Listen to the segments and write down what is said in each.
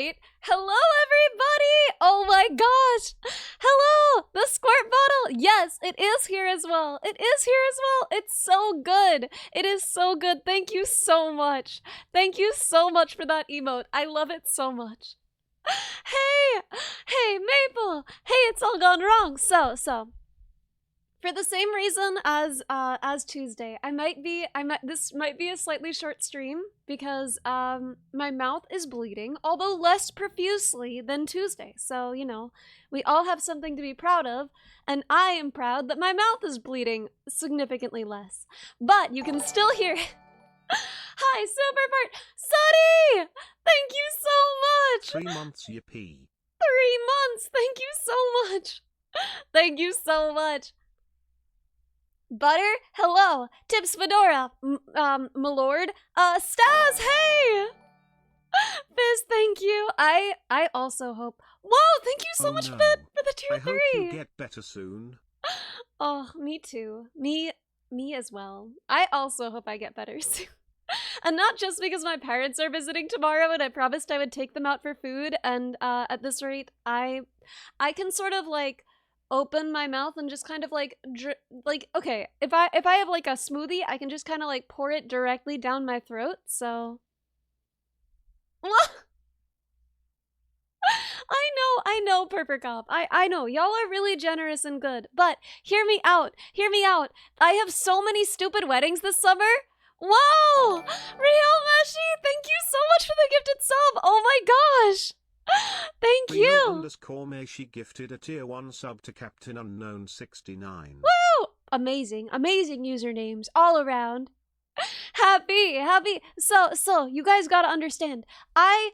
Hello, everybody! Oh my gosh! Hello! The squirt bottle! Yes, it is here as well. It is here as well. It's so good. It is so good. Thank you so much. Thank you so much for that emote. I love it so much. Hey! Hey, Maple! Hey, it's all gone wrong. So, for the same reason as Tuesday, this might be a slightly short stream because my mouth is bleeding, although less profusely than Tuesday. So, you know, we all have something to be proud of, and I am proud that my mouth is bleeding significantly less. But you can still hear Hi, Superbird! Sunny! Thank you so much! 3 months, yippee. 3 months! Thank you so much! Thank you so much! Butter, hello. Tips Fedora, Milord. Stas, hey! Fizz, thank you. I also hope. Whoa, thank you so much for the tier 3. I hope you get better soon. Oh, me too. Me as well. I also hope I get better soon. And not just because my parents are visiting tomorrow and I promised I would take them out for food, and at this rate, I can sort of like open my mouth and just kind of like okay, if I have like a smoothie, I can just kind of like pour it directly down my throat. So I know, Purper Cop. I know, y'all are really generous and good, but hear me out. I have so many stupid weddings this summer. Whoa! Real Meshi, thank you so much for the gifted sub. Oh my gosh. Thank you. Meshi gifted a tier 1 sub to Captain Unknown 69. Woo! Amazing usernames all around. Happy. So you guys gotta understand. I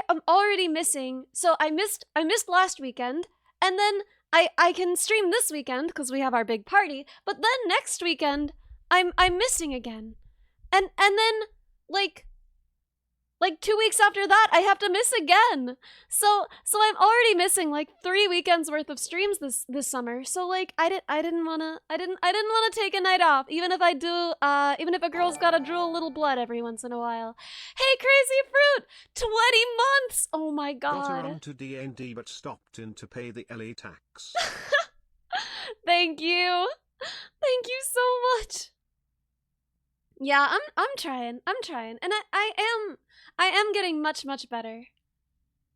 am already missing. So I missed last weekend, and then I can stream this weekend because we have our big party. But then next weekend I'm missing again, and then like 2 weeks after that, I have to miss again. So I'm already missing like 3 weekends worth of streams this summer. So like I didn't wanna take a night off, even if I do, even if a girl's gotta drool a little blood every once in a while. Hey, Crazy Fruit, 20 months. Oh my god. Got her onto D&D but stopped in to pay the LA tax. Thank you so much. Yeah, I'm trying, and I am getting much better.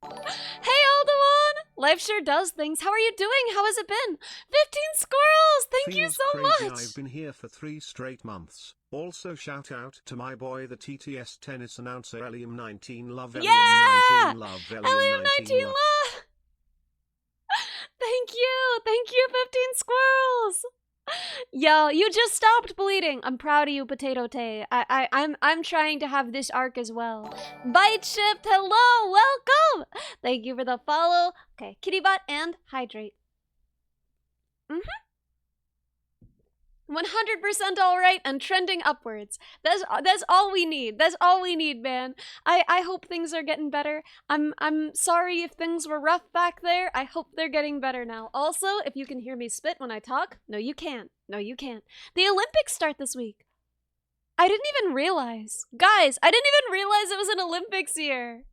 Hey, Aldewan! Life sure does things. How are you doing? How has it been? 15 squirrels! Thank you so much! I've been here for 3 straight months. Also, shout out to my boy, the TTS tennis announcer, Elium19 Love. Yeah! Elium19 Love. Elium19 Love! Thank you, 15 squirrels! Yo, you just stopped bleeding. I'm proud of you, Potato Tay. I'm trying to have this arc as well. Bite Shift, hello, welcome. Thank you for the follow. Okay, Kittybot and Hydrate. 100% all right and trending upwards. That's all we need. That's all we need, man. I hope things are getting better. I'm sorry if things were rough back there. I hope they're getting better now. Also, if you can hear me spit when I talk, no you can't. No you can't. The Olympics start this week. I didn't even realize. Guys, I didn't even realize it was an Olympics year.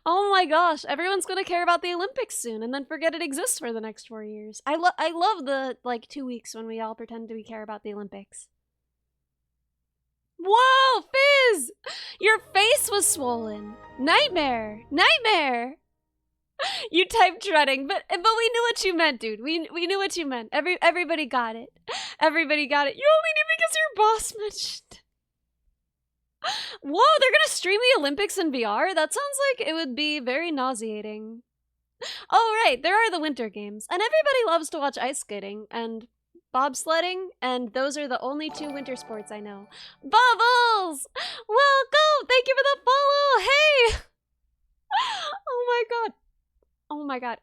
Oh my gosh, everyone's gonna care about the Olympics soon and then forget it exists for the next 4 years. I love the, like, 2 weeks when we all pretend we care about the Olympics. Whoa, Fizz! Your face was swollen. Nightmare. You typed dreading, but we knew what you meant, dude. We knew what you meant. Everybody got it. Everybody got it. You only knew because your boss mentioned. Whoa, they're gonna stream the Olympics in VR? That sounds like it would be very nauseating. Oh, right, there are the winter games. And everybody loves to watch ice skating and bobsledding, and those are the only 2 winter sports I know. Bubbles! Welcome! Thank you for the follow! Hey! Oh my god.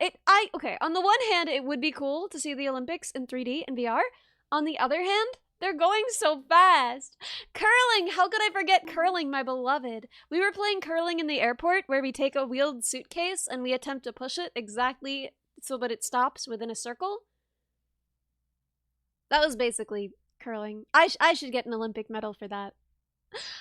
Okay, on the one hand, it would be cool to see the Olympics in 3D and VR. On the other hand, they're going so fast. Curling! How could I forget curling, my beloved? We were playing curling in the airport where we take a wheeled suitcase and we attempt to push it exactly so that it stops within a circle. That was basically curling. I should get an Olympic medal for that.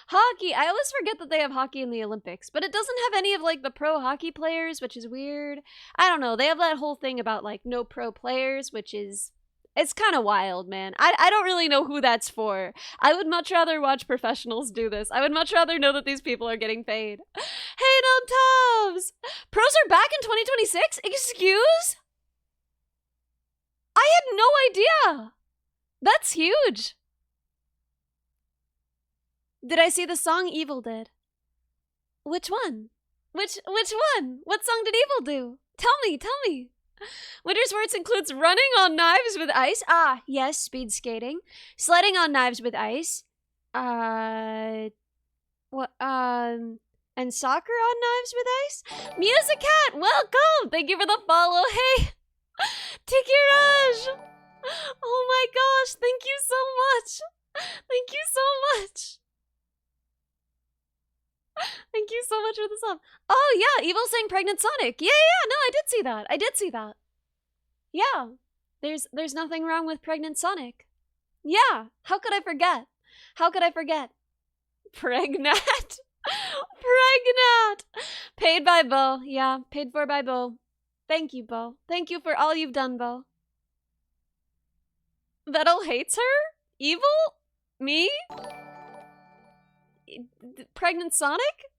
Hockey. I always forget that they have hockey in the Olympics, but it doesn't have any of like the pro hockey players, which is weird. I don't know. They have that whole thing about like no pro players, which is it's kind of wild, man. I don't really know who that's for. I would much rather watch professionals do this. I would much rather know that these people are getting paid. Hey, no Tubbs! Pros are back in 2026? Excuse? I had no idea! That's huge! Did I see the song Evil did? Which one? Which one? What song did Evil do? Tell me. Winter sports includes running on knives with ice. Ah, yes, speed skating. Sledding on knives with ice. What, and soccer on knives with ice? Musicat, welcome! Thank you for the follow. Hey, Tiki Raj! Oh my gosh, thank you so much! Thank you so much! Thank you so much for the sub. Oh yeah, Evil saying Pregnant Sonic. Yeah, no, I did see that. Yeah. There's nothing wrong with Pregnant Sonic. Yeah. How could I forget? Pregnant. Pregnant. Paid by Bo. Yeah, paid for by Bo. Thank you, Bo. Thank you for all you've done, Bo. Vettel hates her? Evil? Me? Pregnant Sonic?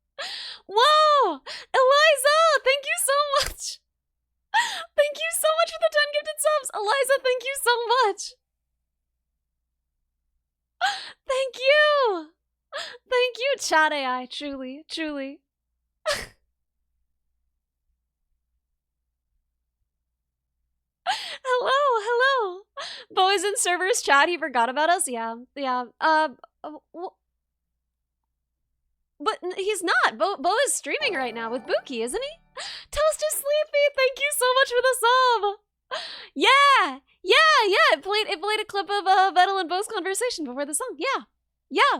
Whoa! Eliza! Thank you so much! Thank you so much for the 10 gifted subs! Eliza, thank you so much! Thank you! Thank you, chat AI. Truly. Hello. Bo is in servers chat. He forgot about us. Yeah. But he's not. Bo is streaming right now with Buki, isn't he? Toast is sleepy. Thank you so much for the sub. Yeah. It played a clip of Vettel and Bo's conversation before the song. Yeah.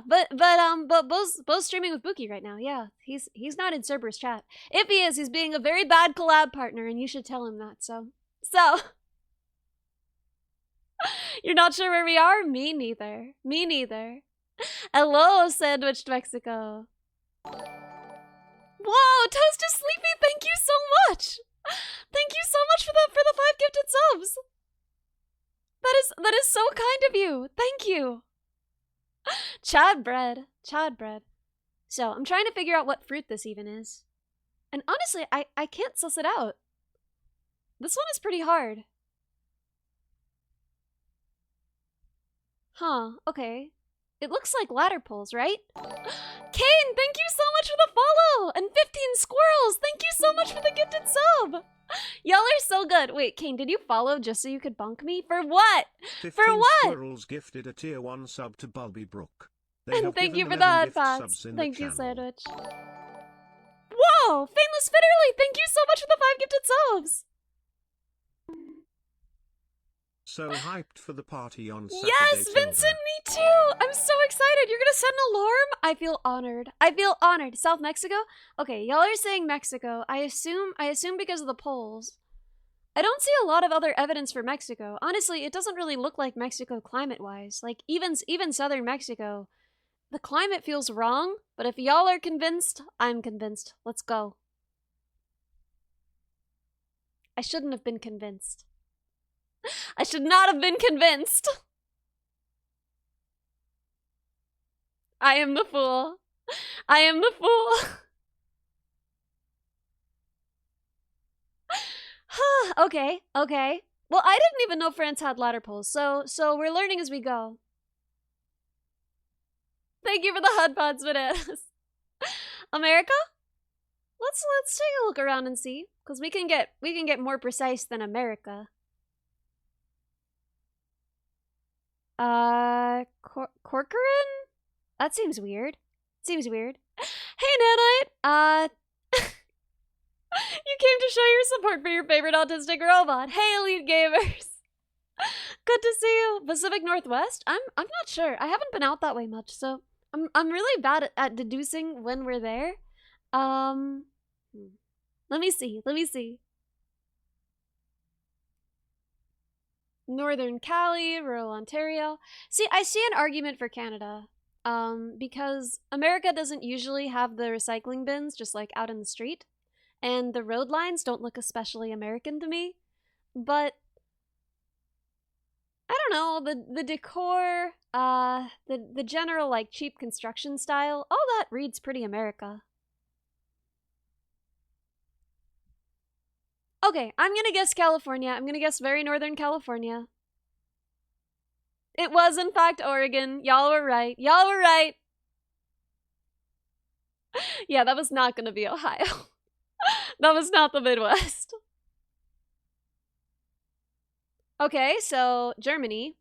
But Bo's streaming with Buki right now. Yeah. He's not in Cerberus chat. If he is, he's being a very bad collab partner, and you should tell him that. So you're not sure where we are? Me neither. Hello, Sandwiched Mexico. Whoa, Toast is sleepy. Thank you so much. Thank you so much for the 5 gifted subs. That is so kind of you. Thank you. Chad bread. So I'm trying to figure out what fruit this even is. And honestly, I can't suss it out. This one is pretty hard. Huh, okay. It looks like ladder poles, right? Kane, thank you so much for the follow! And 15 squirrels, thank you so much for the gifted sub! Y'all are so good. Wait, Kane, did you follow just so you could bunk me? For what? 15 for what? Squirrels gifted a tier 1 sub to Bulby Brook. And thank you for the hot pots. Thank you, Sandwich. Whoa! Famous Fitterly, thank you so much for the 5 gifted subs! So hyped for the party on Saturday. Yes, Vincent, me too! I'm so excited. You're gonna set an alarm? I feel honored. South Mexico? Okay, y'all are saying Mexico. I assume because of the polls. I don't see a lot of other evidence for Mexico. Honestly, it doesn't really look like Mexico climate-wise. Like, even southern Mexico, the climate feels wrong, but if y'all are convinced, I'm convinced. Let's go. I shouldn't have been convinced. I should not have been convinced. I am the fool. Okay. Well, I didn't even know France had ladder poles, so we're learning as we go. Thank you for the HUD pods, bananas. America? Let's take a look around and see, because we can get more precise than America. Corcoran? That seems weird. Hey, Nanite! You came to show your support for your favorite autistic robot. Hey, Elite Gamers! Good to see you. Pacific Northwest? I'm not sure. I haven't been out that way much, so I'm really bad at deducing when we're there. Let me see. Northern Cali, rural Ontario. See, I see an argument for Canada. because America doesn't usually have the recycling bins just like out in the street, and the road lines don't look especially American to me. But I don't know, the decor, the general like cheap construction style, all that reads pretty America. Okay, I'm gonna guess California. I'm gonna guess very northern California. It was, in fact, Oregon. Y'all were right. Y'all were right. Yeah, that was not gonna be Ohio. That was not the Midwest. Okay, so Germany.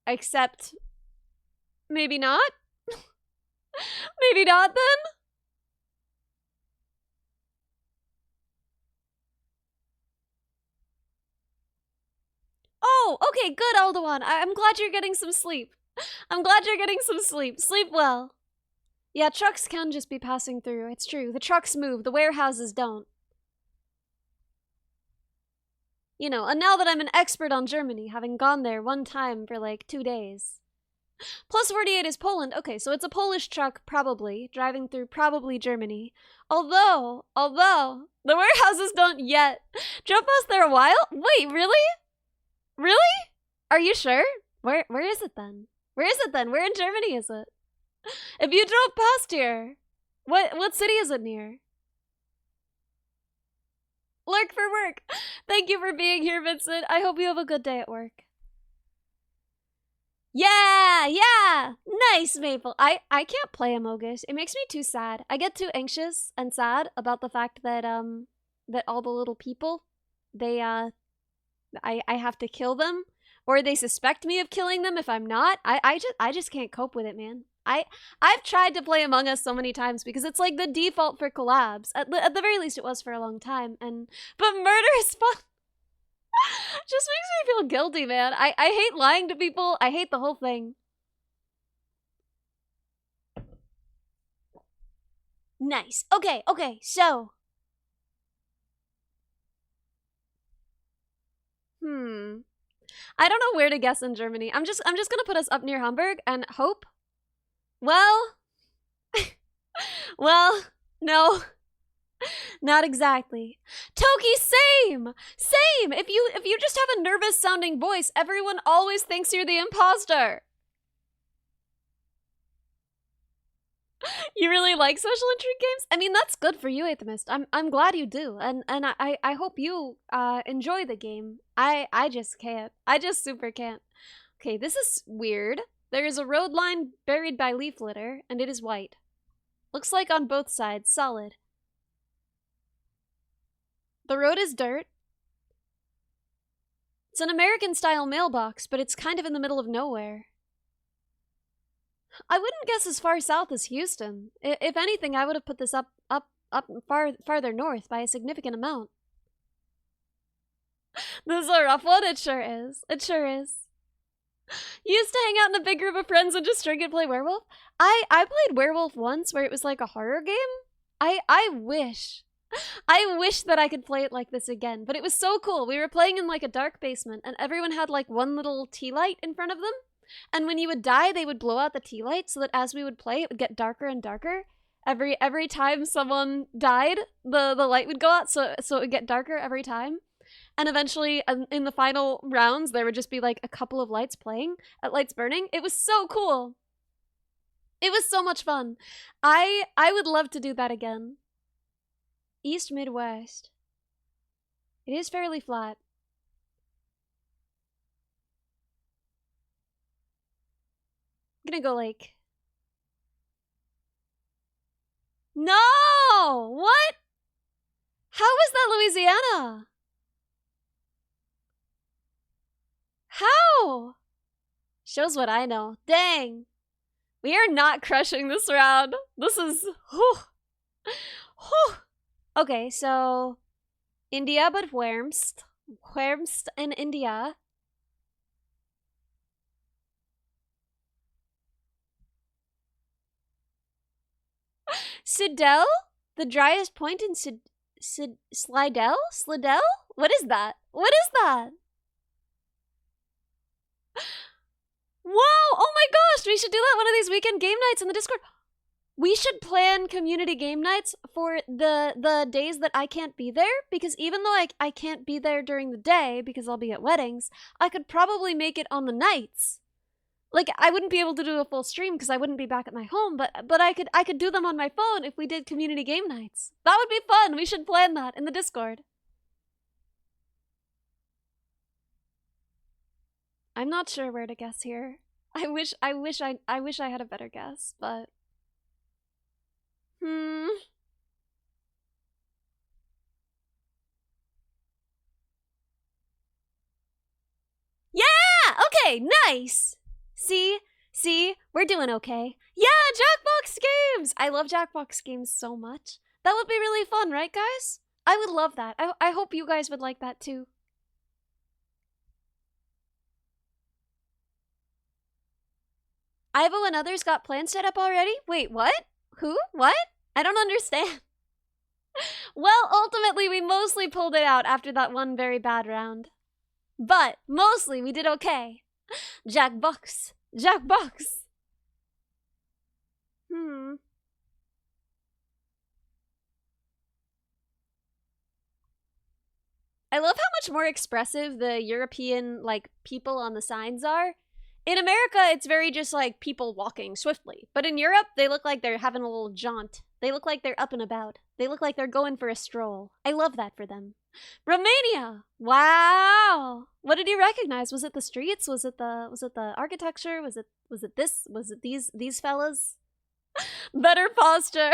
Except maybe not? Maybe not then? Oh, okay, good, Aldewan. I'm glad you're getting some sleep. I'm glad you're getting some sleep. Sleep well. Yeah, trucks can just be passing through. It's true. The trucks move, the warehouses don't. You know, and now that I'm an expert on Germany, having gone there one time for like 2 days. Plus 48 is Poland. Okay, so it's a Polish truck, probably, driving through probably Germany. Although, the warehouses don't yet. Drove past there a while? Wait, really? Really? Are you sure? Where is it then? Where is it then? Where in Germany is it? If you drove past here, what city is it near? Lurk for work. Thank you for being here, Vincent. I hope you have a good day at work. Yeah! Nice, Maple. I can't play Amogus. It makes me too sad. I get too anxious and sad about the fact that that all the little people, they I have to kill them, or they suspect me of killing them if I'm not. I just can't cope with it, man. I've tried to play Among Us so many times because it's like the default for collabs. At the very least, it was for a long time. But murder is fun. Just makes me feel guilty, man. I hate lying to people. I hate the whole thing. Nice. Okay. So, I don't know where to guess in Germany. I'm just gonna put us up near Hamburg and hope. Well, well, no. Not exactly. Toki, same! Same! If you just have a nervous sounding voice, everyone always thinks you're the imposter. You really like social intrigue games? I mean, that's good for you, Atheist. I'm glad you do. And I hope you enjoy the game. I just can't. I just super can't. Okay, this is weird. There is a road line buried by leaf litter, and it is white. Looks like on both sides, solid. The road is dirt. It's an American-style mailbox, but it's kind of in the middle of nowhere. I wouldn't guess as far south as Houston. If anything, I would have put this up farther north by a significant amount. This is a rough one. It sure is. It sure is. You used to hang out in a big group of friends and just drink and play werewolf? I played werewolf once where it was like a horror game. I wish that I could play it like this again, but it was so cool. We were playing in like a dark basement and everyone had like one little tea light in front of them. And when you would die, they would blow out the tea light so that as we would play, it would get darker and darker. Every time someone died, the light would go out, so it would get darker every time. And eventually, in the final rounds, there would just be like a couple of lights playing, lights burning. It was so cool. It was so much fun. I would love to do that again. East Midwest. It is fairly flat. I'm gonna go like... No! What? How is that Louisiana? How? Shows what I know. Dang. We are not crushing this round. This is... Whew. Whew. Okay, so... India, but Whermst. Whermst in India. Slidell? The driest point in Slidell? Slidell? What is that? What is that? Wow! Oh my gosh! We should do that one of these weekend game nights in the Discord. We should plan community game nights for the days that I can't be there, because even though I can't be there during the day because I'll be at weddings, I could probably make it on the nights. Like, I wouldn't be able to do a full stream because I wouldn't be back at my home, but I could do them on my phone if we did community game nights. That would be fun. We should plan that in the Discord. I'm not sure where to guess here. I wish I had a better guess, but Yeah! Okay, nice! See? We're doing okay. Yeah, Jackbox games! I love Jackbox games so much. That would be really fun, right, guys? I would love that. I hope you guys would like that too. Ivo and others got plans set up already? Wait, what? Who? What? I don't understand. Well, ultimately, we mostly pulled it out after that one very bad round. But, mostly, we did okay. Jackbox. Jackbox. I love how much more expressive the European, like, people on the signs are. In America, it's very just like people walking swiftly. But in Europe, they look like they're having a little jaunt. They look like they're up and about. They look like they're going for a stroll. I love that for them. Romania! Wow! What did you recognize? Was it the streets? Was it the architecture? Was it this? Was it these fellas? Better posture.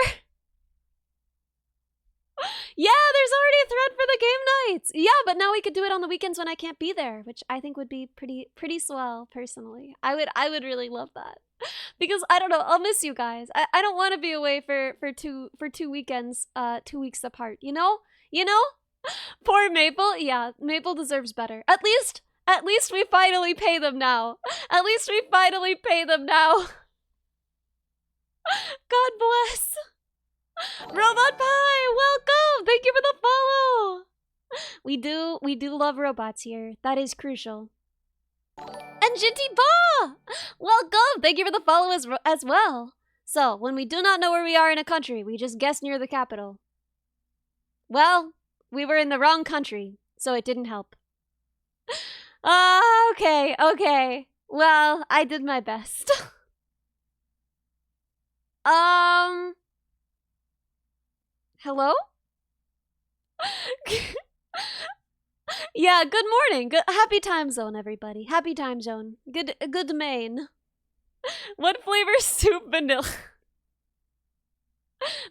Yeah, there's already a thread for the game nights. Yeah, but now we could do it on the weekends when I can't be there, which I think would be pretty swell, personally. I would really love that. Because I don't know, I'll miss you guys. I don't want to be away for two weekends 2 weeks apart, you know? You know? Poor Maple. Yeah, Maple deserves better. At least we finally pay them now. At least we finally pay them now. God bless. Robot Pie, welcome! Thank you for the follow! We do love robots here. That is crucial. And Jinty Ba! Welcome! Thank you for the follow as well. So, when we do not know where we are in a country, we just guess near the capital. Well, we were in the wrong country, so it didn't help. Okay. Well, I did my best. Hello? Yeah, good morning. Happy time zone, everybody. Happy time zone. Good Maine. What flavor soup? Vanilla.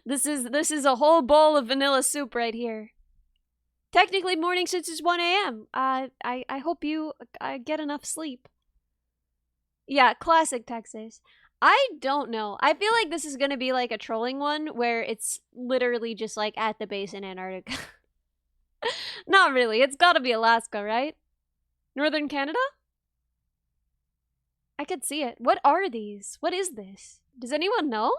This is a whole bowl of vanilla soup right here. Technically morning since it's 1 a.m. I hope you get enough sleep. Yeah, classic Texas. I don't know. I feel like this is gonna be like a trolling one where it's literally just like at the base in Antarctica. Not really. It's gotta be Alaska, right? Northern Canada? I could see it. What are these? What is this? Does anyone know?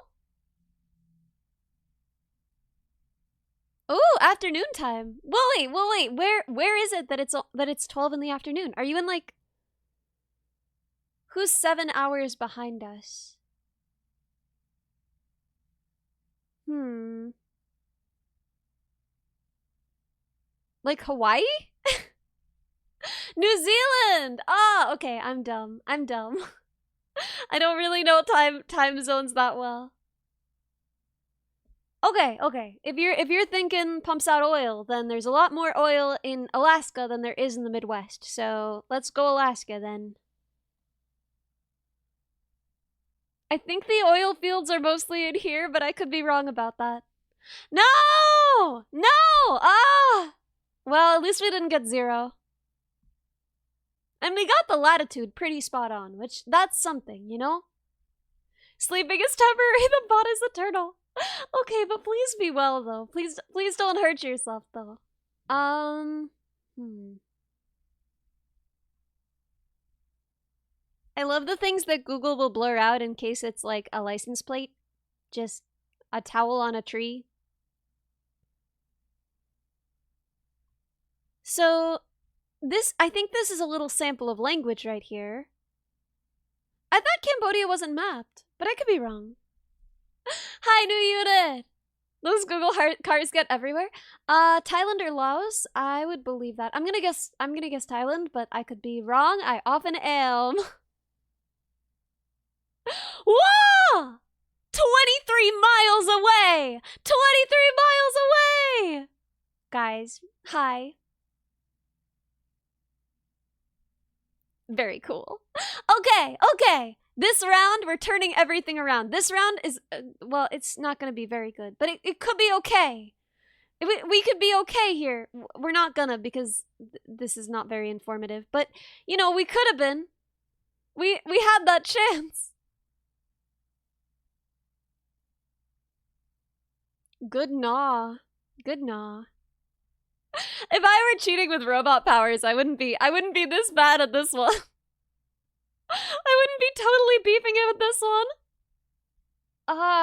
Ooh, afternoon time. Well, wait. Where is it that it's 12 in the afternoon? Are you in like who's 7 hours behind us? Like Hawaii? New Zealand! Ah, okay, I'm dumb. I don't really know time zones that well. Okay. If you're thinking pumps out oil, then there's a lot more oil in Alaska than there is in the Midwest. So let's go Alaska then. I think the oil fields are mostly in here, but I could be wrong about that. No! Ah! Well, at least we didn't get 0. And we got the latitude pretty spot on, which that's something, you know? Sleeping is temporary, the bot is eternal. Okay, but please be well though. Please don't hurt yourself though. I love the things that Google will blur out in case it's like a license plate. Just a towel on a tree. So, I think this is a little sample of language right here. I thought Cambodia wasn't mapped, but I could be wrong. Hi, new unit! Those Google cars get everywhere. Thailand or Laos? I would believe that. I'm gonna guess Thailand, but I could be wrong. I often am. Whoa! 23 miles away! 23 miles away! Guys, hi. Very cool. Okay. This round, we're turning everything around. This round is, well, it's not gonna be very good, but it could be okay. We could be okay here. We're not gonna, because this is not very informative, but, you know, we could have been. We had that chance. Good gnaw. Good gnaw. If I were cheating with robot powers, I wouldn't be this bad at this one. I wouldn't be totally beefing it with this one.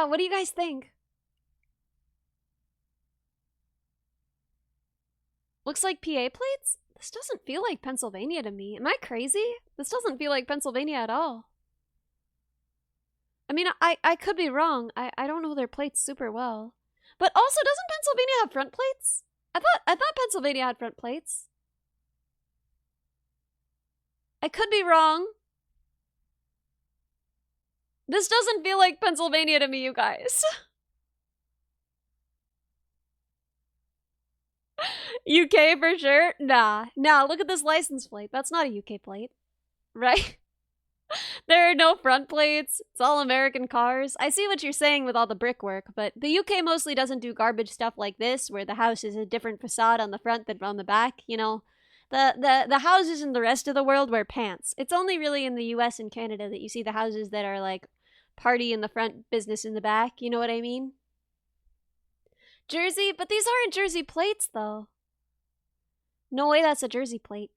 What do you guys think? Looks like PA plates? This doesn't feel like Pennsylvania to me. Am I crazy? This doesn't feel like Pennsylvania at all. I mean, I could be wrong. I don't know their plates super well. But also, doesn't Pennsylvania have front plates? I thought Pennsylvania had front plates. I could be wrong. This doesn't feel like Pennsylvania to me, you guys. UK for sure? Nah, look at this license plate. That's not a UK plate, right? There are no front plates. It's all American cars. I see what you're saying with all the brickwork, but the UK mostly doesn't do garbage stuff like this, where the house is a different facade on the front than on the back, you know? The houses in the rest of the world wear pants. It's only really in the US and Canada that you see the houses that are like party in the front, business in the back, you know what I mean? Jersey? But these aren't Jersey plates, though. No way that's a Jersey plate.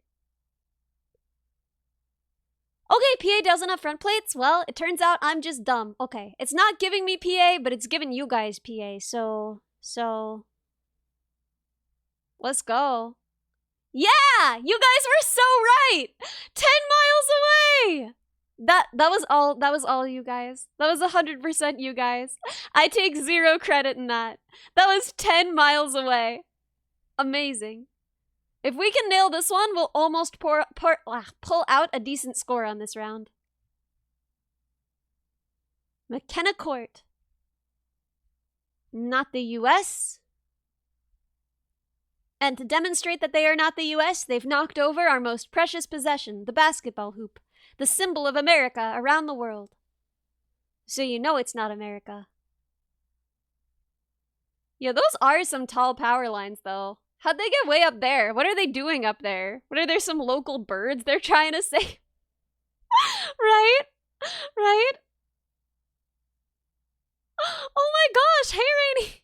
Okay, PA doesn't have front plates? Well, it turns out I'm just dumb. Okay, it's not giving me PA, but it's giving you guys PA, so... Let's go. Yeah! You guys were so right! 10 miles away! That was all you guys. That was 100% you guys. I take 0 credit in that. That was 10 miles away. Amazing. If we can nail this one, we'll almost pull out a decent score on this round. McKenna Court. Not the US. And to demonstrate that they are not the US, they've knocked over our most precious possession, the basketball hoop, the symbol of America around the world. So you know it's not America. Yeah, those are some tall power lines, though. How'd they get way up there? What are they doing up there? What are there some local birds they're trying to say? Right? Right? Oh my gosh, hey Rainy!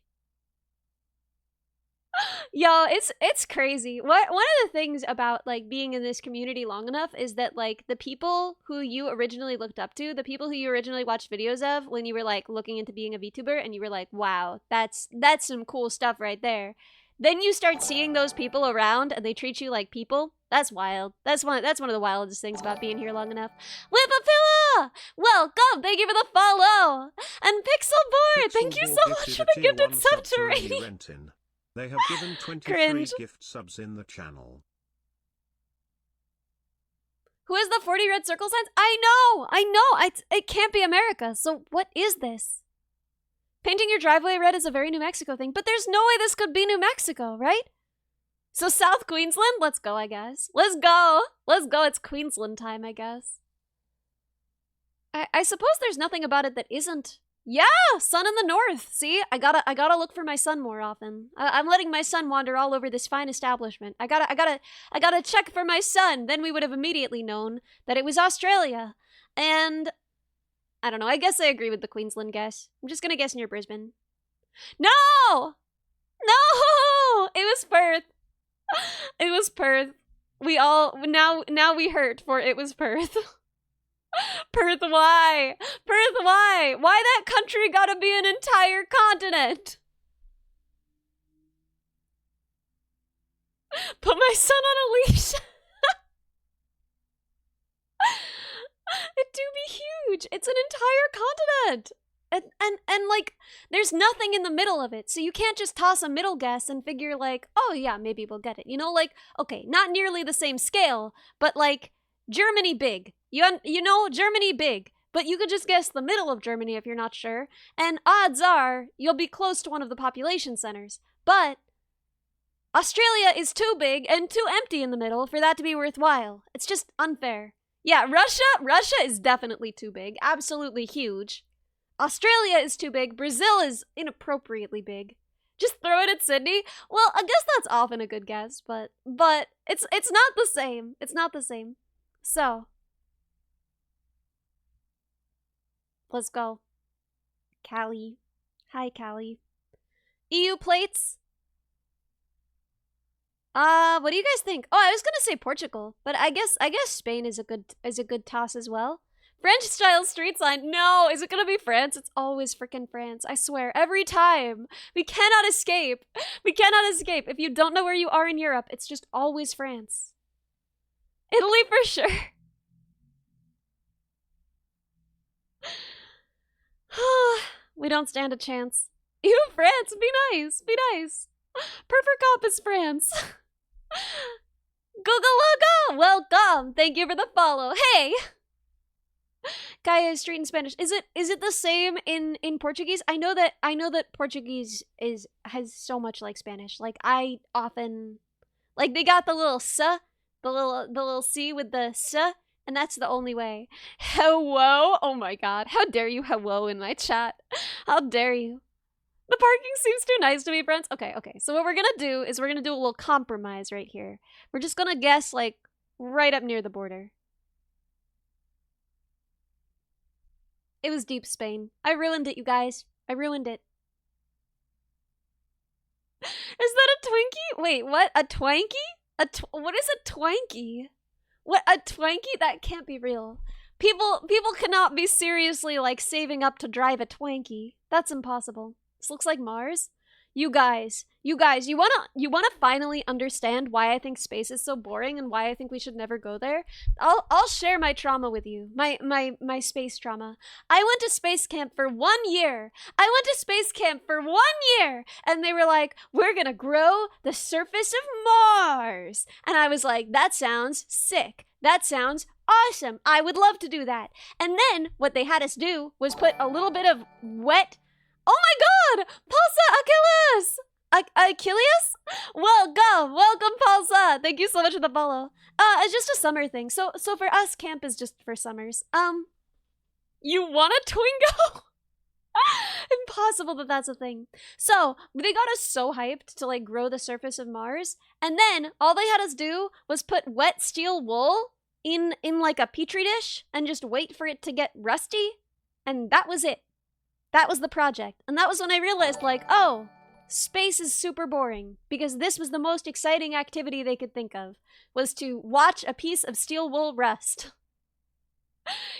Yo, it's crazy. One of the things about like being in this community long enough is that like the people who you originally looked up to, the people who you originally watched videos of when you were like looking into being a VTuber and you were like, wow, that's some cool stuff right there. Then you start seeing those people around and they treat you like people. That's wild. That's one of the wildest things about being here long enough. Whipapilla! Welcome! Thank you for the follow! And Pixelboard! Thank you so much for the gifted sub to Rainy. They have given 23 Cringe. gift subs in the channel. Who has the 40 red circle signs? I know! It can't be America, so what is this? Painting your driveway red is a very New Mexico thing, but there's no way this could be New Mexico, right? So South Queensland? Let's go, I guess. Let's go! It's Queensland time, I guess. I suppose there's nothing about it that isn't. Yeah! Sun in the north! See? I gotta look for my sun more often. I'm letting my sun wander all over this fine establishment. I gotta check for my sun. Then we would have immediately known that it was Australia. And... I don't know, I guess I agree with the Queensland guess. I'm just gonna guess near Brisbane. No! No! It was Perth. It was Perth. We all, now we hurt for it was Perth. Perth, why? Perth, why? Why that country gotta be an entire continent? Put my son on a leash. It do be huge. It's an entire continent. And like, there's nothing in the middle of it. So you can't just toss a middle guess and figure like, oh yeah, maybe we'll get it. You know, like, okay, not nearly the same scale, but like, Germany big. You know, Germany big. But you could just guess the middle of Germany if you're not sure. And odds are, you'll be close to one of the population centers. But Australia is too big and too empty in the middle for that to be worthwhile. It's just unfair. Yeah, Russia is definitely too big. Absolutely huge. Australia is too big. Brazil is inappropriately big. Just throw it at Sydney. Well, I guess that's often a good guess, but it's not the same. It's not the same. So, let's go. Callie. Hi, Callie. EU plates. What do you guys think? Oh, I was gonna say Portugal, but I guess Spain is a good toss as well. French style street sign. No, is it gonna be France? It's always freaking France. I swear, every time. We cannot escape. We cannot escape. If you don't know where you are in Europe, it's just always France. Italy for sure. We don't stand a chance. Ew, France, be nice, be nice. Perfect is France. Google logo, welcome. Thank you for the follow. Hey. Kaya is street in Spanish. Is it the same in Portuguese? I know that Portuguese has so much like Spanish. Like I often like they got the little s, the little c with the s, and that's the only way. Hello? Oh my god. How dare you hello in my chat? How dare you? The parking seems too nice to me, friends. Okay. So what we're gonna do is we're gonna do a little compromise right here. We're just gonna guess like right up near the border. It was deep Spain. I ruined it, you guys. I ruined it. Is that a Twinkie? Wait, what? A Twankie? What is a Twankie? What, a Twankie? That can't be real. People cannot be seriously like saving up to drive a Twankie. That's impossible. This looks like Mars. You guys, you wanna finally understand why I think space is so boring and why I think we should never go there? I'll share my trauma with you. My space trauma. I went to space camp for 1 year. And they were like, we're gonna grow the surface of Mars. And I was like, that sounds sick. That sounds awesome. I would love to do that. And then what they had us do was put a little bit of wet. Oh my god! Pulsa Achilles! Achilles? Welcome, Pulsa! Thank you so much for the follow. It's just a summer thing. So for us, camp is just for summers. You want a Twingo? Impossible that that's a thing. So, they got us so hyped to like grow the surface of Mars, and then all they had us do was put wet steel wool in like a petri dish and just wait for it to get rusty, and that was it. That was the project. And that was when I realized, like, oh, space is super boring. Because this was the most exciting activity they could think of, was to watch a piece of steel wool rust.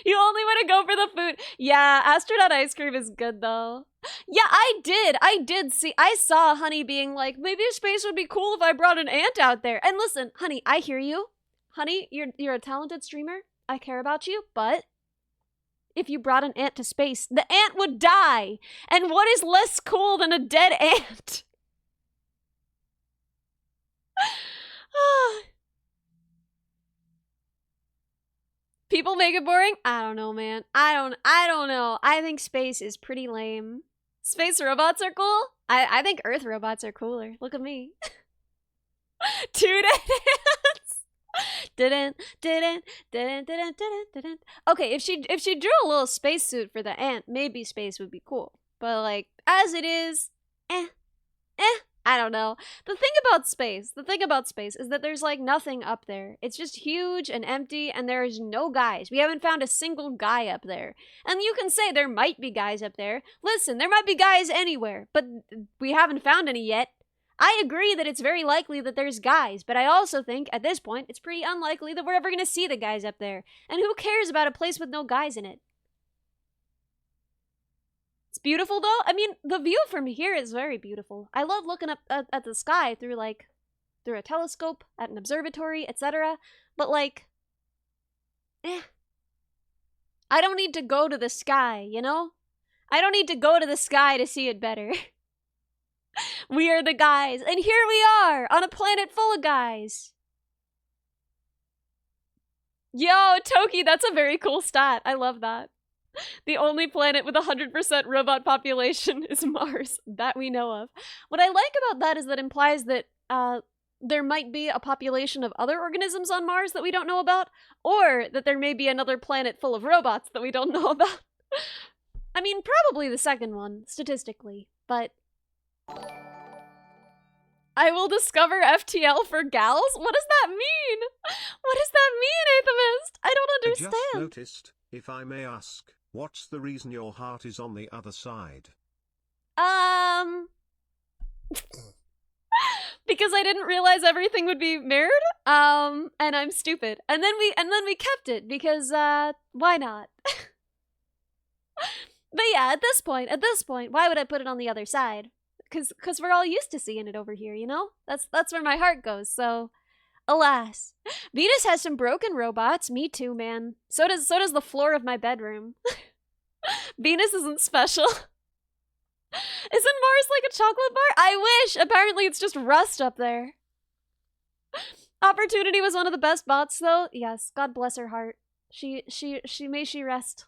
You only want to go for the food. Yeah, astronaut ice cream is good, though. Yeah, I saw Honey being like, maybe space would be cool if I brought an ant out there. And listen, Honey, I hear you. Honey, you're a talented streamer. I care about you, but if you brought an ant to space, the ant would die. And what is less cool than a dead ant? People make it boring? I don't know, man. I don't know. I think space is pretty lame. Space robots are cool? I think Earth robots are cooler. Look at me. 2 ants. Didn't. Okay, if she drew a little spacesuit for the ant, maybe space would be cool. But like, as it is, I don't know. The thing about space is that there's like nothing up there. It's just huge and empty, and there's no guys. We haven't found a single guy up there. And you can say there might be guys up there. Listen, there might be guys anywhere, but we haven't found any yet. I agree that it's very likely that there's guys, but I also think, at this point, it's pretty unlikely that we're ever gonna see the guys up there. And who cares about a place with no guys in it? It's beautiful, though. I mean, the view from here is very beautiful. I love looking up at the sky through a telescope, at an observatory, etc. But, like, I don't need to go to the sky, you know? I don't need to go to the sky to see it better. We are the guys, and here we are on a planet full of guys. Yo, Toki, that's a very cool stat. I love that. The only planet with 100% robot population is Mars, that we know of. What I like about that is that implies that there might be a population of other organisms on Mars that we don't know about, or that there may be another planet full of robots that we don't know about. I mean, probably the second one, statistically, but... I will discover FTL for gals? What does that mean? What does that mean, Atheist? I don't understand. I just noticed, if I may ask, what's the reason your heart is on the other side? Because I didn't realize everything would be mirrored, and I'm stupid. And then we kept it, because, why not? But yeah, at this point, why would I put it on the other side? Cause we're all used to seeing it over here, you know? That's where my heart goes, so... Alas. Venus has some broken robots, me too, man. So does the floor of my bedroom. Venus isn't special. Isn't Mars like a chocolate bar? I wish! Apparently it's just rust up there. Opportunity was one of the best bots, though. Yes, God bless her heart. May she rest.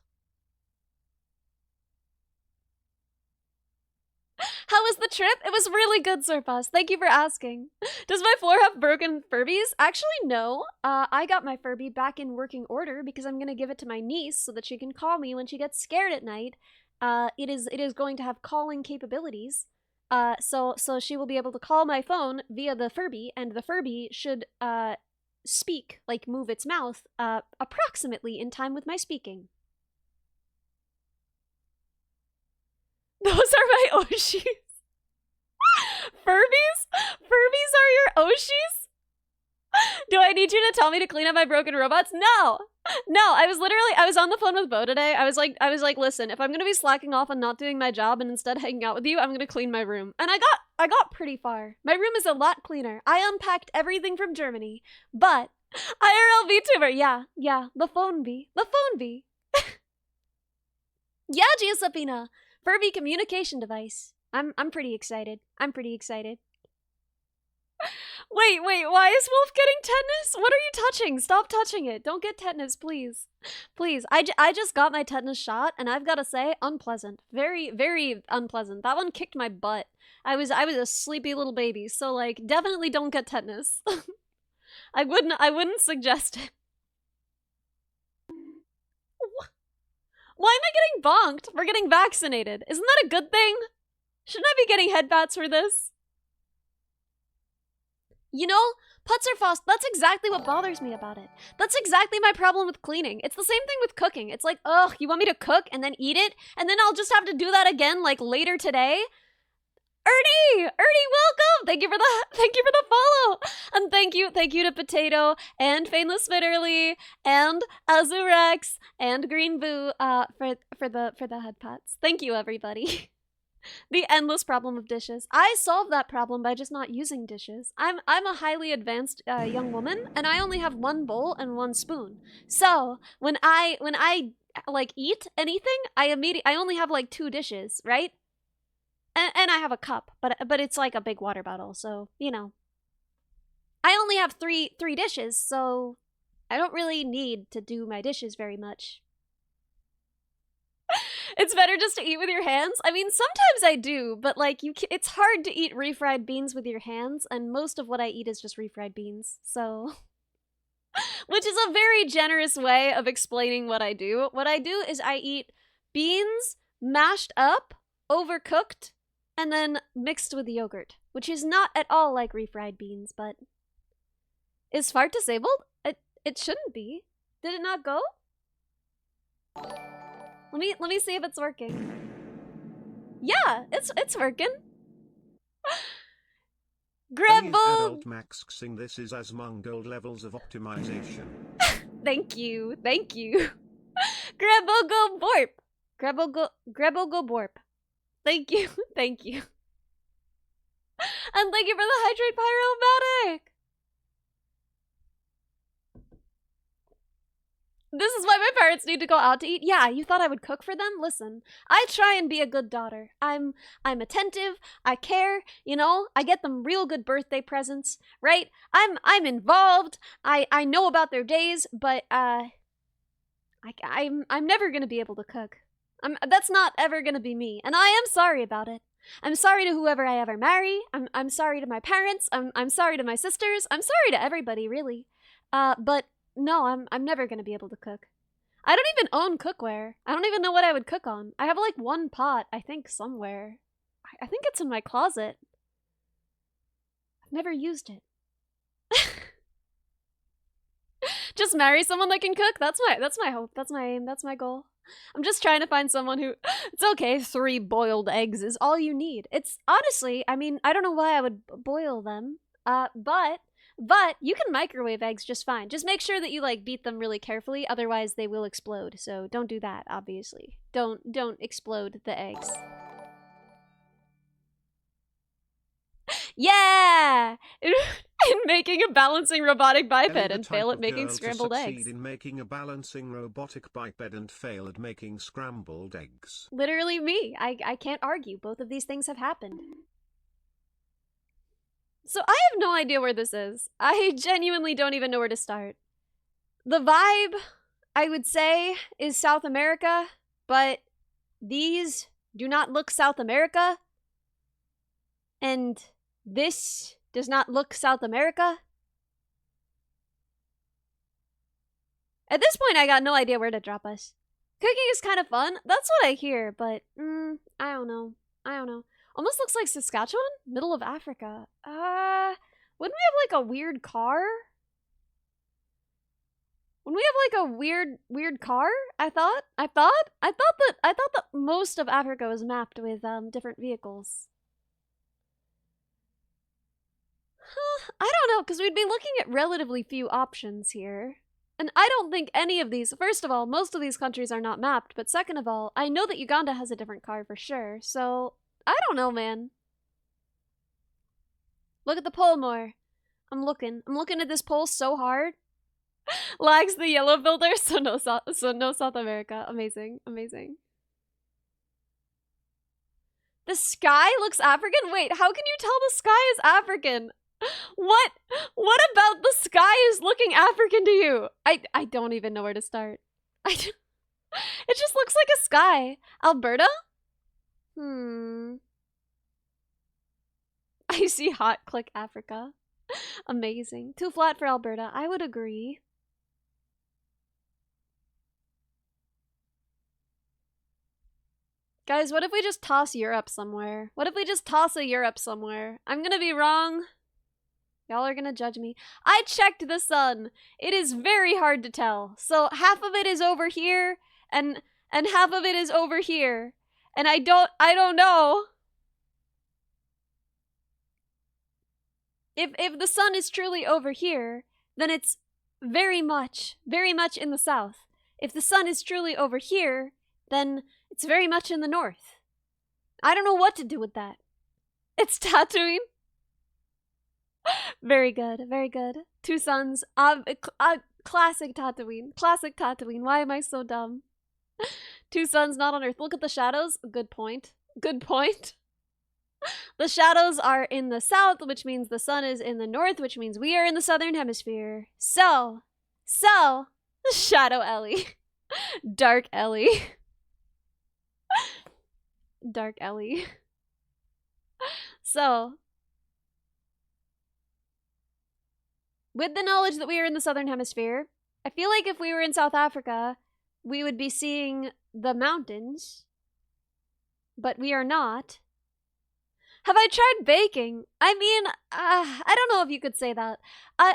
How was the trip? It was really good, Surpass. Thank you for asking. Does my floor have broken Furbies? Actually, no. I got my Furby back in working order because I'm gonna give it to my niece so that she can call me when she gets scared at night. It is going to have calling capabilities. So she will be able to call my phone via the Furby, and the Furby should speak, like move its mouth, approximately in time with my speaking. Those are my Oshis. Furbies? Furbies are your Oshis? Do I need you to tell me to clean up my broken robots? No! No, I was on the phone with Bo today. I was like, listen, if I'm gonna be slacking off and not doing my job and instead hanging out with you, I'm gonna clean my room. And I got pretty far. My room is a lot cleaner. I unpacked everything from Germany. But, IRL VTuber, yeah, the phone bee. Yeah, Giuseppina! Furby communication device. I'm pretty excited. Wait, why is Wolf getting tetanus? What are you touching? Stop touching it. Don't get tetanus, please. Please. I just got my tetanus shot, and I've gotta say, unpleasant. Very, very unpleasant. That one kicked my butt. I was a sleepy little baby, so like, definitely don't get tetanus. I wouldn't suggest it. Why am I getting bonked for getting vaccinated? Isn't that a good thing? Shouldn't I be getting headbats for this? You know, Putzerfaust, that's exactly what bothers me about it. That's exactly my problem with cleaning. It's the same thing with cooking. It's like, ugh, you want me to cook and then eat it? And then I'll just have to do that again, like, later today? Ernie, welcome! Thank you for the follow! And thank you to Potato, and Fameless Bitterly, and Azurex, and Green Boo, for the head pats. Thank you, everybody. The endless problem of dishes. I solved that problem by just not using dishes. I'm a highly advanced young woman, and I only have one bowl and one spoon. So when I like eat anything, I only have like 2 dishes, right? And I have a cup, but it's like a big water bottle, so, you know. I only have three dishes, so I don't really need to do my dishes very much. It's better just to eat with your hands? I mean, sometimes I do, but like, it's hard to eat refried beans with your hands, and most of what I eat is just refried beans, so... Which is a very generous way of explaining what I do. What I do is I eat beans mashed up, overcooked, and then mixed with yogurt, which is not at all like refried beans, but... Is fart disabled? It shouldn't be. Did it not go? Let me see if it's working. Yeah, it's working. Grebo! Adult maxing this is as Mongol levels of optimization. Thank you. Grebo go borp. Grebo go borp. Thank you. And thank you for the hydrate pyromatic. This is why my parents need to go out to eat. Yeah, you thought I would cook for them? Listen, I try and be a good daughter. I'm attentive, I care, you know, I get them real good birthday presents, right? I'm involved. I know about their days, but I'm never gonna be able to cook. That's not ever gonna be me, and I am sorry about it. I'm sorry to whoever I ever marry. I'm sorry to my parents. I'm sorry to my sisters. I'm sorry to everybody, really. But no, I'm never gonna be able to cook. I don't even own cookware. I don't even know what I would cook on. I have like one pot, I think, somewhere. I think it's in my closet. I've never used it. Just marry someone that can cook. That's my hope. That's my aim. That's my goal. I'm just trying to find someone who it's okay, 3 boiled eggs is all you need. It's honestly, I mean, I don't know why I would boil them. But you can microwave eggs just fine. Just make sure that you like beat them really carefully, otherwise they will explode. So don't do that, obviously. Don't explode the eggs. Yeah! In making a balancing robotic biped and fail at making scrambled eggs. In making a balancing robotic biped and fail at making scrambled eggs. Literally me. I can't argue. Both of these things have happened. So I have no idea where this is. I genuinely don't even know where to start. The vibe, I would say, is South America, but these do not look South America. And this does not look South America. At this point, I got no idea where to drop us. Cooking is kind of fun. That's what I hear, but I don't know. Almost looks like Saskatchewan? Middle of Africa. Wouldn't we have like a weird car? Wouldn't we have like a weird car? I thought that most of Africa was mapped with different vehicles. I don't know, because we'd be looking at relatively few options here. And I don't think any of these, first of all, most of these countries are not mapped, but second of all, I know that Uganda has a different car for sure, so I don't know, man. Look at the poll more. I'm looking at this poll so hard. Lags the yellow builder, so no South America. Amazing. The sky looks African? Wait, how can you tell the sky is African? What about the sky is looking African to you? I don't even know where to start. It just looks like a sky. Alberta? I see hot, click Africa. Amazing. Too flat for Alberta. I would agree. Guys, what if we just toss Europe somewhere? What if we just toss a Europe somewhere? I'm gonna be wrong. Y'all are gonna judge me. I checked the sun. It is very hard to tell. So half of it is over here, and half of it is over here. And I don't know. If the sun is truly over here, then it's very much in the south. If the sun is truly over here, then it's very much in the north. I don't know what to do with that. It's Tatooine. Very good. 2 suns. Classic Tatooine. Why am I so dumb? 2 suns not on Earth. Look at the shadows. Good point. The shadows are in the south, which means the sun is in the north, which means we are in the southern hemisphere. So, Shadow Ellie. Dark Ellie. So, with the knowledge that we are in the southern hemisphere, I feel like if we were in South Africa, we would be seeing the mountains, but we are not. Have I tried baking? I mean, I don't know if you could say that.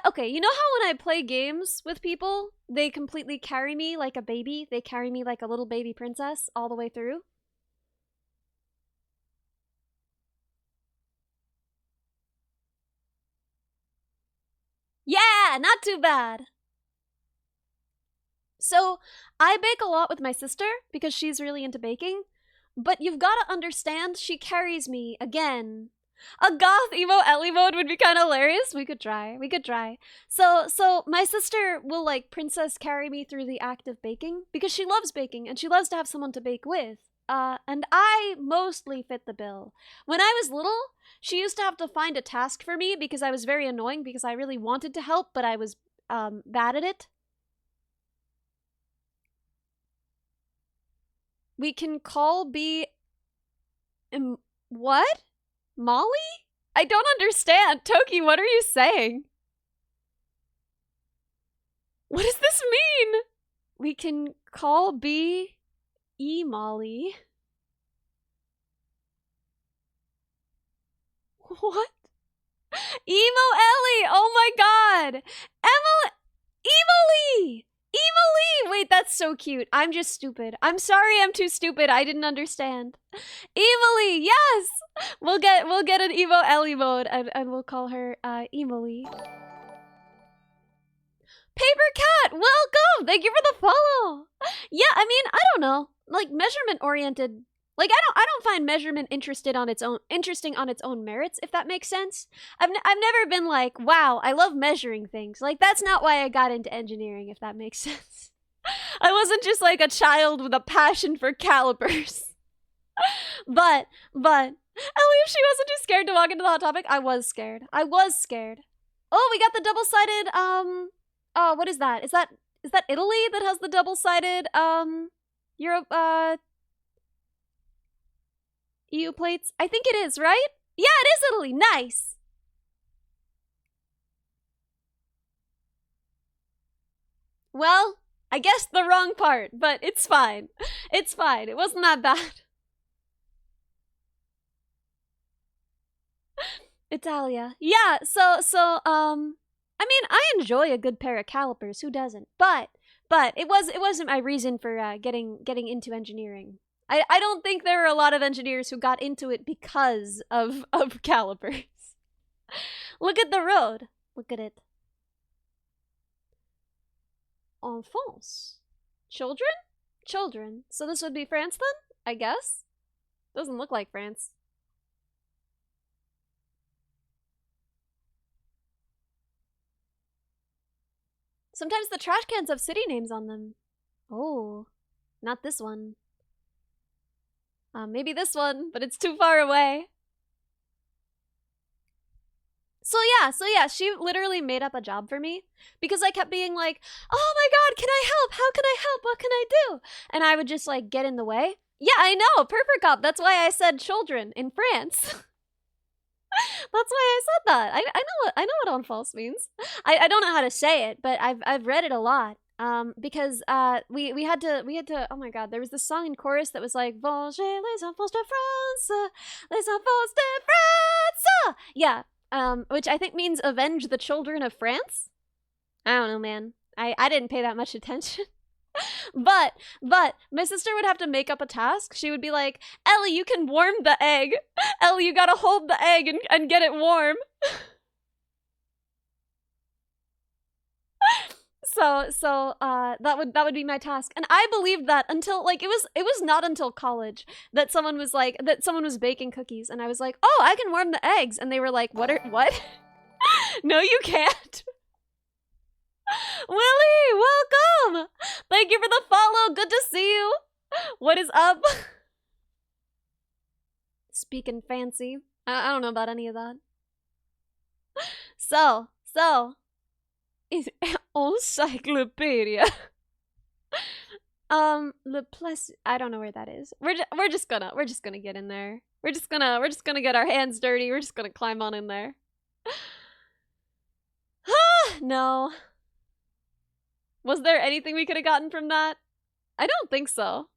Okay, you know how when I play games with people, they completely carry me like a baby? They carry me like a little baby princess all the way through? Yeah, not too bad. So, I bake a lot with my sister because she's really into baking, but you've got to understand she carries me, again, A goth emo Ellie mode would be kind of hilarious. We could try. We could try. So my sister will like princess carry me through the act of baking because she loves baking and she loves to have someone to bake with. And I mostly fit the bill. When I was little, she used to have to find a task for me because I was very annoying because I really wanted to help, but I was bad at it. We can call B. What? Molly? I don't understand. Toki, what are you saying? What does this mean? We can call B. E. Molly. What? Emo Ellie! Oh my god! Emily! Emily! Wait, that's so cute. I'm just stupid. I'm sorry I'm too stupid. I didn't understand. Emily, yes! We'll get an emo Ellie mode and we'll call her Emily. Paper Cat, welcome! Thank you for the follow. Yeah, I mean, I don't know. Like measurement oriented. Like I don't find measurement interesting on its own merits, if that makes sense. I've never been like, wow, I love measuring things. Like that's not why I got into engineering, if that makes sense. I wasn't just like a child with a passion for calipers. but Ellie, if she wasn't too scared to walk into the hot topic, I was scared. Oh, we got the double-sided oh, what is that? Is that Italy that has the double-sided Europe EU plates? I think it is, right? Yeah, it is Italy. Nice. Well, I guessed the wrong part, but it's fine. It's fine. It wasn't that bad. Italia. Yeah, so I mean, I enjoy a good pair of calipers. Who doesn't? But it wasn't my reason for getting into engineering. I don't think there are a lot of engineers who got into it because of calipers. Look at the road. Look at it. Enfants. Children? Children. So this would be France then? I guess? Doesn't look like France. Sometimes the trash cans have city names on them. Oh, not this one. Maybe this one, but it's too far away. So yeah, she literally made up a job for me because I kept being like, oh my god, can I help? How can I help? What can I do? And I would just like get in the way. Yeah, I know, perfect cop. That's why I said children in France. That's why I said that. I know what on false means. I don't know how to say it, but I've read it a lot. Because we had to, oh my god, there was this song in chorus that was like Vengez les enfants de France, les enfants de France. Yeah, which I think means avenge the children of France. I don't know, man. I didn't pay that much attention. But my sister would have to make up a task. She would be like, Ellie, you can warm the egg. Ellie, you gotta hold the egg and get it warm. So that would be my task. And I believed that until like it was not until college that someone was baking cookies and I was like, "Oh, I can warm the eggs." And they were like, "What? No, you can't." Willie, welcome! Thank you for the follow. Good to see you. What is up? Speaking fancy. I don't know about any of that. So is encyclopedia. Le plus. I don't know where that is. We're just gonna get in there. We're just gonna get our hands dirty. We're just gonna climb on in there. No. Was there anything we could have gotten from that? I don't think so.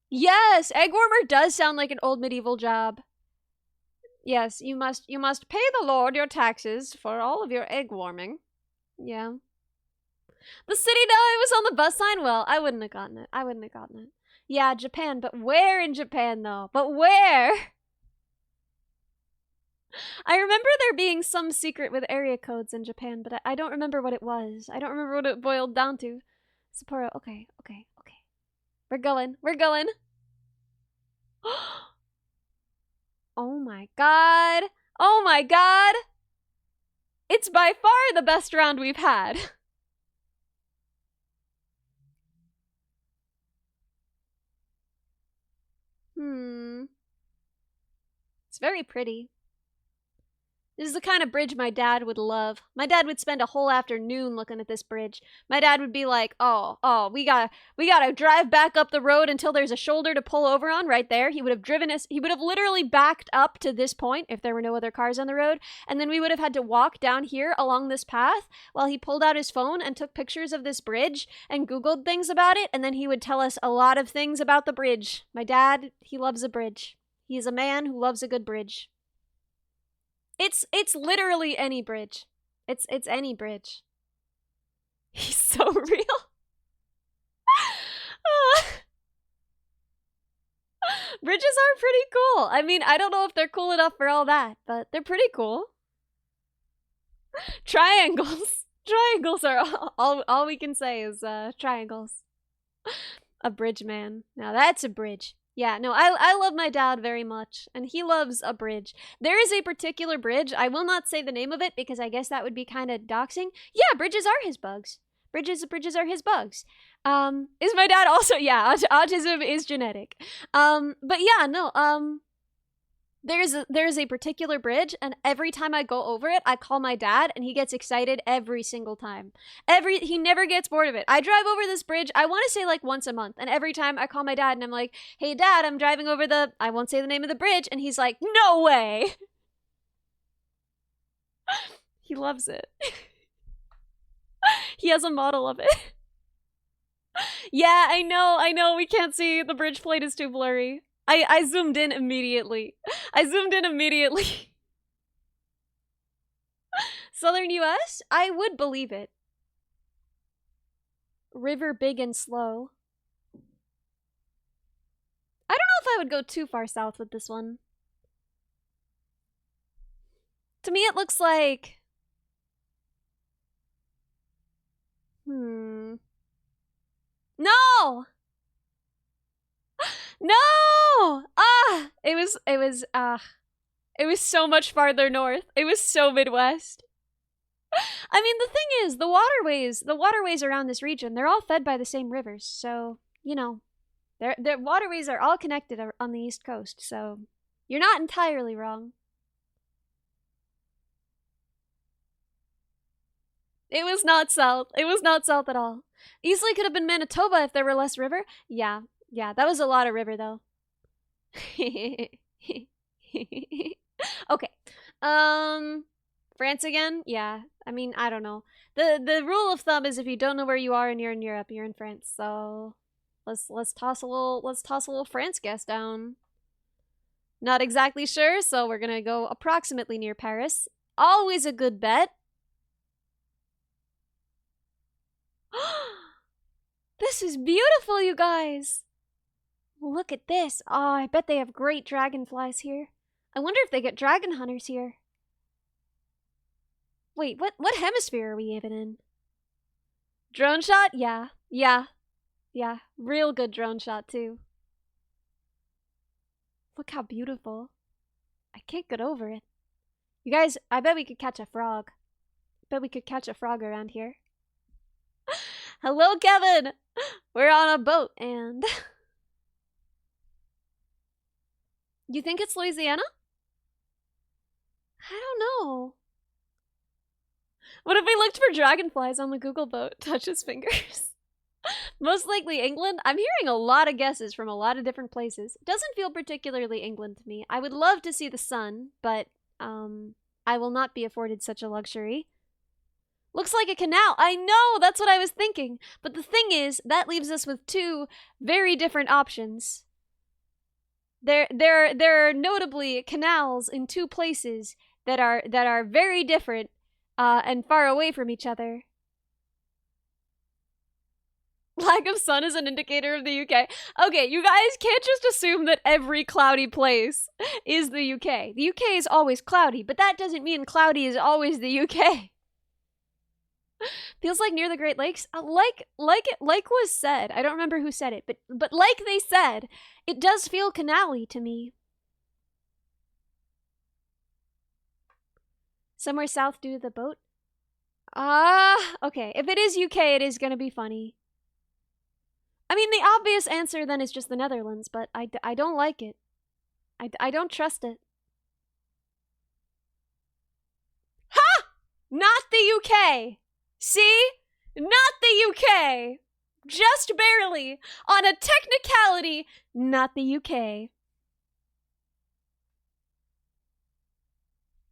Yes, egg warmer does sound like an old medieval job. Yes, you must pay the Lord your taxes for all of your egg warming. Yeah. The city though, it was on the bus sign. Well, I wouldn't have gotten it. Yeah, Japan, but where in Japan though? But where? I remember there being some secret with area codes in Japan, but I don't remember what it was. I don't remember what it boiled down to. Sapporo, okay. We're going. Oh my god. Oh my god. It's by far the best round we've had. It's very pretty. This is the kind of bridge my dad would love. My dad would spend a whole afternoon looking at this bridge. My dad would be like, we gotta drive back up the road until there's a shoulder to pull over on right there. He would have driven us, he would have literally backed up to this point if there were no other cars on the road, and then we would have had to walk down here along this path while he pulled out his phone and took pictures of this bridge and Googled things about it, and then he would tell us a lot of things about the bridge. My dad, he loves a bridge. He is a man who loves a good bridge. It's literally any bridge. It's any bridge. He's so real. Bridges are pretty cool. I mean, I don't know if they're cool enough for all that, but they're pretty cool. Triangles. Triangles are all we can say is triangles. A bridge man. Now that's a bridge. Yeah, no, I love my dad very much, and he loves a bridge. There is a particular bridge. I will not say the name of it because I guess that would be kind of doxing. Yeah, bridges are his bugs. Bridges are his bugs. Is my dad also? Yeah, autism is genetic. But yeah, no, there's a particular bridge, and every time I go over it, I call my dad, and he gets excited every single time. He never gets bored of it. I drive over this bridge, I want to say like once a month, and every time I call my dad and I'm like, hey dad, I'm driving over I won't say the name of the bridge, and he's like, no way! He loves it. He has a model of it. Yeah, I know, we can't see, the bridge plate is too blurry. I zoomed in immediately. Southern US? I would believe it. River big and slow. I don't know if I would go too far south with this one. To me, it looks like... No! No! It was so much farther north. It was so Midwest. I mean, the thing is, the waterways around this region, they're all fed by the same rivers. So, you know, their waterways are all connected on the East Coast. So, you're not entirely wrong. It was not south. It was not south at all. Easily could have been Manitoba if there were less river. Yeah, that was a lot of river, though. Okay. France again? Yeah. I mean, I don't know. The rule of thumb is if you don't know where you are and you're in Europe, you're in France. So let's toss a little France guess down. Not exactly sure, so we're gonna go approximately near Paris. Always a good bet. This is beautiful, you guys. Look at this. Oh, I bet they have great dragonflies here. I wonder if they get dragon hunters here. Wait, what hemisphere are we even in? Drone shot? Yeah. Real good drone shot, too. Look how beautiful. I can't get over it. You guys, I bet we could catch a frog. Bet we could catch a frog around here. Hello, Kevin! We're on a boat, and... You think it's Louisiana? I don't know. What if we looked for dragonflies on the Google boat? Touch his fingers. Most likely England. I'm hearing a lot of guesses from a lot of different places. Doesn't feel particularly England to me. I would love to see the sun, but I will not be afforded such a luxury. Looks like a canal. I know, that's what I was thinking. But the thing is, that leaves us with two very different options. There are notably canals in two places that are very different and far away from each other. Lack of sun is an indicator of the UK. Okay, you guys can't just assume that every cloudy place is the UK. The UK is always cloudy, but that doesn't mean cloudy is always the UK. Feels like near the Great Lakes. Like was said. I don't remember who said it, but like they said, it does feel canal-y to me. Somewhere south due to the boat? Okay. If it is UK, it is gonna be funny. I mean, the obvious answer then is just the Netherlands, but I don't like it. I don't trust it. Ha! Not the UK! See? Not the UK! Just barely. On a technicality, not the UK.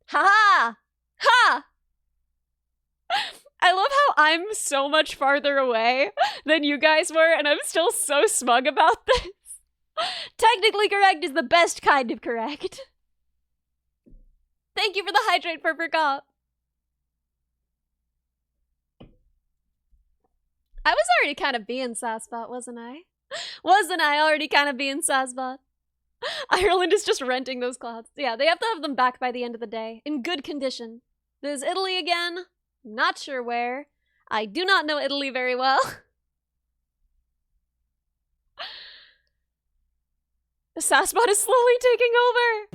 Ha! Ha! I love how I'm so much farther away than you guys were, and I'm still so smug about this. Technically correct is the best kind of correct. Thank you for the hydrate, Purple Cop. I was already kind of being Sassbot, wasn't I? Wasn't I already kind of being Sassbot? Ireland is just renting those clouds. Yeah, they have to have them back by the end of the day, in good condition. There's Italy again. Not sure where. I do not know Italy very well. The Sassbot is slowly taking over.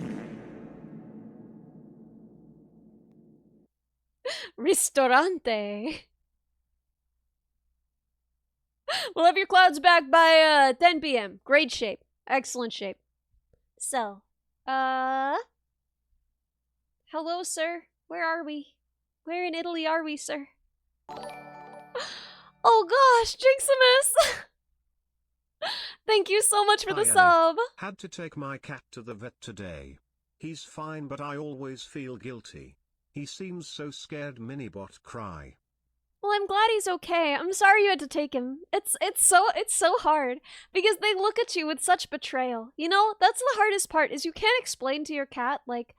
Ristorante. We'll have your clouds back by 10 p.m. Great shape. Excellent shape. So, hello, sir. Where are we? Where in Italy are we, sir? Oh gosh, Jinximus! Thank you so much for the sub. Had to take my cat to the vet today. He's fine, but I always feel guilty. He seems so scared. Minibot cry. Well, I'm glad he's okay. I'm sorry you had to take him. It's so hard because they look at you with such betrayal. You know, that's the hardest part is you can't explain to your cat like,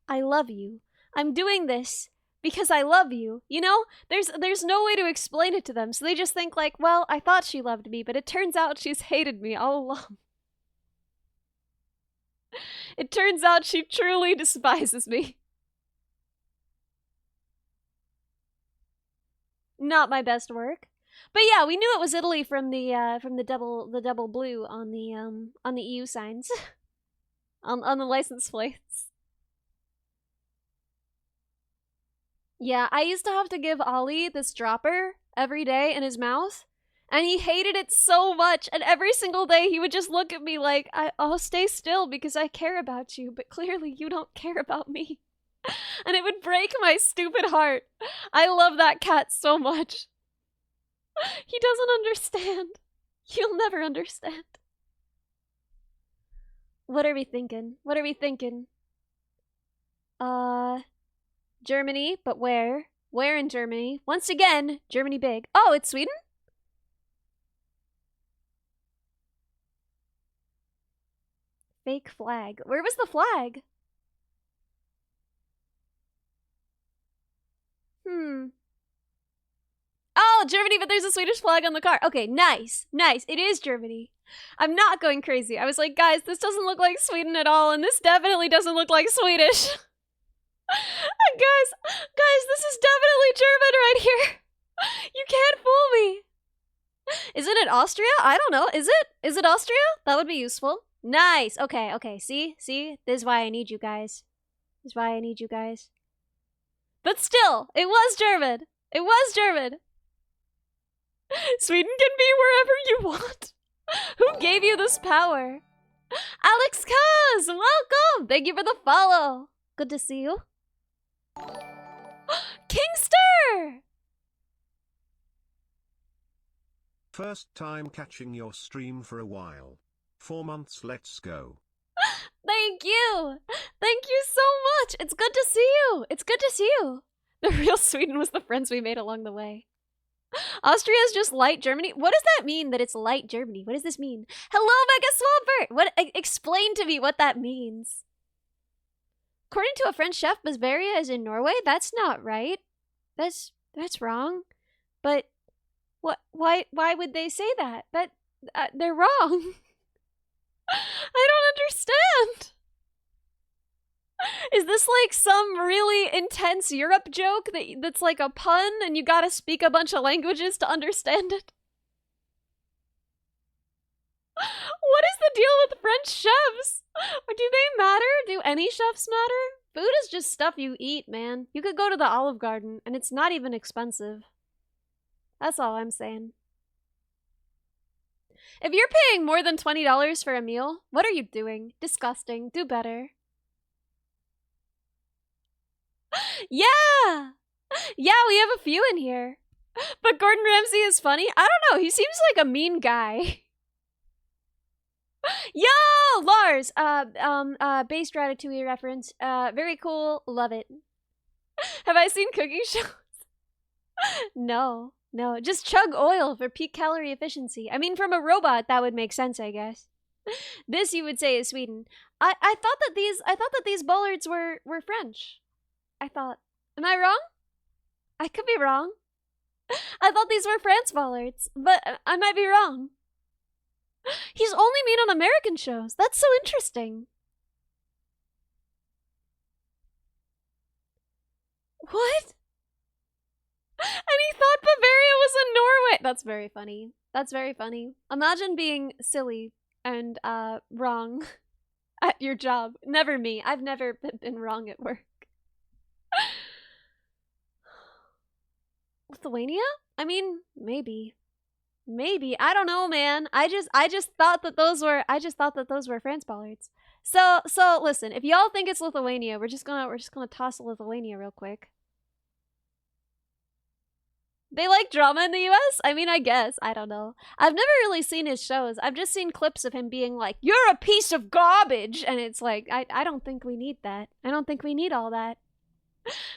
I love you. I'm doing this because I love you. You know, there's no way to explain it to them. So they just think like, well, I thought she loved me, but it turns out she's hated me all along. It turns out she truly despises me. Not my best work, but yeah, we knew it was Italy from the double blue on the EU signs, on the license plates. Yeah, I used to have to give Ollie this dropper every day in his mouth, and he hated it so much. And every single day he would just look at me like, "I'll stay still because I care about you, but clearly you don't care about me." And it would break my stupid heart. I love that cat so much. He doesn't understand. You'll never understand. What are we thinking? What are we thinking? Germany, but where? Where in Germany? Once again, Germany big. Oh, it's Sweden? Fake flag. Where was the flag? Oh, Germany, but there's a Swedish flag on the car. Okay, nice. Nice. It is Germany. I'm not going crazy. I was like, guys, this doesn't look like Sweden at all, and this definitely doesn't look like Swedish. Guys, this is definitely German right here. You can't fool me. Isn't it Austria? I don't know. Is it? Is it Austria? That would be useful. Nice. Okay, okay. See? This is why I need you guys. This is why I need you guys. But still, it was German. It was German. Sweden can be wherever you want. Who gave you this power? Alex Kaz, welcome! Thank you for the follow. Good to see you. Kingster! First time catching your stream for a while. 4 months, let's go. Thank you! Thank you so much! It's good to see you! It's good to see you! The real Sweden was the friends we made along the way. Austria is just light Germany? What does that mean that it's light Germany? What does this mean? Hello, Mega Swampert! What? Explain to me what that means. According to a French chef, Bavaria is in Norway? That's not right. That's wrong. But what? Why would they say that? They're wrong. I don't understand. Is this like some really intense Europe joke that's like a pun and you gotta speak a bunch of languages to understand it? What is the deal with French chefs? Do they matter? Do any chefs matter? Food is just stuff you eat, man. You could go to the Olive Garden, and it's not even expensive. That's all I'm saying. If you're paying more than $20 for a meal, what are you doing? Disgusting. Do better. Yeah! Yeah, we have a few in here. But Gordon Ramsay is funny? I don't know. He seems like a mean guy. Yo! Lars! Based Ratatouille reference. Very cool. Love it. Have I seen cooking shows? No. No. Just chug oil for peak calorie efficiency. I mean, from a robot, that would make sense, I guess. This you would say is Sweden. I thought that these bollards were French. I thought. Am I wrong? I could be wrong. I thought these were France bollards, but I might be wrong. He's only made on American shows. That's so interesting. What? And he thought Bavaria was in Norway. That's very funny. That's very funny. Imagine being silly and wrong at your job. Never me. I've never been wrong at work. Lithuania? I mean, maybe. Maybe. I don't know, man. I just thought that those were France bollards. So listen, if y'all think it's Lithuania, we're just gonna toss Lithuania real quick. They like drama in the US? I mean, I guess. I don't know. I've never really seen his shows. I've just seen clips of him being like, "You're a piece of garbage!" And it's like, I don't think we need that. I don't think we need all that.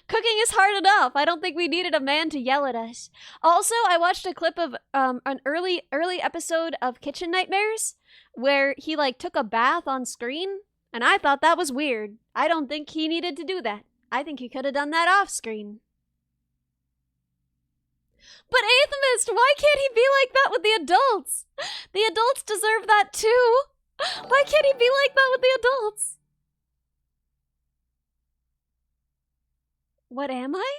Cooking is hard enough. I don't think we needed a man to yell at us. Also, I watched a clip of an early episode of Kitchen Nightmares where he like took a bath on screen, and I thought that was weird. I don't think he needed to do that. I think he could have done that off screen. But Atheist, why can't he be like that with the adults? The adults deserve that too. Why can't he be like that with the adults? What am I?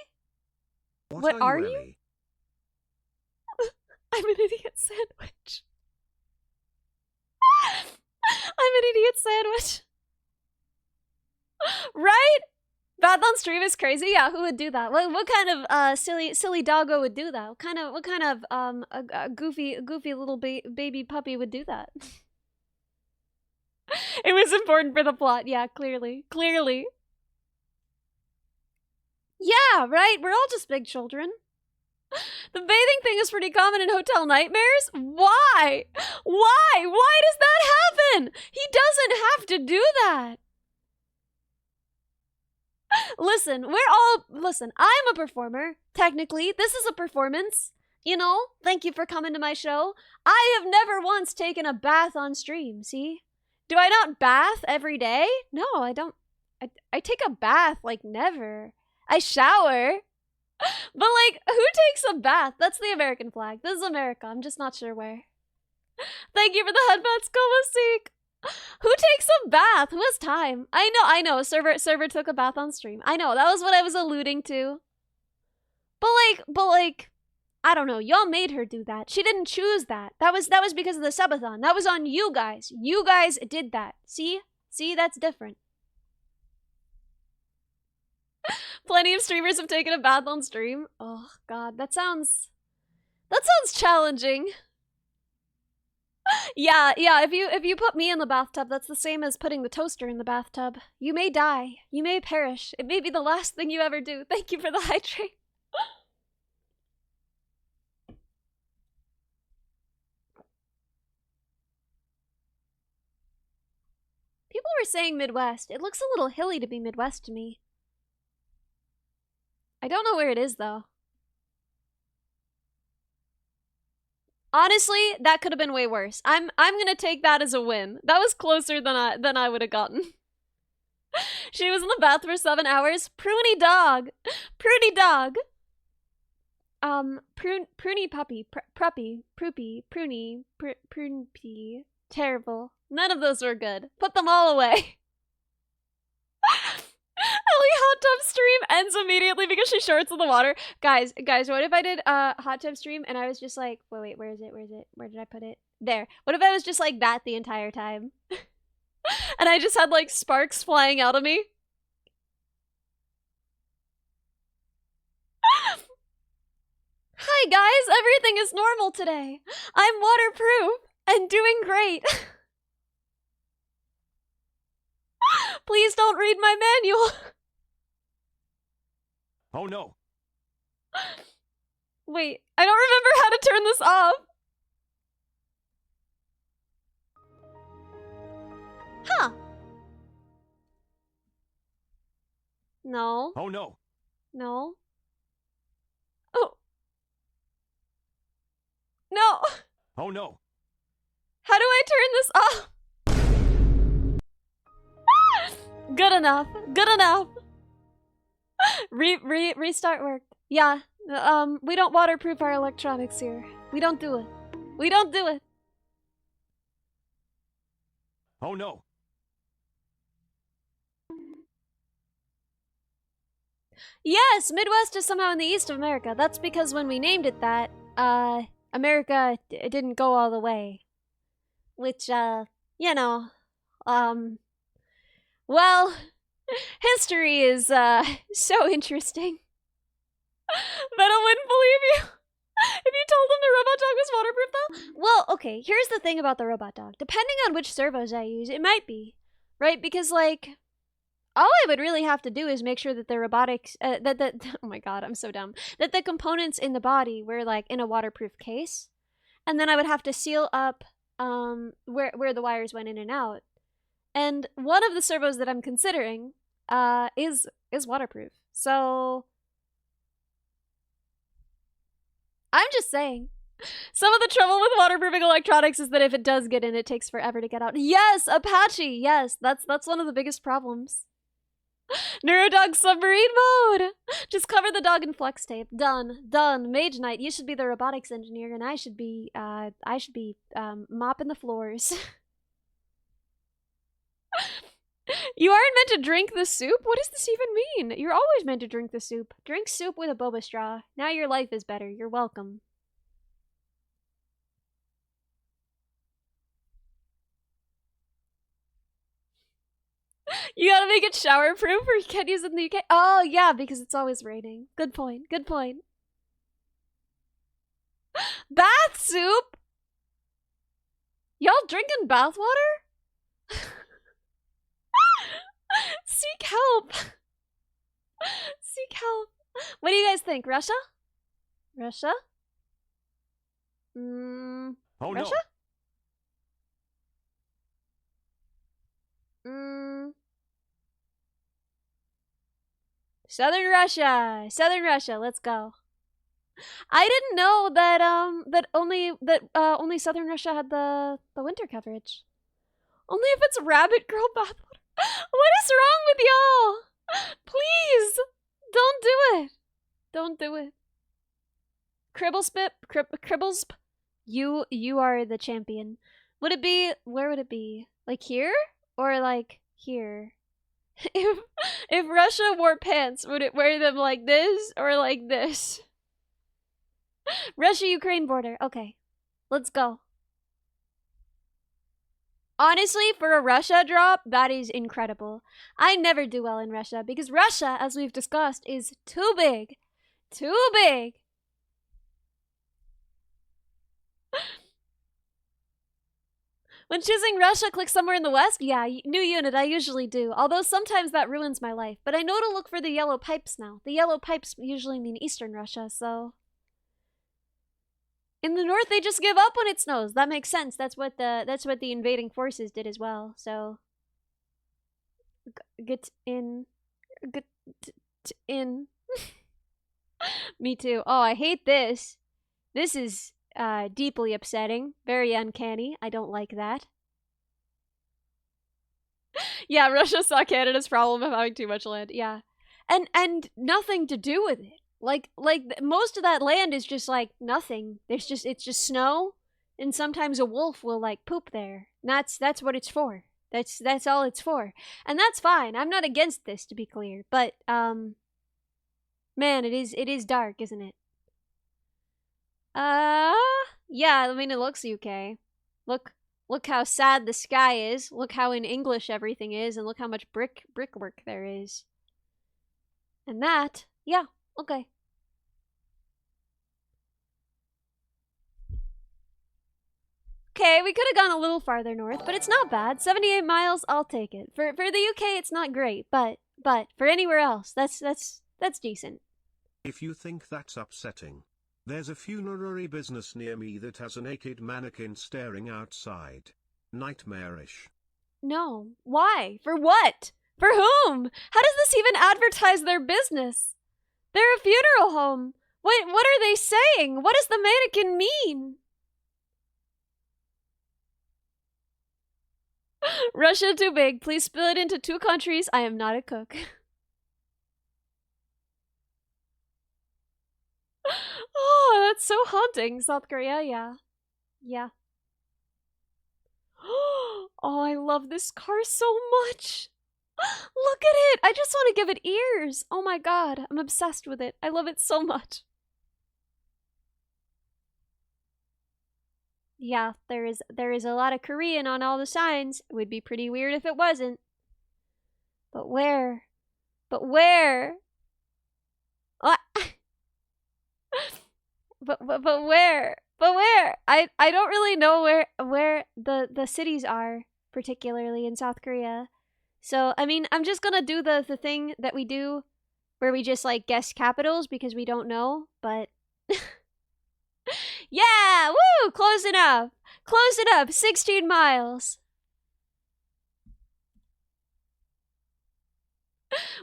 What are you? I'm an idiot sandwich. I'm an idiot sandwich. Right? Bath on stream is crazy. Yeah, who would do that? What kind of silly doggo would do that? What kind of a goofy little baby puppy would do that? It was important for the plot. Yeah, clearly. Yeah, right? We're all just big children. The bathing thing is pretty common in Hotel Nightmares. Why? Why does that happen? He doesn't have to do that. Listen, I'm a performer. Technically, this is a performance. You know, thank you for coming to my show. I have never once taken a bath on stream, see? Do I not bath every day? No, I don't. I take a bath, like, never. I shower. But, like, who takes a bath? That's the American flag. This is America. I'm just not sure where. Thank you for the headbats, Seek. Who takes a bath? Who has time? I know. Server took a bath on stream. I know. That was what I was alluding to. But like, I don't know. Y'all made her do that. She didn't choose that. That was because of the subathon. That was on you guys. You guys did that. See, that's different. Plenty of streamers have taken a bath on stream. Oh god, that sounds challenging. Yeah, if you put me in the bathtub, that's the same as putting the toaster in the bathtub. You may die. You may perish. It may be the last thing you ever do. Thank you for the hydrate. People were saying Midwest. It looks a little hilly to be Midwest to me. I don't know where it is, though. Honestly, that could have been way worse. I'm gonna take that as a win. That was closer than I would have gotten. She was in the bath for 7 hours. Pruny dog. Pruny dog. Pruny puppy. Pruppy. Proopy. Pruny. Pruny. Terrible. None of those were good. Put them all away. Ellie hot tub stream ends immediately because she shorts in the water. Guys, what if I did hot tub stream and I was just like, wait, where is it? Where did I put it? There. What if I was just like that the entire time? And I just had like sparks flying out of me? Hi guys, everything is normal today. I'm waterproof and doing great. Please don't read my manual. Oh no. Wait, I don't remember how to turn this off. Huh. No. Oh no. No. Oh. No. Oh no. How do I turn this off? Good enough. Good enough. Restart worked. Yeah. We don't waterproof our electronics here. We don't do it. We don't do it. Oh no. Yes, Midwest is somehow in the east of America. That's because when we named it that, America didn't go all the way. Which, you know, well, history is, so interesting. Venom wouldn't believe you. If you told him the robot dog was waterproof, though? Well, okay, here's the thing about the robot dog. Depending on which servos I use, it might be. Right? Because, like, all I would really have to do is make sure that the robotics, oh my god, I'm so dumb. That the components in the body were, like, in a waterproof case. And then I would have to seal up, where the wires went in and out. And one of the servos that I'm considering, is waterproof. So I'm just saying. Some of the trouble with waterproofing electronics is that if it does get in, it takes forever to get out. Yes, Apache. Yes, that's one of the biggest problems. Neurodog submarine mode. Just cover the dog in flex tape. Done. Done. Mage Knight, you should be the robotics engineer, and I should be mopping the floors. You aren't meant to drink the soup? What does this even mean? You're always meant to drink the soup. Drink soup with a boba straw. Now your life is better. You're welcome. You gotta make it shower proof or you can't use it in the UK? Oh, yeah, because it's always raining. Good point. Good point. Bath soup? Y'all drinking bath water? Seek help. Seek help. What do you guys think? Russia? Russia? Oh Russia? no. Southern Russia. Southern Russia. Let's go. I didn't know that only Southern Russia had the winter coverage. Only if it's Rabbit Girl bathwater. What is wrong with y'all? Please, don't do it. Don't do it. Cribblesp, you are the champion. Would it be, where would it be? Like here? Or like here? If Russia wore pants, would it wear them like this or like this? Russia-Ukraine border. Okay. Let's go. Honestly, for a Russia drop, that is incredible. I never do well in Russia because Russia, as we've discussed, is too big. Too big. When choosing Russia, click somewhere in the west? Yeah, new unit, I usually do. Although sometimes that ruins my life. But I know to look for the yellow pipes now. The yellow pipes usually mean Eastern Russia, so... In the north, they just give up when it snows. That makes sense. That's what the invading forces did as well. So, get in. Me too. Oh, I hate this. This is deeply upsetting. Very uncanny. I don't like that. Yeah, Russia saw Canada's problem of having too much land. Yeah, and nothing to do with it. Like most of that land is just like nothing. It's just snow, and sometimes a wolf will like poop there. And that's what it's for. That's all it's for, and that's fine. I'm not against this, to be clear. But man, it is dark, isn't it? Yeah. I mean, it looks UK. Look how sad the sky is. Look how in English everything is, and look how much brickwork there is. And that, yeah. Okay. okay. We could have gone a little farther north, but it's not bad. 78 miles, I'll take it. For the UK, it's not great, but for anywhere else, that's decent. If you think that's upsetting, there's a funerary business near me that has a naked mannequin staring outside. Nightmarish. No. Why? For what? For whom? How does this even advertise their business? They're a funeral home. What are they saying? What does the mannequin mean? Russia too big. Please split it into 2 countries. I am not a cook. Oh, that's so haunting. South Korea, yeah. Yeah. Oh, I love this car so much. Look at it. I just want to give it ears. Oh my god. I'm obsessed with it. I love it so much. Yeah, there is a lot of Korean on all the signs. It would be pretty weird if it wasn't. But where? But where? What? but where? But where? I don't really know where the cities are particularly in South Korea. So, I mean, I'm just gonna do the thing that we do where we just like guess capitals because we don't know, but yeah, woo, close enough. Close enough. 16 miles.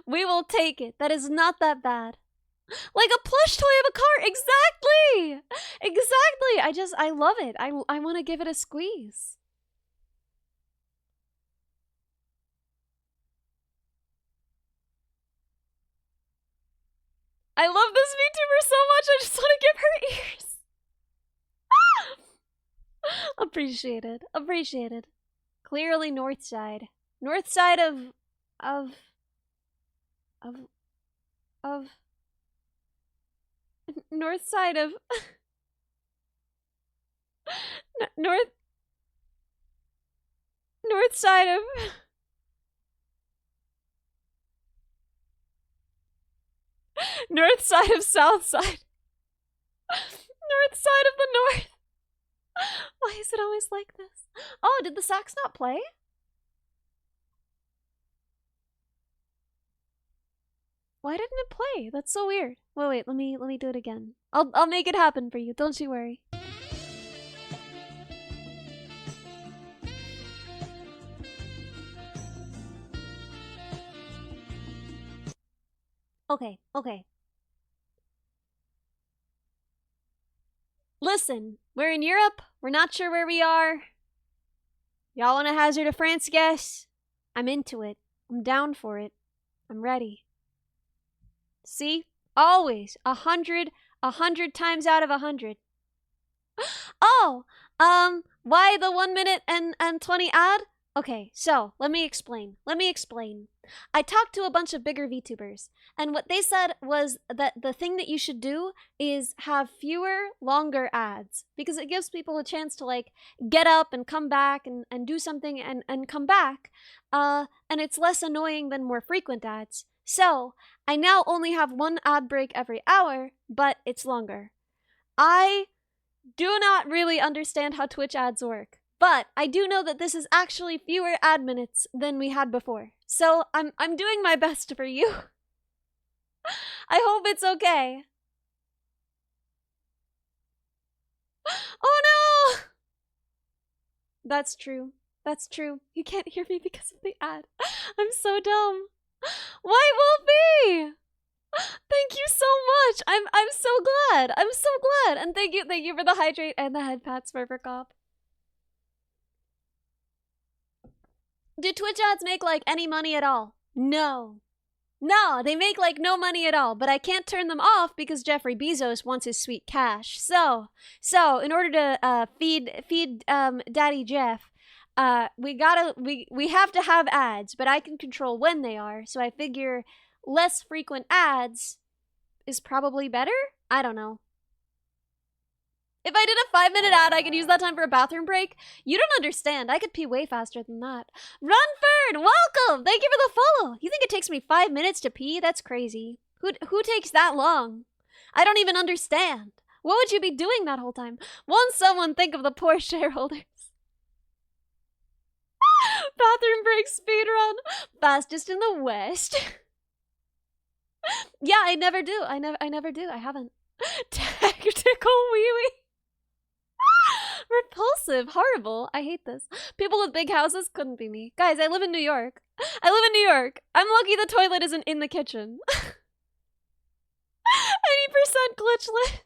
We will take it. That is not that bad. Like a plush toy of a car. Exactly. Exactly. I love it. I want to give it a squeeze. I love this VTuber so much. I just want to give her ears. Appreciated. Appreciated. Clearly north side. North side of north side of north side of north side of south side. North side of the north. Why is it always like this? Oh, did the sax not play? Why didn't it play? That's so weird. Wait, let me do it again. I'll make it happen for you. Don't you worry. Okay. Listen, we're in Europe. We're not sure where we are. Y'all want to hazard a France guess? I'm into it. I'm down for it. I'm ready. See? Always. 100 times out of 100. Oh! Why the 1 minute and 20 ad? Okay, so, let me explain. I talked to a bunch of bigger VTubers, and what they said was that the thing that you should do is have fewer, longer ads, because it gives people a chance to, like, get up and come back and do something and come back, and it's less annoying than more frequent ads. So, I now only have 1 ad break every hour, but it's longer. I do not really understand how Twitch ads work, but I do know that this is actually fewer ad minutes than we had before. So I'm doing my best for you. I hope it's okay. Oh no! That's true. You can't hear me because of the ad. I'm so dumb. Why Wolfie? Thank you so much. I'm so glad. And thank you for the hydrate and the head pats, Cop. Do Twitch ads make like any money at all? No, they make like no money at all, but I can't turn them off because Jeffrey Bezos wants his sweet cash. So in order to feed Daddy Jeff, we have to have ads, but I can control when they are. So I figure less frequent ads is probably better? I don't know. If I did a 5-minute ad, I could use that time for a bathroom break? You don't understand. I could pee way faster than that. Runford, welcome! Thank you for the follow. You think it takes me 5 minutes to pee? That's crazy. Who takes that long? I don't even understand. What would you be doing that whole time? Won't someone think of the poor shareholders? Bathroom break speedrun. Fastest in the West. Yeah, I never do. I never do. I haven't. Tactical wee-wee. Repulsive. Horrible. I hate this. People with big houses couldn't be me. Guys, I live in New York. I live in New York. I'm lucky the toilet isn't in the kitchen. 80% glitchless.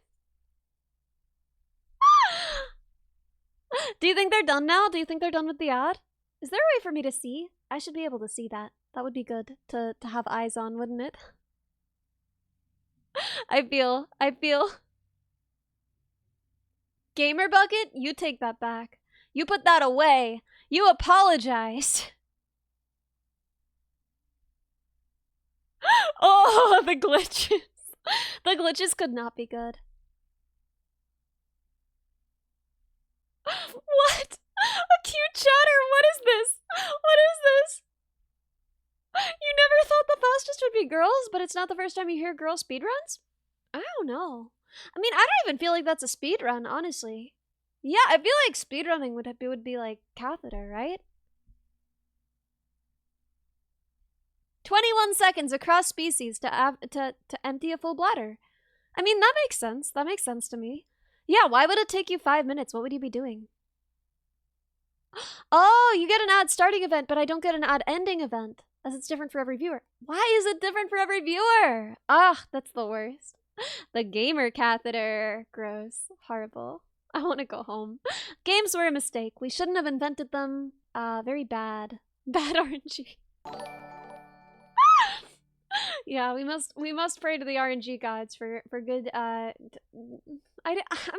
Do you think they're done now? Do you think they're done with the ad? Is there a way for me to see? I should be able to see that. That would be good to have eyes on, wouldn't it? I feel. Gamer bucket, you take that back. You put that away. You apologize. Oh, the glitches. The glitches could not be good. What? A cute chatter? What is this? What is this? You never thought the fastest would be girls, but it's not the first time you hear girl speedruns? I don't know. I mean, I don't even feel like that's a speedrun, honestly. Yeah, I feel like speedrunning would be like catheter, right? 21 seconds across species to empty a full bladder. I mean, that makes sense. That makes sense to me. Yeah, why would it take you 5 minutes? What would you be doing? Oh, you get an ad starting event, but I don't get an ad ending event, as it's different for every viewer. Why is it different for every viewer? Ah, that's the worst. The gamer catheter. Gross. Horrible. I want to go home. Games were a mistake. We shouldn't have invented them. Very bad. Bad RNG. Yeah, we must pray to the RNG gods for good, I'm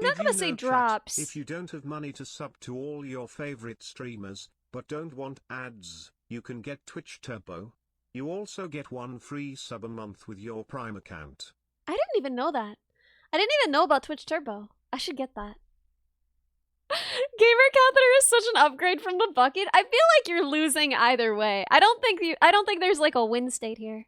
not gonna say drops. If you don't have money to sub to all your favorite streamers, but don't want ads, you can get Twitch Turbo. You also get 1 free sub a month with your Prime account. I didn't even know that. I didn't even know about Twitch Turbo. I should get that. Gamer catheter is such an upgrade from the bucket. I feel like you're losing either way. I don't think there's like a win state here.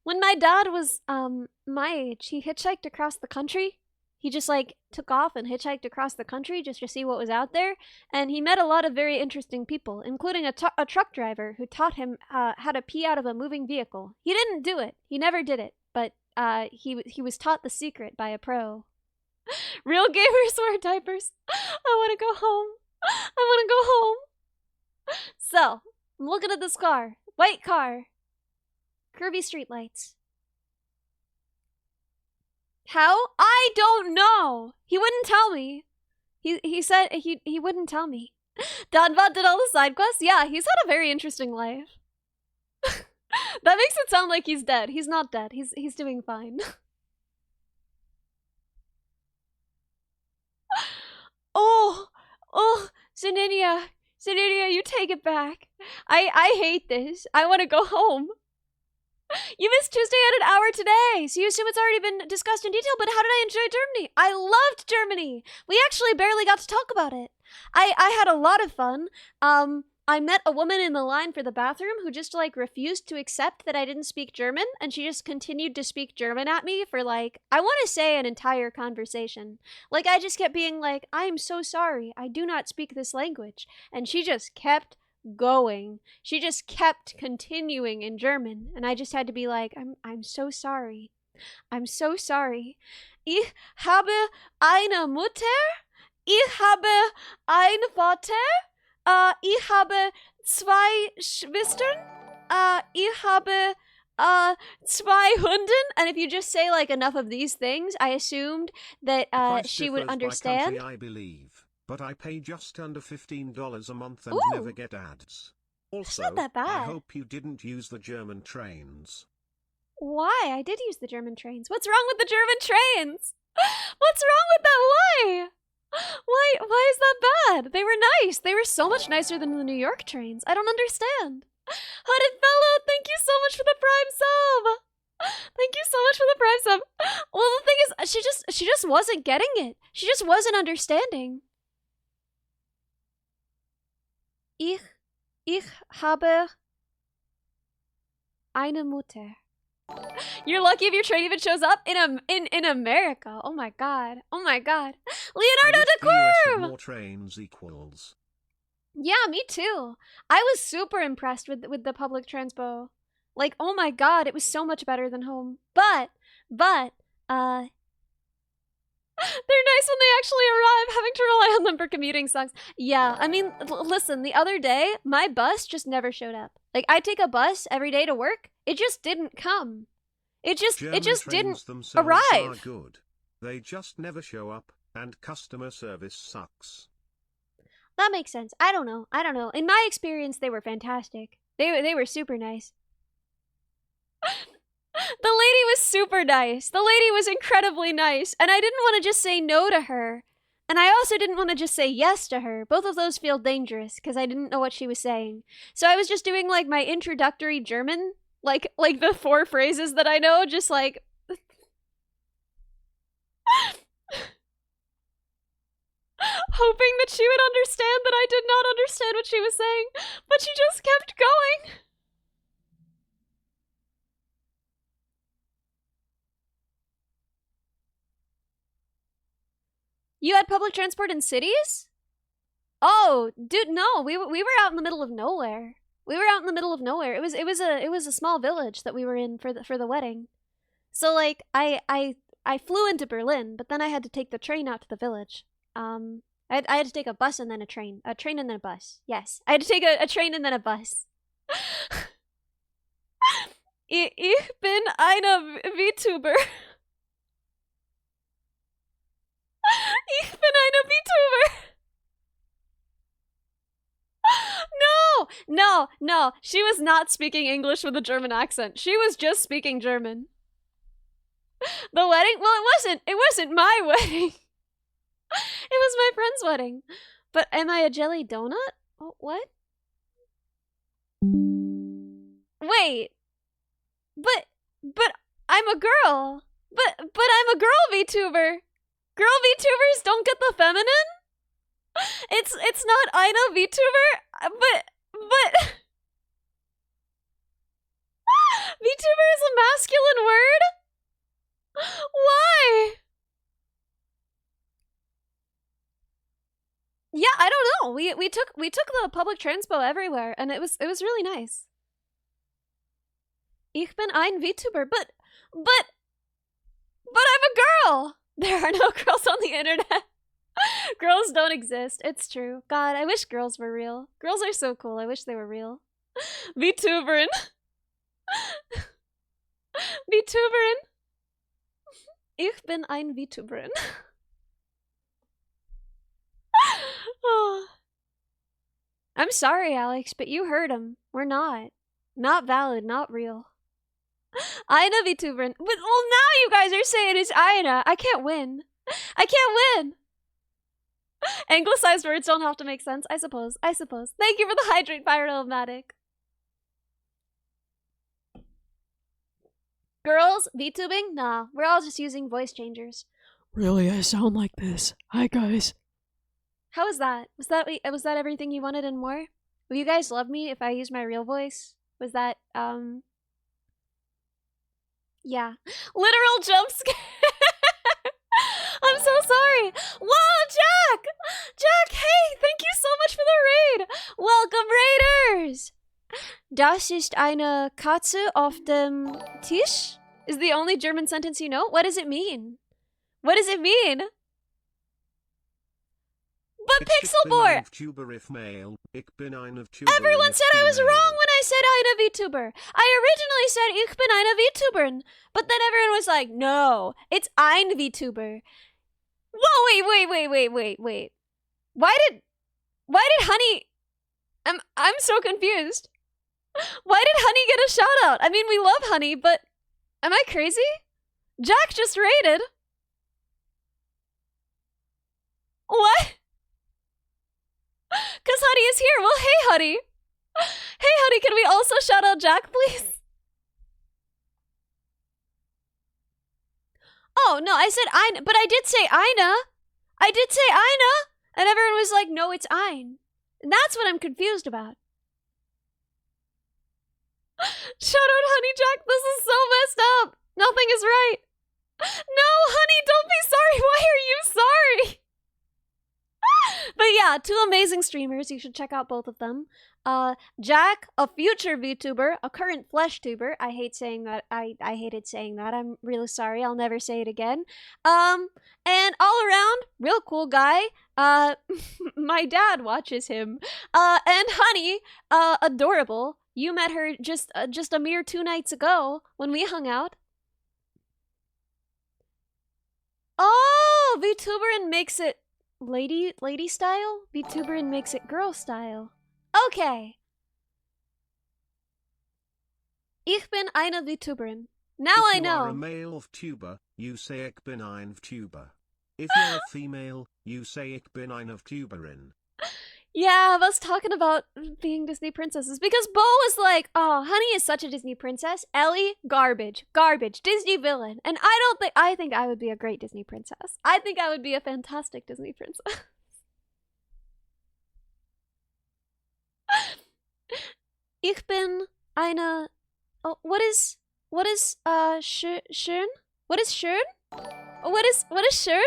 When my dad was my age, he hitchhiked across the country. He just like took off and hitchhiked across the country just to see what was out there, and he met a lot of very interesting people, including a truck driver who taught him how to pee out of a moving vehicle. He didn't do it. He never did it, but he was taught the secret by a pro. Real gamers wear diapers. I want to go home. I want to go home. So, I'm looking at this car. White car. Curvy streetlights. How? I don't know. He wouldn't tell me. He said he wouldn't tell me. Donbot did all the side quests? Yeah, he's had a very interesting life. That makes it sound like he's dead. He's not dead. He's doing fine. Oh, Zaninia, you take it back. I hate this. I want to go home. You missed Tuesday at an hour today, so you assume it's already been discussed in detail, but how did I enjoy Germany? I loved Germany. We actually barely got to talk about it. I had a lot of fun. I met a woman in the line for the bathroom who just like refused to accept that I didn't speak German, and she just continued to speak German at me for like, I want to say an entire conversation. Like I just kept being like, I'm so sorry, I do not speak this language. And she just kept going. She just kept continuing in German, and I just had to be like, I'm so sorry. I'm so sorry. Ich habe eine Mutter. Ich habe einen Vater. Ich habe 2 Schwestern. Ich habe 2 Hunden. And if you just say like enough of these things, I assumed that she would understand. By country, I believe, but I pay just under $15 a month and Ooh. never get ads. Also, not that bad. I hope you didn't use the German trains. Why? I did use the German trains. What's wrong with the German trains? What's wrong with that? Why? Why is that bad? They were nice. They were so much nicer than the New York trains. I don't understand. Hooded Fellow, thank you so much for the Prime sub. Thank you so much for the Prime sub. Well, the thing is, she just wasn't getting it. She just wasn't understanding. Ich habe eine Mutter. You're lucky if your train even shows up in America. Oh my god. Oh my god. Leonardo DeCorm! DeCorm! More trains equals. Yeah, me too. I was super impressed with the public transpo. Like, oh my god, it was so much better than home. But, they're nice when they actually arrive. Having to rely on them for commuting sucks. Yeah, I mean, listen, the other day, my bus just never showed up. Like, I take a bus every day to work. It just didn't come. It just didn't themselves are arrive. good. They just never show up, and customer service sucks. That makes sense. I don't know. In my experience, they were fantastic. They were super nice. The lady was super nice. The lady was incredibly nice. And I didn't want to just say no to her. And I also didn't want to just say yes to her. Both of those feel dangerous because I didn't know what she was saying. So I was just doing like my introductory German, like the 4 phrases that I know, just like hoping that she would understand that I did not understand what she was saying, but she just kept going. You had public transport in cities? Oh, dude, no. We were out in the middle of nowhere. It was a small village that we were in for the wedding. So like I flew into Berlin, but then I had to take the train out to the village. I had to take a bus and then a train and then a bus. Yes, I had to take a train and then a bus. Ich bin eine VTuber. Ich bin eine VTuber. No. She was not speaking English with a German accent. She was just speaking German. The wedding? Well, it wasn't my wedding. It was my friend's wedding. But am I a jelly donut? Oh, what? Wait. But I'm a girl. But I'm a girl VTuber. Girl VTubers don't get the feminine? It's not Aina VTuber, but VTuber is a masculine word? Why? Yeah, I don't know. We took the public transpo everywhere, and it was really nice. Ich bin ein VTuber, but I'm a girl. There are no girls on the internet. Girls don't exist. It's true. God, I wish girls were real. Girls are so cool. I wish they were real. VTuberin. VTuberin. Ich bin ein VTuberin. Oh. I'm sorry, Alex, but you heard him. We're not. Not valid, not real. Aina VTuberin. But, well, now you guys are saying it's Aina. I can't win. Anglicized words don't have to make sense, I suppose. Thank you for the hydrate, Pyromatic. Girls, VTubing? Nah, we're all just using voice changers. Really, I sound like this. Hi, guys. How was that? Was that everything you wanted and more? Will you guys love me if I use my real voice? Was that, yeah. Literal jump scare! I'm so sorry! Whoa, Jack! Jack, hey! Thank you so much for the raid! Welcome, Raiders! Das ist eine Katze auf dem Tisch? Is the only German sentence you know? What does it mean? But Pixelboard! Everyone said I was wrong when I said eine VTuber. I originally said ich bin eine VTuberin, but then everyone was like, no, it's ein VTuber. Whoa, wait. Why did Honey... I'm so confused. Why did Honey get a shout out? I mean, we love Honey, but am I crazy? Jack just raided. What? Because Honey is here. Well, hey, Honey. Hey, Honey, can we also shout out Jack, please? Oh, no, I said Aina, but I did say Aina. And everyone was like, no, it's Ein. And that's what I'm confused about. Shout out Honey Jack, this is so messed up. Nothing is right. No, Honey, don't be sorry. Why are you sorry? But But yeah, two amazing streamers. You should check out both of them. Jack, a future VTuber, a current flesh tuber. I hate saying that. I hated saying that. I'm really sorry. I'll never say it again. And all around, real cool guy. My dad watches him. And Honey, adorable. You met her just a mere 2 nights ago when we hung out. Oh, VTuber and makes it lady style. VTuber and makes it girl style. Okay. Ich bin eine VTuberin. Now if I you know. are a male VTuber, you say ich bin ein VTuber. If you're a female, you say ich bin eine VTuberin. Yeah, I was talking about being Disney princesses because Bo was like, "Oh, Honey is such a Disney princess. Ellie, garbage, Disney villain." And I think I would be a great Disney princess. I think I would be a fantastic Disney princess. Ich bin eine. Oh, what is schön? What is schön? What is schön?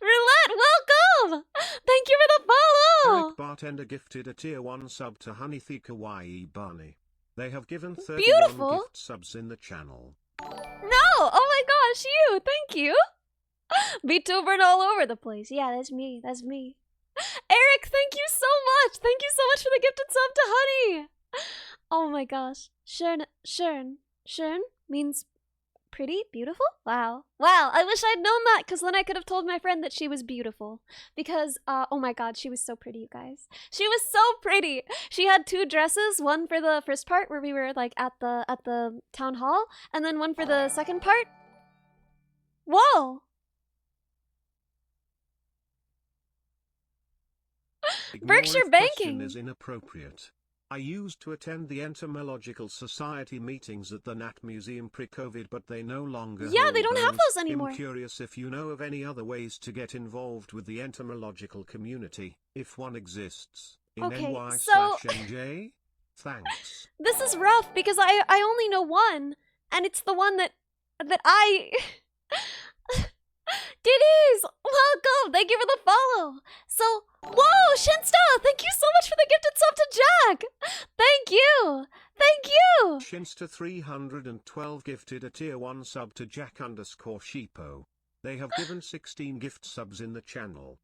Roulette, welcome! Thank you for the follow! Eric Bartender gifted a tier 1 sub to Honeythy Kawaii Bunny. They have given 31 Beautiful. gift subs in the channel. No! Oh my gosh, you! Thank you! VTubering all over the place. Yeah, that's me. That's me. Eric, thank you so much! Thank you so much for the gifted sub to Honey! Oh my gosh. Schön means pretty? Beautiful? Wow. Wow, I wish I'd known that, because then I could have told my friend that she was beautiful. Because, oh my god, she was so pretty, you guys. She was so pretty! She had 2 dresses, one for the first part where we were, like, at the town hall, and then one for the second part. Whoa! Berkshire Ignore if Banking! question is inappropriate. I used to attend the Entomological Society meetings at the Nat Museum pre-COVID, but they no longer Yeah, they hold don't have those anymore. I'm curious if you know of any other ways to get involved with the entomological community, if one exists, in Okay, NY/NJ? Thanks. This is rough because I only know one, and it's the one that I Diddies! Welcome! Thank you for the follow! So, whoa, Shinsta! Thank you so much for the gifted sub to Jack! Thank you! Thank you! Shinsta 312 gifted a tier 1 sub to Jack_Sheepo. They have given 16 gift subs in the channel.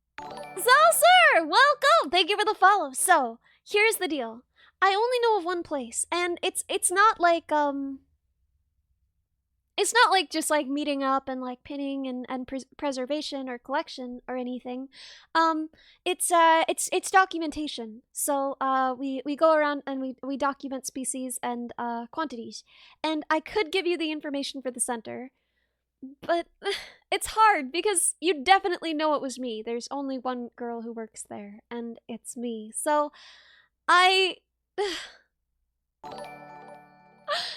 Sir! Welcome! Thank you for the follow. So, here's the deal. I only know of one place, and it's not like, it's not like just like meeting up and like pinning and preservation or collection or anything. It's documentation. So we go around and we document species and quantities. And I could give you the information for the center, but it's hard because you definitely know it was me. There's only one girl who works there, and it's me. So I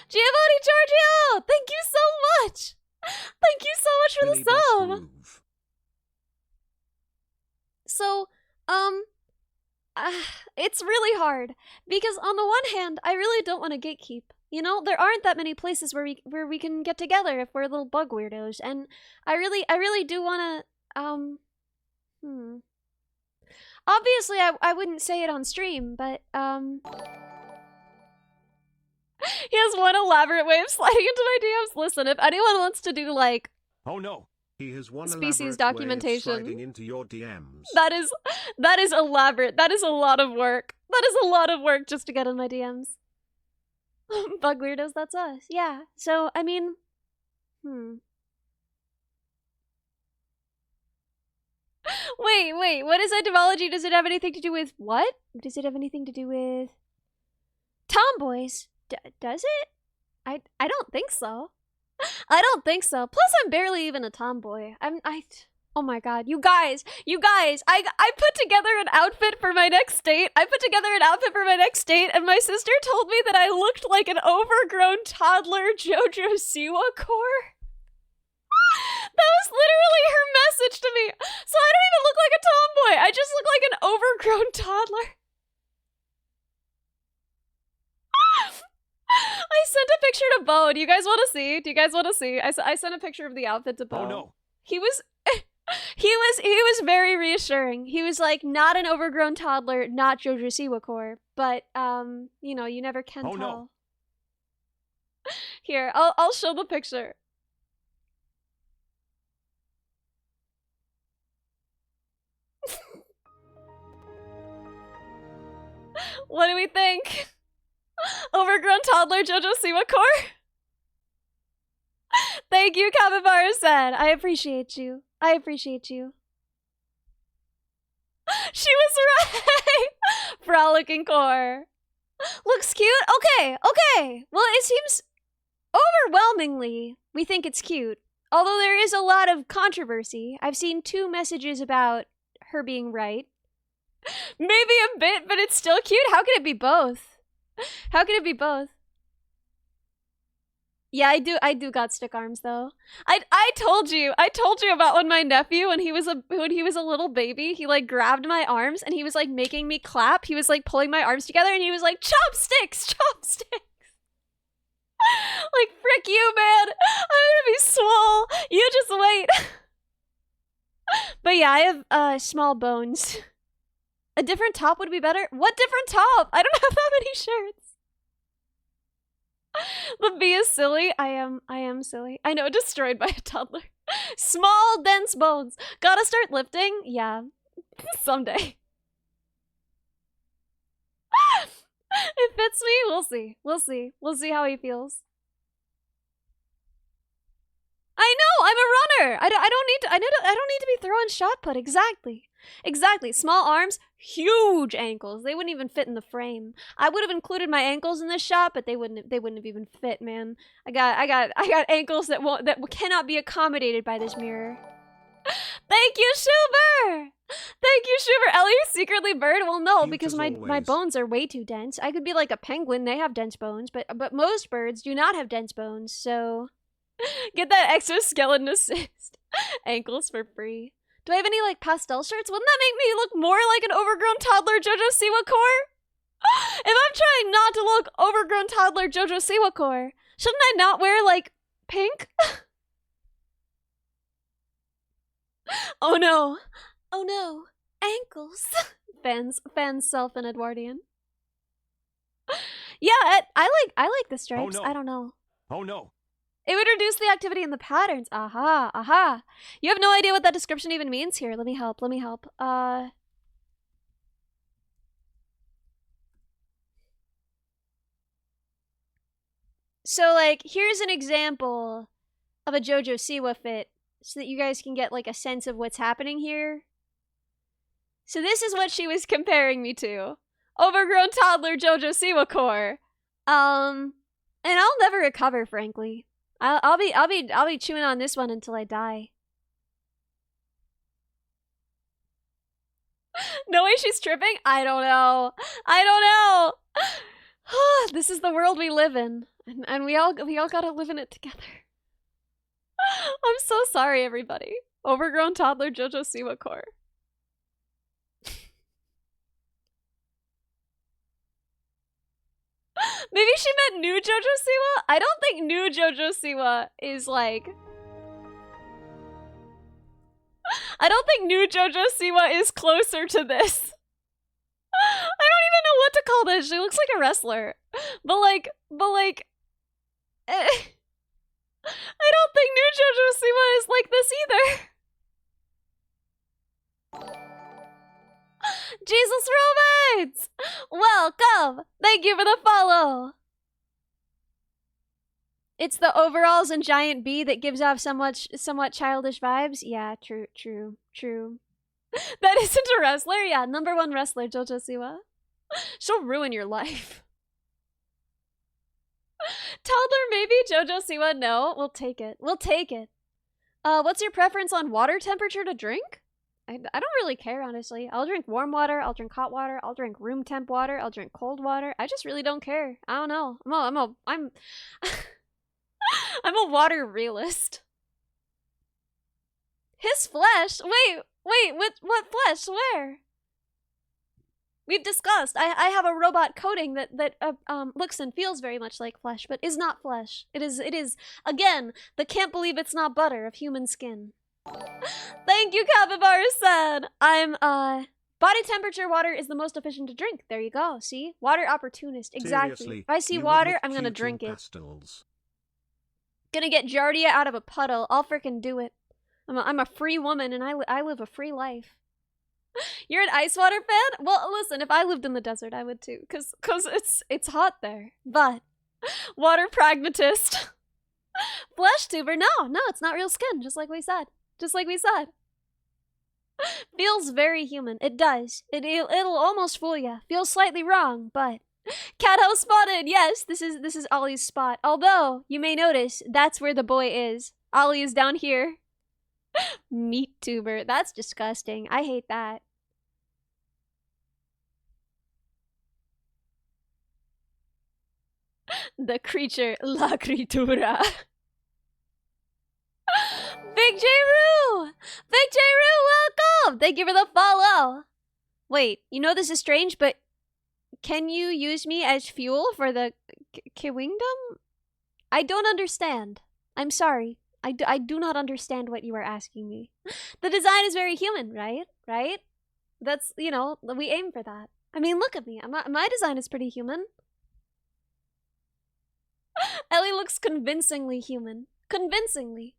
Giovanni Giorgio! Thank you so much! Thank you so much for Billy the Boss sub! Groove. So, it's really hard because on the one hand, I really don't want to gatekeep. You know, there aren't that many places where we can get together if we're little bug weirdos, and I really do want to, Obviously, I wouldn't say it on stream, but, he has one elaborate way of sliding into my DMs. Listen, if anyone wants to do, like... Oh no! He has one species elaborate way of documentation. sliding into your DMs. That is elaborate. That is a lot of work. That is a lot of work just to get in my DMs. Bug weirdos, that's us. Yeah. So, I mean... Wait, what is etymology? Does it have anything to do with what? Does it have anything to do with... tomboys? Does it? I don't think so. I don't think so. Plus, I'm barely even a tomboy. Oh my god, you guys, I put together an outfit for my next date. And my sister told me that I looked like an overgrown toddler JoJo Siwa core. That was literally her message to me. So I don't even look like a tomboy. I just look like an overgrown toddler. I sent a picture to Bo. Do you guys want to see? I sent a picture of the outfit to Bo. Oh no! He was... He was very reassuring. He was like, not an overgrown toddler, not Jojo Siwa, but you know, you never can tell. No. Here, I'll show the picture. What do we think? Overgrown toddler Jojo Siwa? Thank you, Capybara-san. I appreciate you. I appreciate you. She was right! Frolicking core. Looks cute? Okay, okay. Well, it seems overwhelmingly we think it's cute. Although there is a lot of controversy. I've seen 2 messages about her being right. Maybe a bit, but it's still cute. How can it be both? How can it be both? Yeah, I do got stick arms though. I told you about when my nephew, when he was a little baby, he like grabbed my arms and he was like making me clap. He was like pulling my arms together and he was like, chopsticks, chopsticks. Like, frick you, man. I'm gonna be swole. You just wait. But yeah, I have small bones. A different top would be better. What different top? I don't have that many shirts. The bee is silly. I am silly. I know, destroyed by a toddler. Small, dense bones. Gotta start lifting? Yeah. Someday. It fits me. We'll see. We'll see. We'll see how he feels. I know. I'm a runner. I don't need to be throwing shot put. Exactly. Exactly. Small arms, huge ankles. They wouldn't even fit in the frame. I would have included my ankles in this shot, but they wouldn't have even fit, man. I got ankles that cannot be accommodated by this mirror. Thank you, Schuber! Thank you, Schuber. Ellie secretly bird? Well, no, Cute because as my always. bones are way too dense. I could be like a penguin. They have dense bones, but most birds do not have dense bones, so get that exoskeleton assist. Ankles for free. Do I have any like pastel shirts? Wouldn't that make me look more like an overgrown toddler Jojo Siwa? If I'm trying not to look overgrown toddler Jojo Siwa, shouldn't I not wear like pink? Oh no. Oh no. Ankles. Fans self and Edwardian. Yeah, I like the stripes. no. I don't know. Oh no. It would reduce the activity in the patterns. Aha, aha. You have no idea what that description even means here. Let me help. So like, here's an example of a Jojo Siwa fit so that you guys can get like a sense of what's happening here. So this is what she was comparing me to. Overgrown toddler Jojo Siwa. And I'll never recover, frankly. I'll be chewing on this one until I die. No way she's tripping? I don't know. This is the world we live in. And we all gotta live in it together. I'm so sorry, everybody. Overgrown toddler Jojo Siwa. Maybe she meant new Jojo Siwa? I don't think new Jojo Siwa is like... I don't think new Jojo Siwa is closer to this. I don't even know what to call this. She looks like a wrestler. But like... I don't think new Jojo Siwa is like this either. Jesus roommates! Welcome! Thank you for the follow! It's the overalls and giant bee that gives off somewhat childish vibes? Yeah, true. That isn't a wrestler? Yeah, #1 wrestler, Jojo Siwa. She'll ruin your life. Toddler maybe, Jojo Siwa no. We'll take it. What's your preference on water temperature to drink? I don't really care, honestly. I'll drink warm water, I'll drink hot water, I'll drink room temp water, I'll drink cold water. I just really don't care. I don't know. I'm a water realist. His flesh? Wait, what flesh? Where? We've discussed. I have a robot coating that looks and feels very much like flesh, but is not flesh. It is again, the can't believe it's not butter of human skin. Thank you, Capybara-san. Body temperature water is the most efficient to drink. There you go. See? Water opportunist. Exactly. Seriously, If I see you would water, look I'm gonna cute in drink it. pastels. Gonna get Giardia out of a puddle. I'll frickin' do it. I'm a free woman and I live a free life. You're an ice water fan? Well, listen, if I lived in the desert, I would too. Cause it's hot there. But water pragmatist. Flesh tuber? No, it's not real skin, just like we said. Just like we said. Feels very human. It does. It'll almost fool you. Feels slightly wrong, but cat house spotted. Yes, this is Ollie's spot. Although you may notice that's where the boy is. Ollie is down here. Meat tuber. That's disgusting. I hate that. The creature, la criatura. Big J Roo! Big J Roo, welcome! Thank you for the follow. Wait, you know this is strange, but can you use me as fuel for the Kiwingdom? I don't understand. I'm sorry. I do not understand what you are asking me. The design is very human, right? Right? That's, you know, we aim for that. I mean, look at me. My design is pretty human. Ellie looks convincingly human. Convincingly.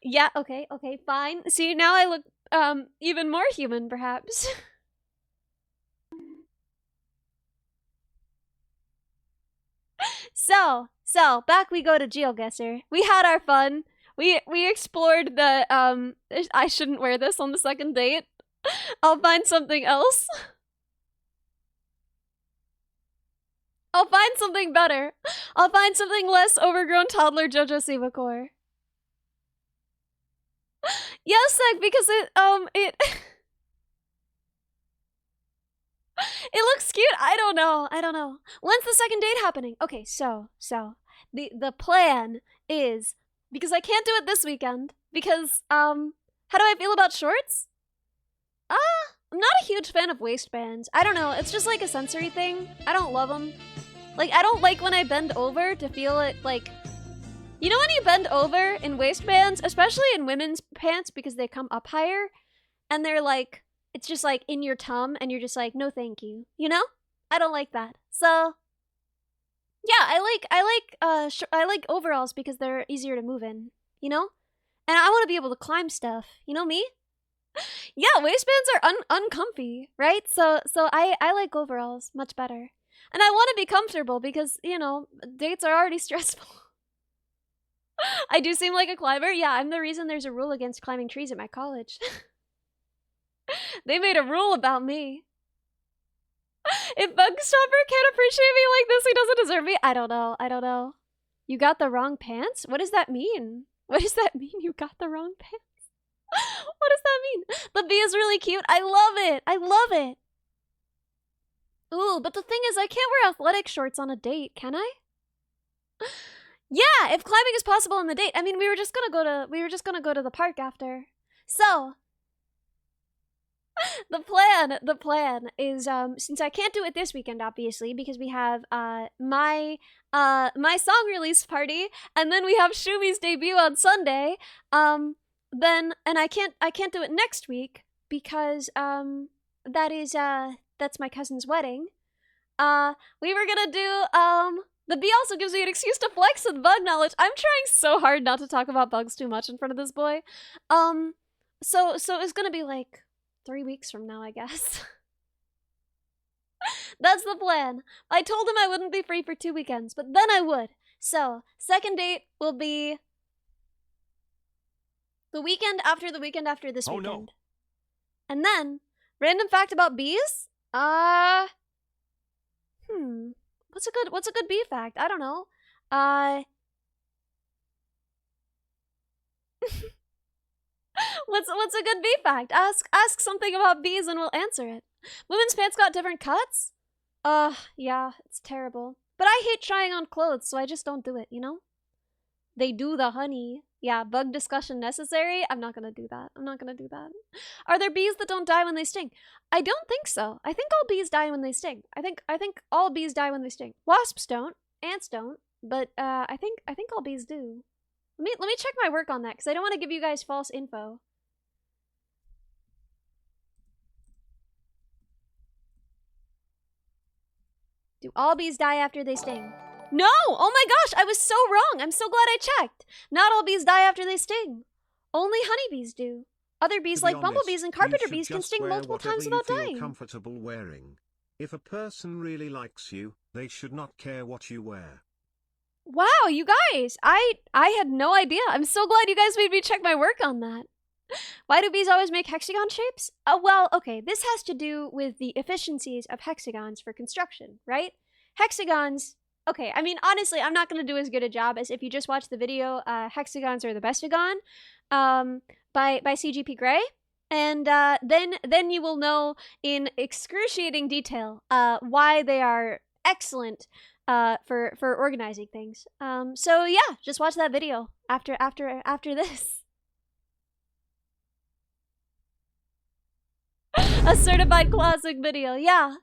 Yeah, okay, fine. See, now I look, even more human, perhaps. So, back we go to GeoGuessr. We had our fun. We explored the, I shouldn't wear this on the second date. I'll find something else. I'll find something better. I'll find something less overgrown toddler JoJo Sivakor. Yes, Sek, because it it looks cute. I don't know. When's the second date happening? Okay, so the plan is, because I can't do it this weekend, because how do I feel about shorts? I'm not a huge fan of waistbands. I don't know, it's just like a sensory thing. I don't love them. Like, I don't like when I bend over to feel it, like, you know when you bend over in waistbands, especially in women's pants because they come up higher, and they're like, it's just like in your tum, and you're just like, no thank you, you know? I don't like that. So, yeah, I like overalls because they're easier to move in, you know? And I want to be able to climb stuff, you know me? Yeah, waistbands are uncomfy, right? So I like overalls much better. And I want to be comfortable because, you know, dates are already stressful. I do seem like a climber. Yeah, I'm the reason there's a rule against climbing trees at my college. They made a rule about me. If Bugstopper can't appreciate me like this, he doesn't deserve me. I don't know. You got the wrong pants? What does that mean? What does that mean, you got the wrong pants? What does that mean? The bee is really cute. I love it. Ooh, but the thing is, I can't wear athletic shorts on a date, can I? Yeah, if climbing is possible on the date. I mean, we were just gonna go to the park after. So, the plan is, since I can't do it this weekend, obviously, because we have my song release party, and then we have Shumi's debut on Sunday. Then, and I can't do it next week because that's my cousin's wedding. We were gonna do the bee also gives me an excuse to flex with bug knowledge. I'm trying so hard not to talk about bugs too much in front of this boy. So it's gonna be like 3 weeks from now, I guess. That's the plan. I told him I wouldn't be free for 2 weekends, but then I would. So, second date will be the weekend after this weekend. No. And then, random fact about bees? What's a good bee fact? I don't know. What's a good bee fact? Ask something about bees and we'll answer it. Women's pants got different cuts? Yeah, it's terrible. But I hate trying on clothes, so I just don't do it, you know? They do the honey. Yeah, bug discussion necessary? I'm not gonna do that. Are there bees that don't die when they sting? I don't think so. I think all bees die when they sting. I think all bees die when they sting. Wasps don't. ants don't, but I think all bees do. Let me check my work on that because I don't want to give you guys false info. Do all bees die after they sting? No! Oh my gosh, I was so wrong. I'm so glad I checked. Not all bees die after they sting. Only honeybees do. Other bees like bumblebees and carpenter bees can sting multiple times without dying. Comfortable wearing. If a person really likes you, they should not care what you wear. Wow, you guys! I had no idea. I'm so glad you guys made me check my work on that. Why do bees always make hexagon shapes? Well, okay, this has to do with the efficiencies of hexagons for construction, right? Hexagons, okay, I mean, honestly, I'm not going to do as good a job as if you just watch the video, Hexagons Are the Bestagon, by CGP Grey. And then you will know in excruciating detail why they are excellent for organizing things. So yeah, just watch that video after this. A certified classic video. Yeah.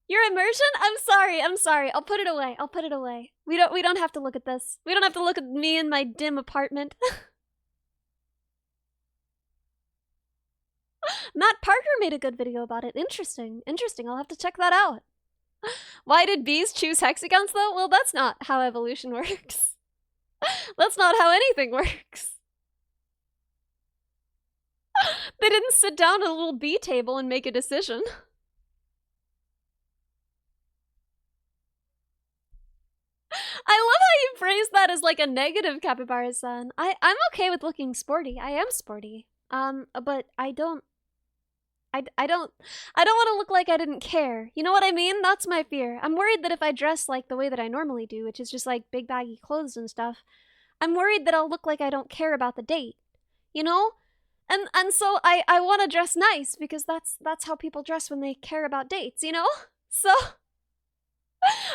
Your immersion? I'm sorry. I'll put it away. We don't have to look at this. We don't have to look at me in my dim apartment. Matt Parker made a good video about it. Interesting. I'll have to check that out. Why did bees choose hexagons though? Well, that's not how evolution works. That's not how anything works. They didn't sit down at a little bee table and make a decision. I love how you phrase that as like a negative, Capybara-san. I'm okay with looking sporty. I am sporty. But I don't want to look like I didn't care. You know what I mean? That's my fear. I'm worried that if I dress like the way that I normally do, which is just like big baggy clothes and stuff, I'm worried that I'll look like I don't care about the date. You know? And so I want to dress nice because that's how people dress when they care about dates, you know? So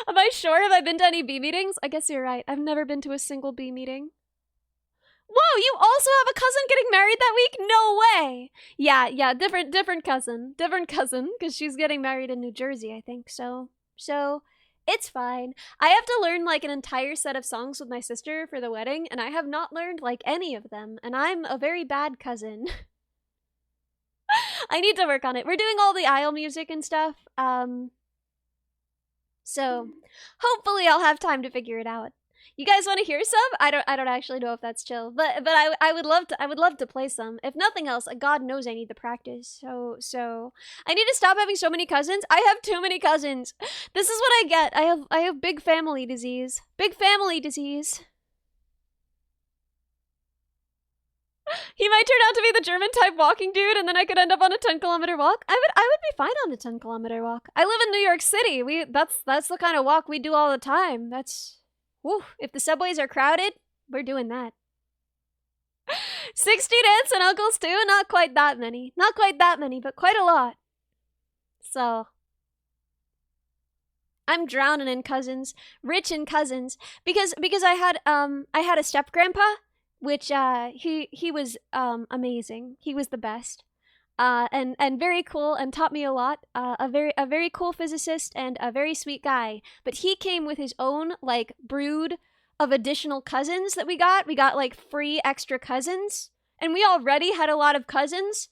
am I sure? Have I been to any bee meetings? I guess you're right. I've never been to a single bee meeting. Whoa, you also have a cousin getting married that week? No way! Yeah, different cousin, because she's getting married in New Jersey, I think, so it's fine. I have to learn, like, an entire set of songs with my sister for the wedding, and I have not learned, like, any of them, and I'm a very bad cousin. I need to work on it. We're doing all the aisle music and stuff, so hopefully I'll have time to figure it out. You guys want to hear some? I don't actually know if that's chill, but I would love to play some. If nothing else, God knows I need the practice. So I need to stop having so many cousins. I have too many cousins. This is what I get. I have big family disease. Big family disease. He might turn out to be the German type walking dude, and then I could end up on a 10-kilometer walk. I would be fine on a 10-kilometer walk. I live in New York City. That's the kind of walk we do all the time. Whew, if the subways are crowded, we're doing that. 16 aunts and uncles too? Not quite that many. Not quite that many, but quite a lot. So I'm drowning in cousins, rich in cousins, because I had a step grandpa, which he was amazing. He was the best. And very cool and taught me a lot. A very cool physicist and a very sweet guy. But he came with his own like brood of additional cousins that we got. We got like free extra cousins, and we already had a lot of cousins.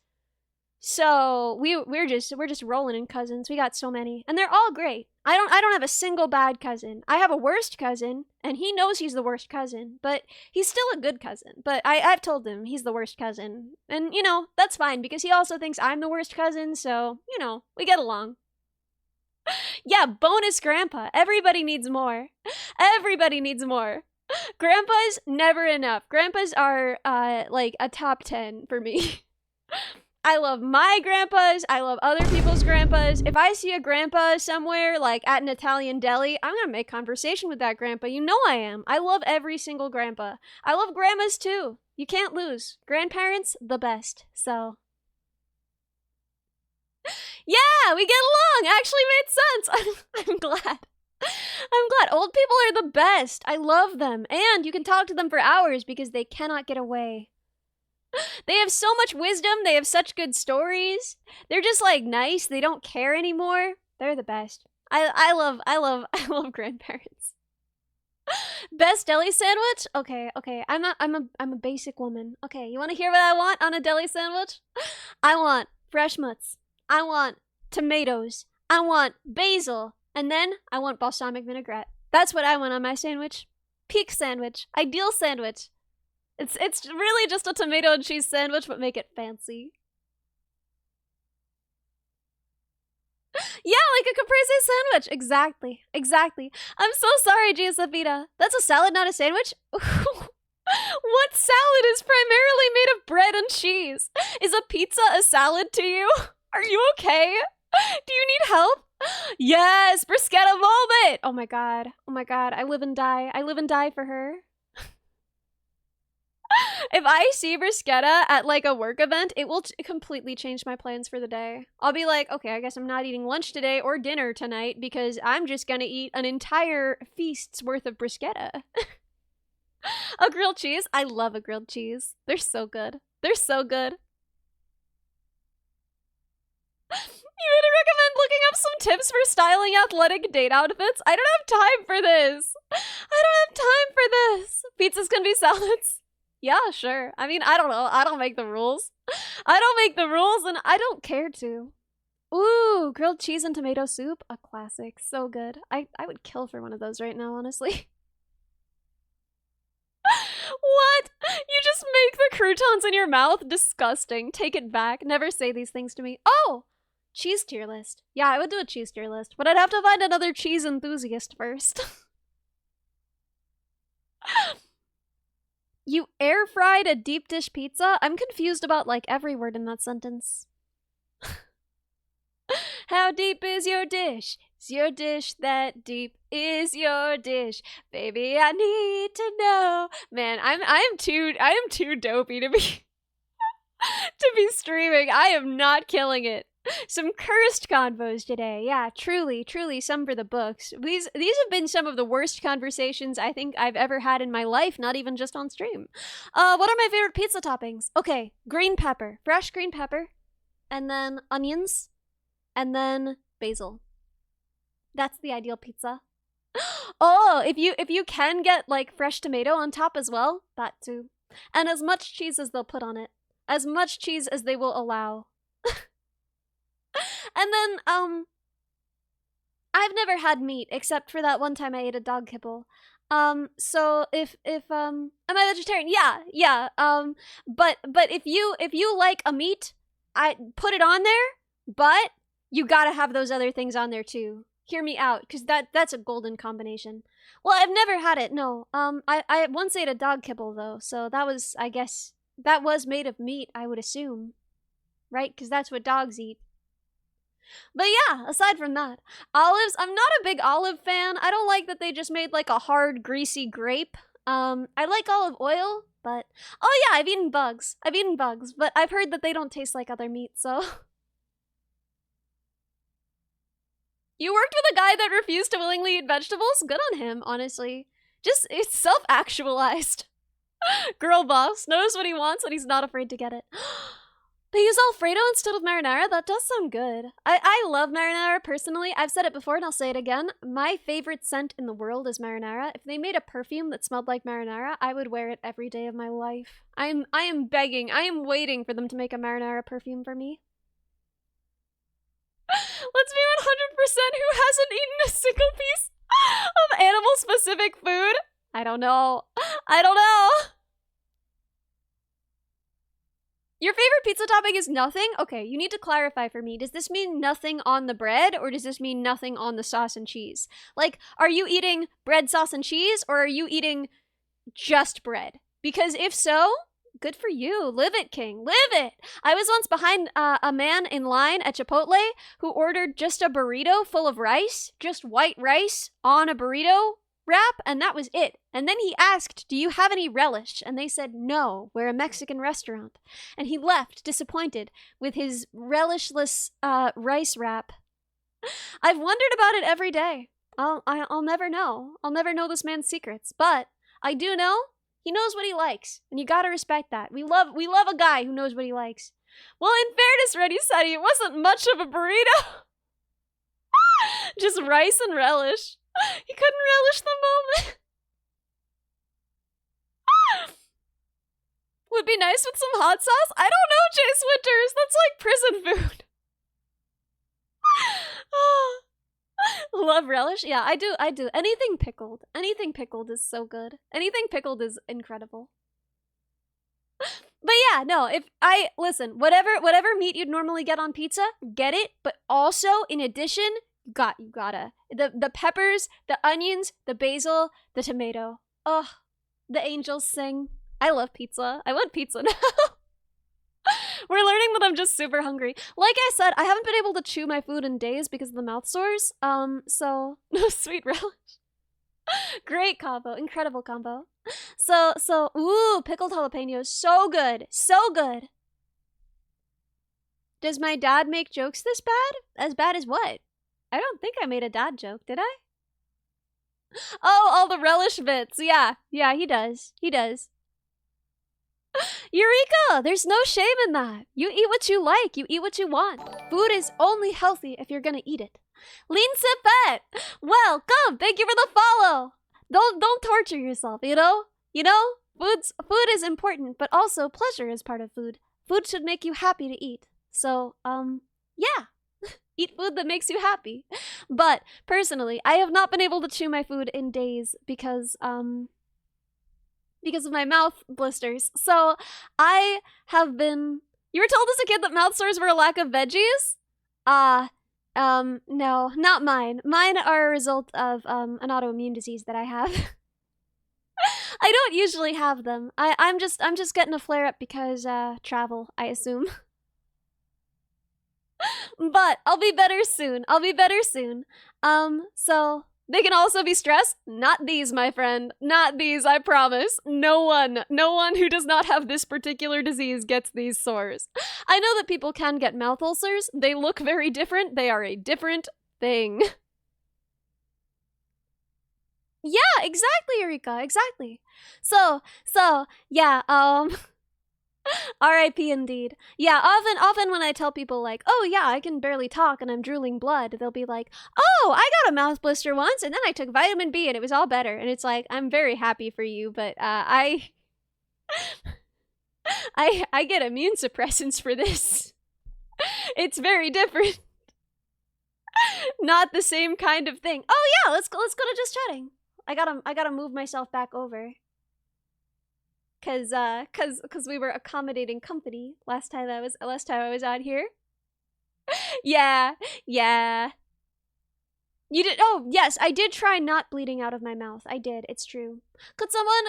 So we're just rolling in cousins. We got so many, and they're all great. I don't have a single bad cousin. I have a worst cousin, and he knows he's the worst cousin, but he's still a good cousin. But I've told him he's the worst cousin, and you know that's fine because he also thinks I'm the worst cousin. So you know we get along. Yeah, bonus grandpa. Everybody needs more. Everybody needs more. Grandpas never enough. Grandpas are like a top 10 for me. I love my grandpas. I love other people's grandpas. If I see a grandpa somewhere, like at an Italian deli, I'm gonna make conversation with that grandpa. You know I am. I love every single grandpa. I love grandmas too. You can't lose. Grandparents, the best. So yeah, we get along. Actually made sense. I'm glad. I'm glad. Old people are the best. I love them. And you can talk to them for hours because they cannot get away. They have so much wisdom. They have such good stories. They're just like nice. They don't care anymore. They're the best. I love grandparents. Best deli sandwich? Okay. I'm a basic woman. Okay, you want to hear what I want on a deli sandwich? I want fresh mutts. I want tomatoes. I want basil. And then I want balsamic vinaigrette. That's what I want on my sandwich. Peak sandwich. Ideal sandwich. It's really just a tomato and cheese sandwich, but make it fancy. Yeah, like a caprese sandwich. Exactly. I'm so sorry, Giuseppina. That's a salad, not a sandwich? What salad is primarily made of bread and cheese? Is a pizza a salad to you? Are you okay? Do you need help? Yes, bruschetta moment! Oh my god. I live and die for her. If I see bruschetta at like a work event, it will completely change my plans for the day. I'll be like, okay, I guess I'm not eating lunch today or dinner tonight because I'm just gonna eat an entire feast's worth of bruschetta. A grilled cheese? I love a grilled cheese. They're so good. You would recommend looking up some tips for styling athletic date outfits? I don't have time for this. Pizzas can be salads. Yeah, sure. I mean, I don't know. I don't make the rules. And I don't care to. Ooh, grilled cheese and tomato soup. A classic. So good. I would kill for one of those right now, honestly. What? You just make the croutons in your mouth? Disgusting. Take it back. Never say these things to me. Oh! Cheese tier list. Yeah, I would do a cheese tier list, but I'd have to find another cheese enthusiast first. You air fried a deep dish pizza? I'm confused about like every word in that sentence. How deep is your dish? Is your dish that deep? Is your dish? Baby, I need to know. Man, I am too dopey to be to be streaming. I am not killing it. Some cursed convos today. Yeah, truly, some for the books. These have been some of the worst conversations I think I've ever had in my life, not even just on stream. What are my favorite pizza toppings? Okay, green pepper. Fresh green pepper. And then onions. And then basil. That's the ideal pizza. Oh, if you can get like fresh tomato on top as well, that too. And as much cheese as they'll put on it. As much cheese as they will allow. And then, I've never had meat except for that one time I ate a dog kibble. So if am I vegetarian? Yeah. But if you like a meat, I put it on there, but you gotta have those other things on there too. Hear me out, because that's a golden combination. Well, I've never had it, no. I once ate a dog kibble though, so that was, I guess, that was made of meat, I would assume. Right? Because that's what dogs eat. But yeah, aside from that, olives, I'm not a big olive fan. I don't like that they just made like a hard, greasy grape. I like olive oil, but oh yeah, I've eaten bugs, but I've heard that they don't taste like other meat, so. You worked with a guy that refused to willingly eat vegetables? Good on him, honestly. Just, it's self-actualized. Girl boss, knows what he wants and he's not afraid to get it. They use Alfredo instead of marinara? That does sound good. I love marinara personally. I've said it before and I'll say it again. My favorite scent in the world is marinara. If they made a perfume that smelled like marinara, I would wear it every day of my life. I am begging. I am waiting for them to make a marinara perfume for me. Let's be 100% who hasn't eaten a single piece of animal-specific food. I don't know. Your favorite pizza topping is nothing? Okay, you need to clarify for me. Does this mean nothing on the bread, or does this mean nothing on the sauce and cheese? Like, are you eating bread, sauce, and cheese, or are you eating just bread? Because if so, good for you. Live it, king. Live it! I was once behind a man in line at Chipotle who ordered just a burrito full of rice, just white rice on a burrito wrap, and that was it. And then he asked, do you have any relish? And they said, no, we're a Mexican restaurant. And he left, disappointed, with his relishless rice wrap. I've wondered about it every day. I'll never know. I'll never know this man's secrets. But I do know He knows what he likes, and you gotta respect that. We love a guy who knows what he likes. Well, in fairness, Ready Steady, it wasn't much of a burrito. Just rice and relish. He couldn't relish the moment. Would be nice with some hot sauce? I don't know, Chase Winters. That's like prison food. Love relish? Yeah, I do. Anything pickled. Anything pickled is so good. Anything pickled is incredible. But yeah, no, listen, whatever meat you'd normally get on pizza, get it, but also, in addition, you gotta. The peppers, the onions, the basil, the tomato. Ugh, the angels sing. I love pizza. I want pizza now. We're learning that I'm just super hungry. Like I said, I haven't been able to chew my food in days because of the mouth sores. So, no sweet relish. Great combo. Incredible combo. So, ooh, pickled jalapenos. So good. So good. Does my dad make jokes this bad? As bad as what? I don't think I made a dad joke, did I? Oh, all the relish bits. Yeah, he does. He does. Eureka! There's no shame in that. You eat what you like. You eat what you want. Food is only healthy if you're gonna eat it. Lean Sipet! Welcome! Thank you for the follow! Don't torture yourself, you know? Food is important, but also pleasure is part of food. Food should make you happy to eat. So, yeah. Eat food that makes you happy. But, personally, I have not been able to chew my food in days because of my mouth blisters. So, I have been... You were told as a kid that mouth sores were a lack of veggies? No, not mine. Mine are a result of, an autoimmune disease that I have. I don't usually have them. I'm just getting a flare-up because, travel, I assume. But I'll be better soon. So they can also be stressed. Not these, my friend. Not these, I promise. No one who does not have this particular disease gets these sores. I know that people can get mouth ulcers. They look very different. They are a different thing. Yeah, exactly, Eureka. Exactly. So, yeah, R.I.P. indeed. Yeah, often when I tell people like, oh yeah, I can barely talk and I'm drooling blood, they'll be like, oh, I got a mouth blister once and then I took vitamin B and it was all better. And it's like, I'm very happy for you, but I get immune suppressants for this. It's very different. Not the same kind of thing. Oh yeah, let's go to just chatting. I gotta move myself back over. Cause we were accommodating company last time I was out here. Yeah. You did. Oh yes, I did try not bleeding out of my mouth. I did. It's true. Could someone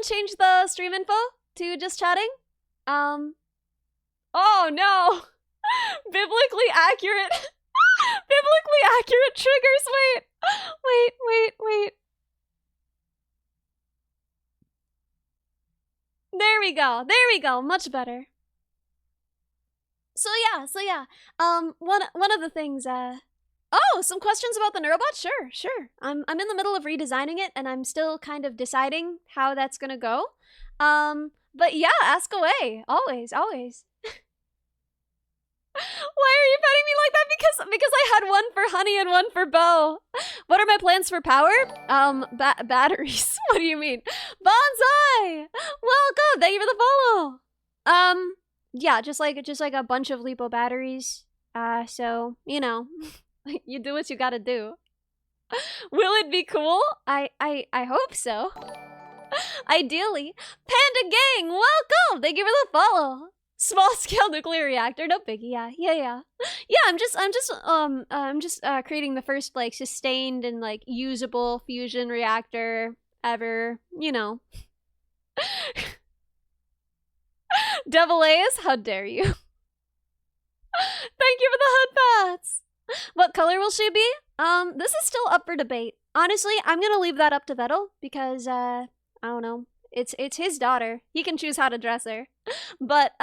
change the stream info to just chatting? Oh no, biblically accurate. Biblically accurate triggers. Wait. There we go. Much better. So yeah. One of the things, oh, some questions about the Neurobot? Sure. I'm in the middle of redesigning it, and I'm still kind of deciding how that's gonna go. But yeah, ask away. Always. Why are you petting me like that? Because I had one for Honey and one for Bo. What are my plans for power? Batteries. What do you mean? Bonsai! Welcome! Thank you for the follow! Yeah, just like a bunch of lipo batteries. So, you know, you do what you gotta do. Will it be cool? I hope so. Ideally. Panda Gang, welcome! Thank you for the follow. Small scale nuclear reactor, no biggie. Yeah. Yeah, I'm just creating the first like sustained and like usable fusion reactor ever, you know. Double A's? How dare you? Thank you for the hood pats. What color will she be? This is still up for debate. Honestly, I'm gonna leave that up to Vettel because I don't know. It's his daughter. He can choose how to dress her. But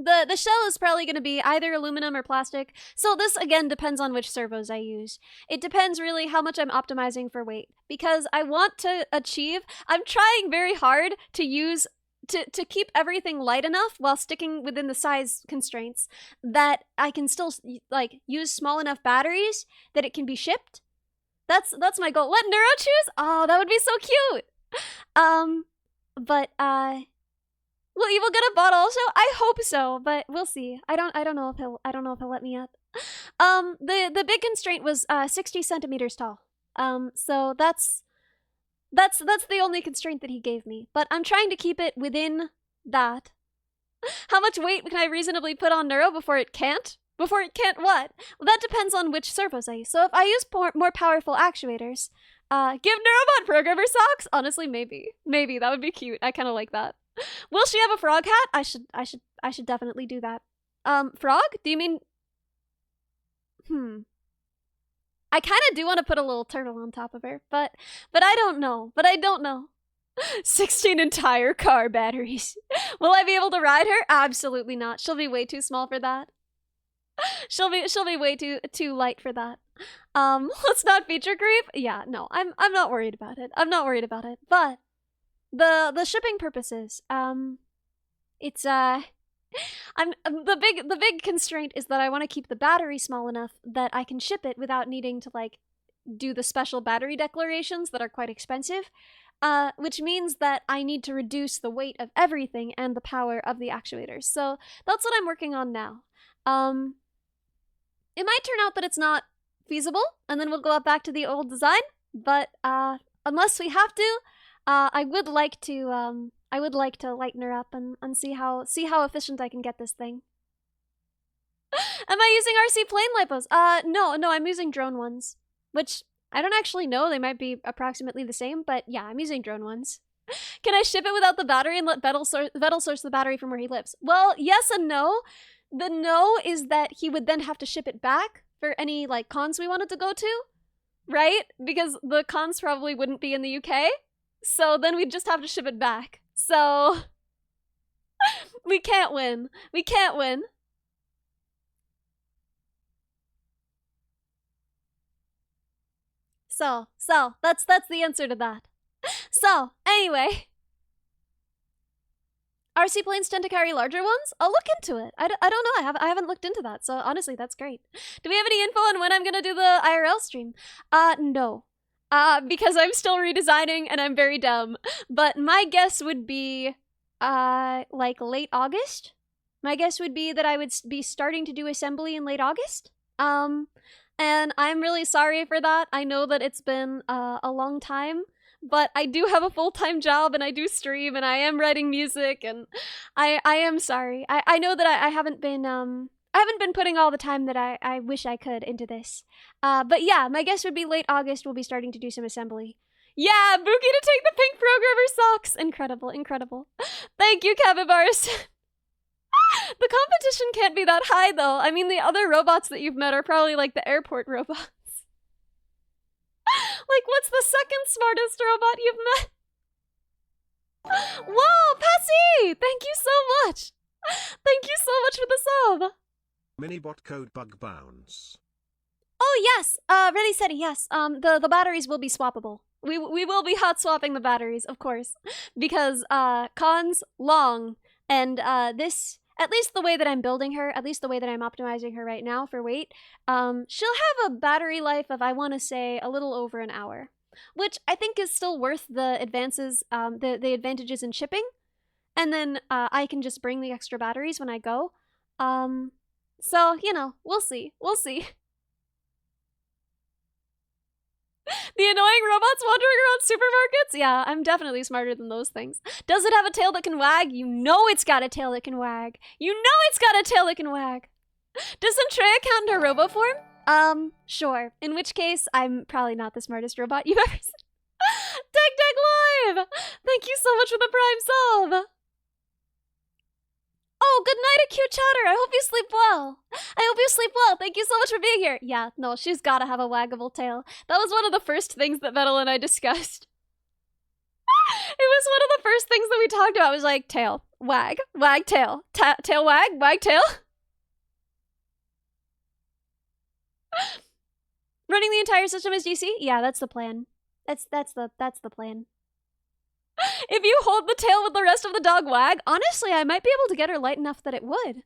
The shell is probably going to be either aluminum or plastic. So this, again, depends on which servos I use. It depends really how much I'm optimizing for weight. Because I want to achieve... I'm trying very hard to use... To keep everything light enough while sticking within the size constraints that I can still, like, use small enough batteries that it can be shipped. That's my goal. Let Neuro choose? Oh, that would be so cute! But, will Evil get a bot also? I hope so, but we'll see. I don't know if he'll let me up. The big constraint was 60 centimeters tall. So that's the only constraint that he gave me. But I'm trying to keep it within that. How much weight can I reasonably put on Neuro before it can't? Before it can't what? Well, that depends on which servos I use. So if I use more powerful actuators, give Neurobot programmer socks? Honestly, maybe. Maybe, that would be cute. I kind of like that. Will she have a frog hat? I should definitely do that. Frog? Do you mean... I kind of do want to put a little turtle on top of her, but I don't know. 16 entire car batteries. Will I be able to ride her? Absolutely not. She'll be way too small for that. She'll be way too light for that. Let's not feature creep. Yeah, no, I'm not worried about it. But the shipping purposes, it's the big constraint is that I want to keep the battery small enough that I can ship it without needing to, like, do the special battery declarations that are quite expensive. Which means that I need to reduce the weight of everything and the power of the actuators. So that's what I'm working on now. It might turn out that it's not feasible, and then we'll go back to the old design, but unless we have to, I would like to lighten her up and see how efficient I can get this thing. Am I using RC plane lipos? No, I'm using drone ones, which I don't actually know. They might be approximately the same, but yeah, I'm using drone ones. Can I ship it without the battery and let Vettel source the battery from where he lives? Well, yes and no. The no is that he would then have to ship it back for any, like, cons we wanted to go to, right? Because the cons probably wouldn't be in the UK, so then we'd just have to ship it back. So, we can't win. So, that's the answer to that. So, anyway. RC planes tend to carry larger ones? I'll look into it. I don't know. I haven't looked into that, so honestly, that's great. Do we have any info on when I'm gonna do the IRL stream? No. Because I'm still redesigning and I'm very dumb. But my guess would be, like, late August? My guess would be that I would be starting to do assembly in late August. And I'm really sorry for that. I know that it's been a long time, but I do have a full-time job and I do stream and I am writing music and I am sorry. I know that I haven't been putting all the time that I wish I could into this. But yeah, my guess would be late August we'll be starting to do some assembly. Yeah, Buki to take the pink programmer socks. Incredible. Thank you, Capybaras. The competition can't be that high, though. I mean, the other robots that you've met are probably like the airport robots. Like, what's the second smartest robot you've met? Whoa, Patsy! Thank you so much! Thank you so much for the sub! Minibot code bug bounce. Oh, yes! Ready, steady, yes. The batteries will be swappable. We will be hot swapping the batteries, of course. Because, cons, long, and, this... At least the way that I'm building her, at least the way that I'm optimizing her right now for weight, she'll have a battery life of, I want to say, a little over an hour. Which I think is still worth the advances, the advantages in shipping. And then I can just bring the extra batteries when I go. So, you know, we'll see. The annoying robots wandering around supermarkets? Yeah, I'm definitely smarter than those things. Does it have a tail that can wag? You know it's got a tail that can wag. Does Centrea count in her robo form? Sure. In which case, I'm probably not the smartest robot you've ever seen. Tech Live! Thank you so much for the prime sub! Oh, good night, cute chatter. I hope you sleep well. Thank you so much for being here. Yeah, no, she's gotta have a waggable tail. That was one of the first things that Vettel and I discussed. It was one of the first things that we talked about. It was like, tail. Wag. Wag tail. Tail wag. Wag tail. Running the entire system as DC? Yeah, that's the plan. That's the plan. If you hold the tail with the rest of the dog wag, honestly, I might be able to get her light enough that it would.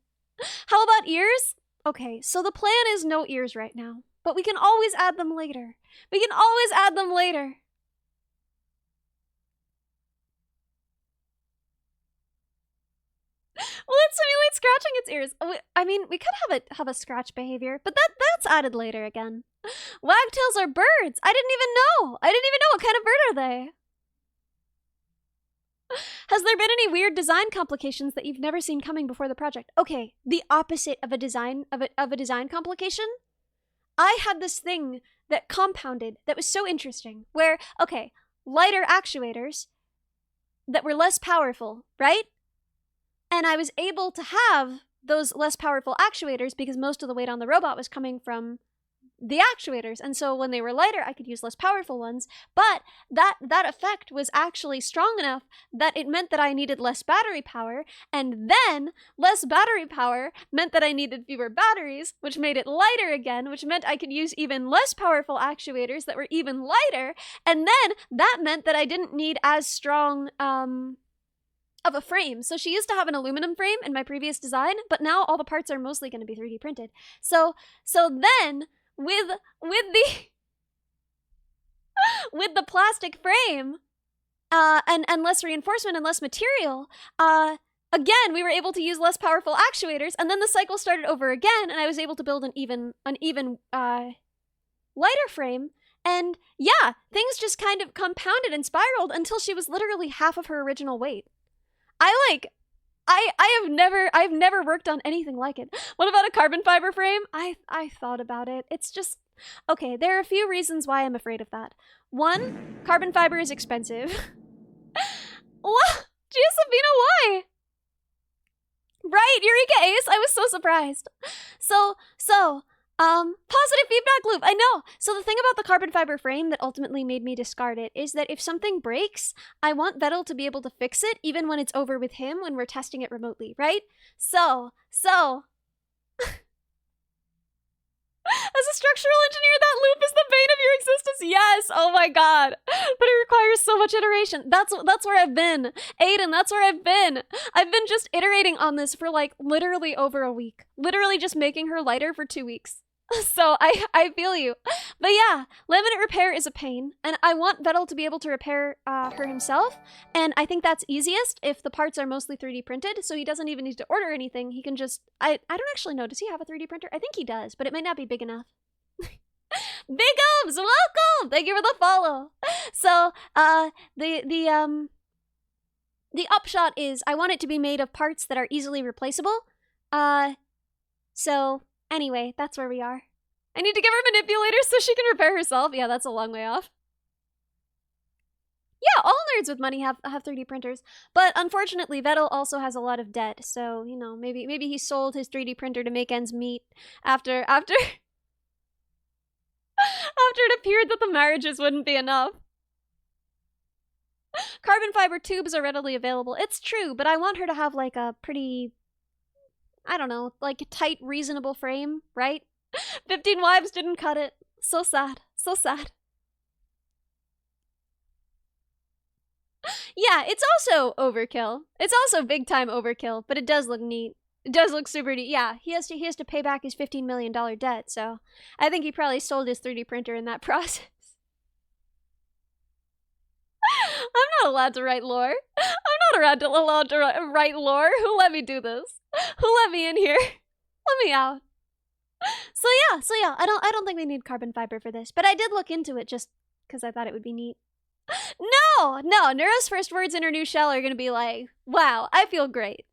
How about ears? Okay, so the plan is no ears right now, but we can always add them later. We can always add them later. Well, it simulates scratching its ears. I mean, we could have a scratch behavior, but that's added later again. Wagtails are birds. I didn't even know. What kind of bird are they? Has there been any weird design complications that you've never seen coming before the project? Okay, the opposite of a design complication. I had this thing that compounded that was so interesting. Where lighter actuators that were less powerful, right? And I was able to have those less powerful actuators because most of the weight on the robot was coming from the actuators. And so when they were lighter, I could use less powerful ones. But that effect was actually strong enough that it meant that I needed less battery power. And then less battery power meant that I needed fewer batteries, which made it lighter again, which meant I could use even less powerful actuators that were even lighter. And then that meant that I didn't need as strong, of a frame. So she used to have an aluminum frame in my previous design, but now all the parts are mostly going to be 3D printed. So then with the plastic frame and less reinforcement and less material, again we were able to use less powerful actuators, and then the cycle started over again, and I was able to build an even lighter frame. And yeah, things just kind of compounded and spiraled until she was literally half of her original weight. I've never worked on anything like it. What about a carbon fiber frame? I thought about it. It's just, okay, there are a few reasons why I'm afraid of that. One, carbon fiber is expensive. What? Giuseppina, why? Right, Eureka Ace, I was so surprised. So, positive feedback loop, I know. So the thing about the carbon fiber frame that ultimately made me discard it is that if something breaks, I want Vettel to be able to fix it even when it's over with him when we're testing it remotely, right? So, as a structural engineer, that loop is the bane of your existence. Yes, oh my god. But it requires so much iteration. That's where I've been. Aiden, that's where I've been. I've been just iterating on this for like literally over a week. Literally just making her lighter for 2 weeks. So I feel you. But yeah, laminate repair is a pain, and I want Vettel to be able to repair her himself, and I think that's easiest if the parts are mostly 3D printed, so he doesn't even need to order anything. He can just, I don't actually know, does he have a 3D printer? I think he does, but it might not be big enough. Big Ubs, welcome! Thank you for the follow. So, the upshot is I want it to be made of parts that are easily replaceable. So anyway, that's where we are. I need to give her manipulators so she can repair herself. Yeah, that's a long way off. Yeah, all nerds with money have 3D printers. But unfortunately, Vettel also has a lot of debt. So, you know, maybe he sold his 3D printer to make ends meet after after it appeared that the marriages wouldn't be enough. Carbon fiber tubes are readily available. It's true, but I want her to have like a pretty, I don't know, like a tight, reasonable frame, right? 15 wives didn't cut it. So sad. So sad. Yeah, it's also overkill. It's also big time overkill, but it does look neat. It does look super neat. Yeah, he has to pay back his $15 million debt, so I think he probably sold his 3D printer in that process. I'm not allowed to write lore. I'm not allowed to write lore. Who let me do this? Who let me in here? Let me out. So yeah, I don't think we need carbon fiber for this, but I did look into it just because I thought it would be neat. No, Neura's first words in her new shell are gonna be like, wow, I feel great.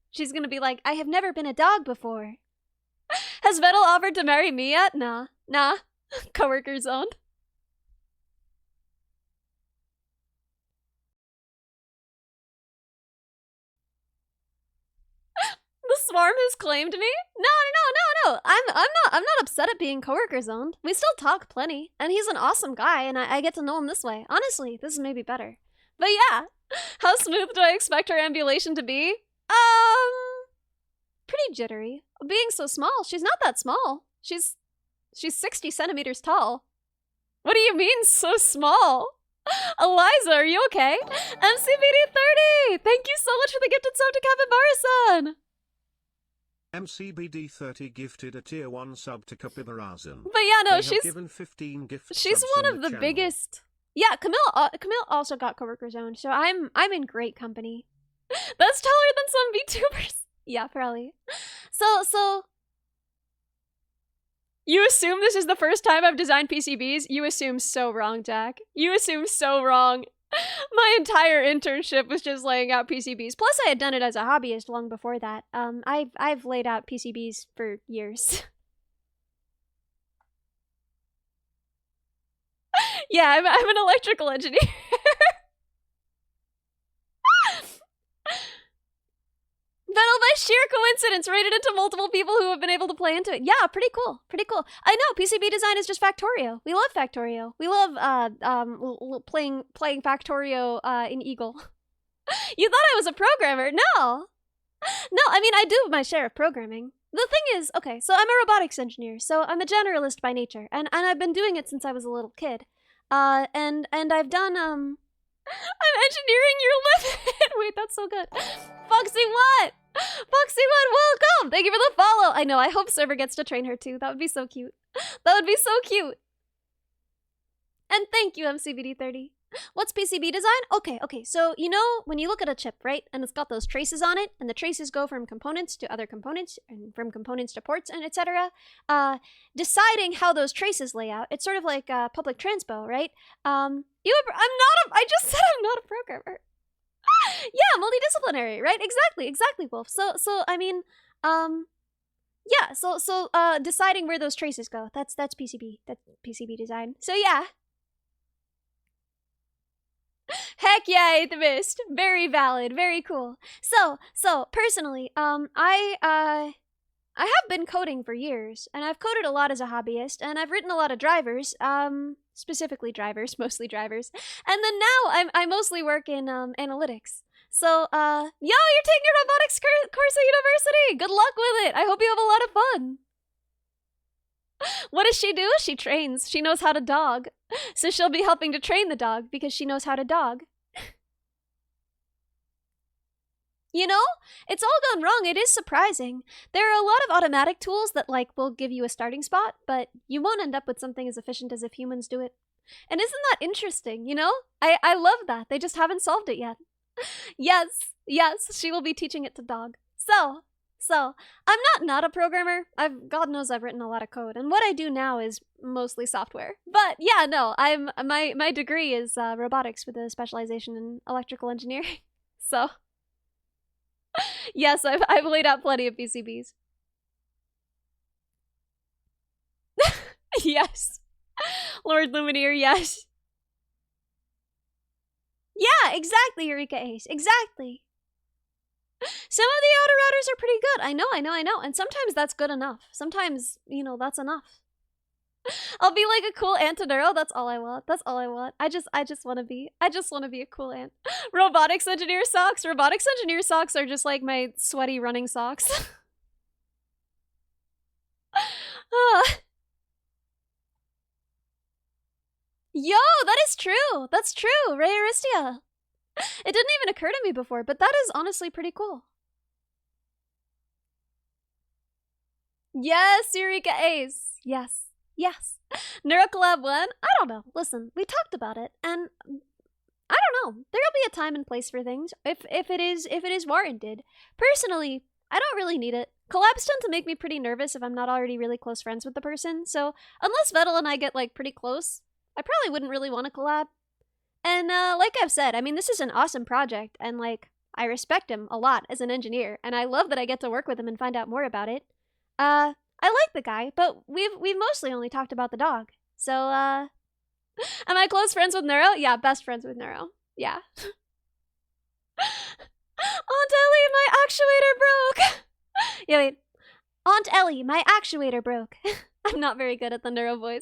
She's gonna be like, I have never been a dog before. Has Vettel offered to marry me yet? Nah. Coworker zoned. The swarm has claimed me? No. I'm not upset at being coworker zoned. We still talk plenty, and he's an awesome guy, and I get to know him this way. Honestly, this is maybe better. But yeah, How smooth do I expect her ambulation to be? Pretty jittery. Being so small, she's not that small. She's 60 centimeters tall. What do you mean, so small? Eliza, are you okay? MCBD30! Thank you so much for the gifted sub to Capybara-san! MCBD30 gifted a tier 1 sub to Capybara-san. But yeah, no, They have she's given 15 gift she's subs one in of the channel. biggest. Yeah, Camille also got coworker zone, so I'm in great company. That's taller than some VTubers. Yeah, probably. So you assume this is the first time I've designed PCBs? You assume so wrong, Jack. You assume so wrong. My entire internship was just laying out PCBs. Plus, I had done it as a hobbyist long before that. I've laid out PCBs for years. Yeah, I'm an electrical engineer. Vettel, by sheer coincidence, rated into multiple people who have been able to play into it. Yeah, pretty cool. Pretty cool. I know, PCB design is just Factorio. We love Factorio. We love playing Factorio in Eagle. You thought I was a programmer? No. No, I mean, I do my share of programming. The thing is, okay, so I'm a robotics engineer, so I'm a generalist by nature, and I've been doing it since I was a little kid. And I've done, I'm engineering your living. Wait, that's so good. Foxy what? Foxy what? Welcome! Thank you for the follow. I know, I hope Server gets to train her too. That would be so cute. That would be so cute. And thank you, MCBD30. What's PCB design? Okay, so you know when you look at a chip, right? And it's got those traces on it, and the traces go from components to other components, and from components to ports, and etc. Deciding how those traces lay out, it's sort of like public transpo, right? I just said I'm not a programmer. Yeah, multidisciplinary, right? Exactly, Wolf. So I mean, yeah, so deciding where those traces go, that's PCB. That's PCB design. So yeah. Heck yeah, Atheist. Very valid, very cool. So personally, I have been coding for years, and I've coded a lot as a hobbyist, and I've written a lot of drivers, specifically drivers, mostly drivers. And then now I mostly work in analytics. So, yo, you're taking a robotics course at university. Good luck with it. I hope you have a lot of fun. What does she do? She trains. She knows how to dog. So she'll be helping to train the dog because she knows how to dog. You know, it's all gone wrong. It is surprising. There are a lot of automatic tools that, like, will give you a starting spot, but you won't end up with something as efficient as if humans do it. And isn't that interesting, you know? I love that. They just haven't solved it yet. Yes, she will be teaching it to dog. So, I'm not a programmer. God knows I've written a lot of code, and what I do now is mostly software. But yeah, no, my degree is robotics with a specialization in electrical engineering. So, yes, I've laid out plenty of PCBs. Yes. Lord Lumineer, yes. Yeah, exactly, Eureka Ace. Exactly. Some of the auto routers are pretty good. I know. And sometimes that's good enough. Sometimes, you know, that's enough. I'll be like a cool ant to Neuro. That's all I want. I just want to be a cool ant. Robotics engineer socks. Robotics engineer socks are just like my sweaty running socks. Yo, that is true. That's true. Ray Aristia. It didn't even occur to me before, but that is honestly pretty cool. Yes, Eureka Ace. Yes. NeuroCollab 1? I don't know. Listen, we talked about it, and I don't know. There'll be a time and place for things, if it is warranted. Personally, I don't really need it. Collabs tend to make me pretty nervous if I'm not already really close friends with the person, so unless Vettel and I get, like, pretty close, I probably wouldn't really want to collab. And, like I've said, I mean, this is an awesome project, and, like, I respect him a lot as an engineer, and I love that I get to work with him and find out more about it. I like the guy, but we've mostly only talked about the dog. So, am I close friends with Neuro? Yeah, best friends with Neuro. Yeah. Aunt Ellie, my actuator broke! Yeah, wait. Aunt Ellie, my actuator broke. I'm not very good at the Neuro voice.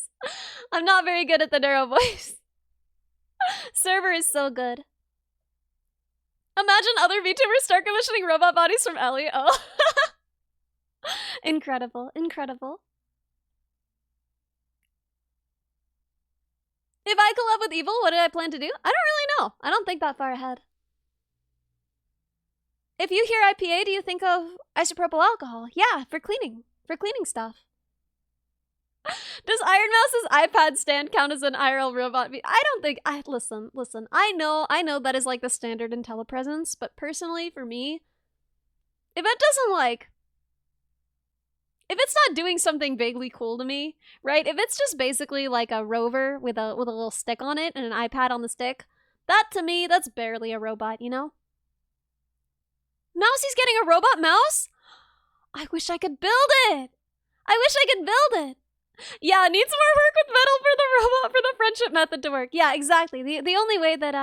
Server is so good. Imagine other VTubers start commissioning robot bodies from Ellie. Oh. Incredible, incredible. If I collab with Evil, what did I plan to do? I don't really know. I don't think that far ahead. If you hear IPA, do you think of isopropyl alcohol? Yeah, for cleaning stuff. Does Iron Mouse's iPad stand count as an IRL robot? I don't think. Listen. I know that is like the standard in telepresence, but personally, for me, if it doesn't like, if it's not doing something vaguely cool to me, right? If it's just basically like a rover with a little stick on it and an iPad on the stick, that to me, that's barely a robot, you know? Mousie's getting a robot mouse? I wish I could build it. Yeah, needs more work with metal for the robot for the friendship method to work. Yeah, exactly. The only way that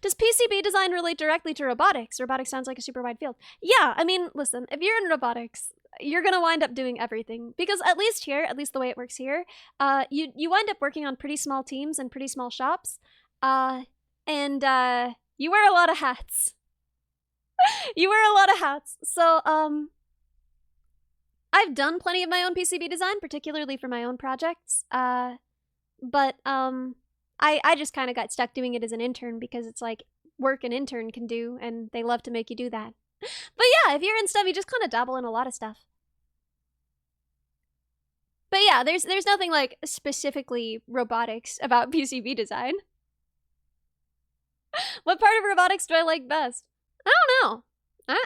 does PCB design relate directly to robotics? Robotics sounds like a super wide field. Yeah, I mean, listen, if you're in robotics, you're gonna wind up doing everything. Because at least the way it works here, you wind up working on pretty small teams and pretty small shops. And you wear a lot of hats. So, I've done plenty of my own PCB design, particularly for my own projects. But I just kind of got stuck doing it as an intern because it's like work an intern can do, and they love to make you do that. But yeah, if you're in stuff, you just kind of dabble in a lot of stuff. But yeah, there's nothing like specifically robotics about PCB design. What part of robotics do I like best? I don't know.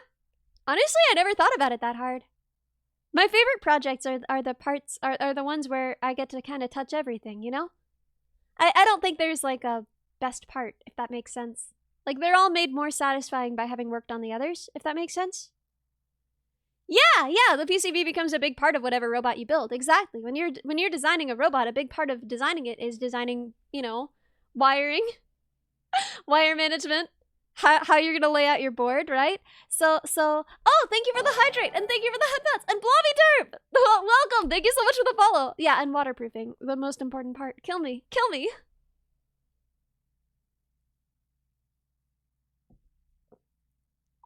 Honestly, I never thought about it that hard. My favorite projects are the ones where I get to kind of touch everything, you know? I don't think there's like a best part, if that makes sense. Like, they're all made more satisfying by having worked on the others, if that makes sense. Yeah, the PCB becomes a big part of whatever robot you build. Exactly. When you're designing a robot, a big part of designing it is designing, you know, wiring, wire management, how you're gonna lay out your board, right? So, oh, thank you for the hydrate, and thank you for the headbats, and Blobby Derp! Well, welcome, thank you so much for the follow. Yeah, and waterproofing, the most important part. Kill me.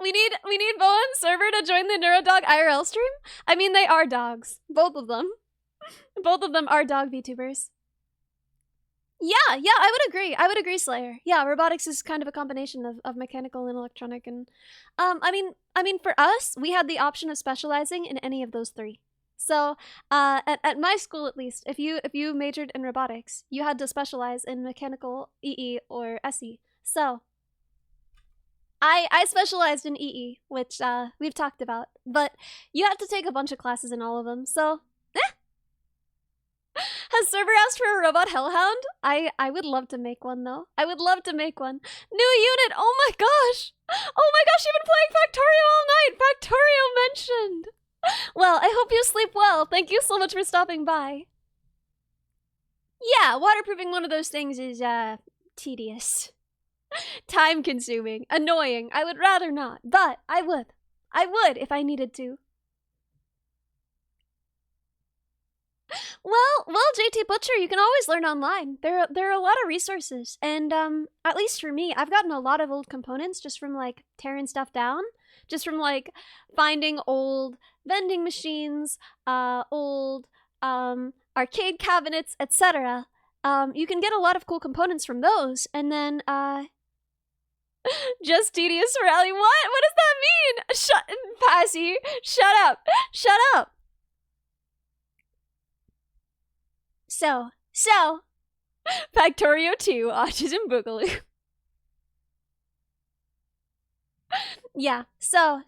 We need Boa and Server to join the Neurodog IRL stream? I mean, they are dogs. Both of them. Both of them are dog VTubers. Yeah, I would agree, Slayer. Yeah, robotics is kind of a combination of mechanical and electronic, and I mean, for us, we had the option of specializing in any of those three. So, at my school at least, if you majored in robotics, you had to specialize in mechanical, EE, or SE. So, I specialized in EE, which we've talked about, but you have to take a bunch of classes in all of them. So, Has Server asked for a robot hellhound? I would love to make one, though. I would love to make one. New unit! Oh my gosh! Oh my gosh, you've been playing Factorio all night! Factorio mentioned! Well, I hope you sleep well. Thank you so much for stopping by. Yeah, waterproofing one of those things is, tedious. Time-consuming. Annoying. I would rather not, but I would. I would if I needed to. Well, JT Butcher, you can always learn online. There are a lot of resources, and at least for me, I've gotten a lot of old components just from like tearing stuff down, just from like finding old vending machines, old arcade cabinets, etc. You can get a lot of cool components from those, and then just tedious rally. What does that mean? Passy, shut up. So, Factorio 2, Autism Boogaloo. Yeah, so.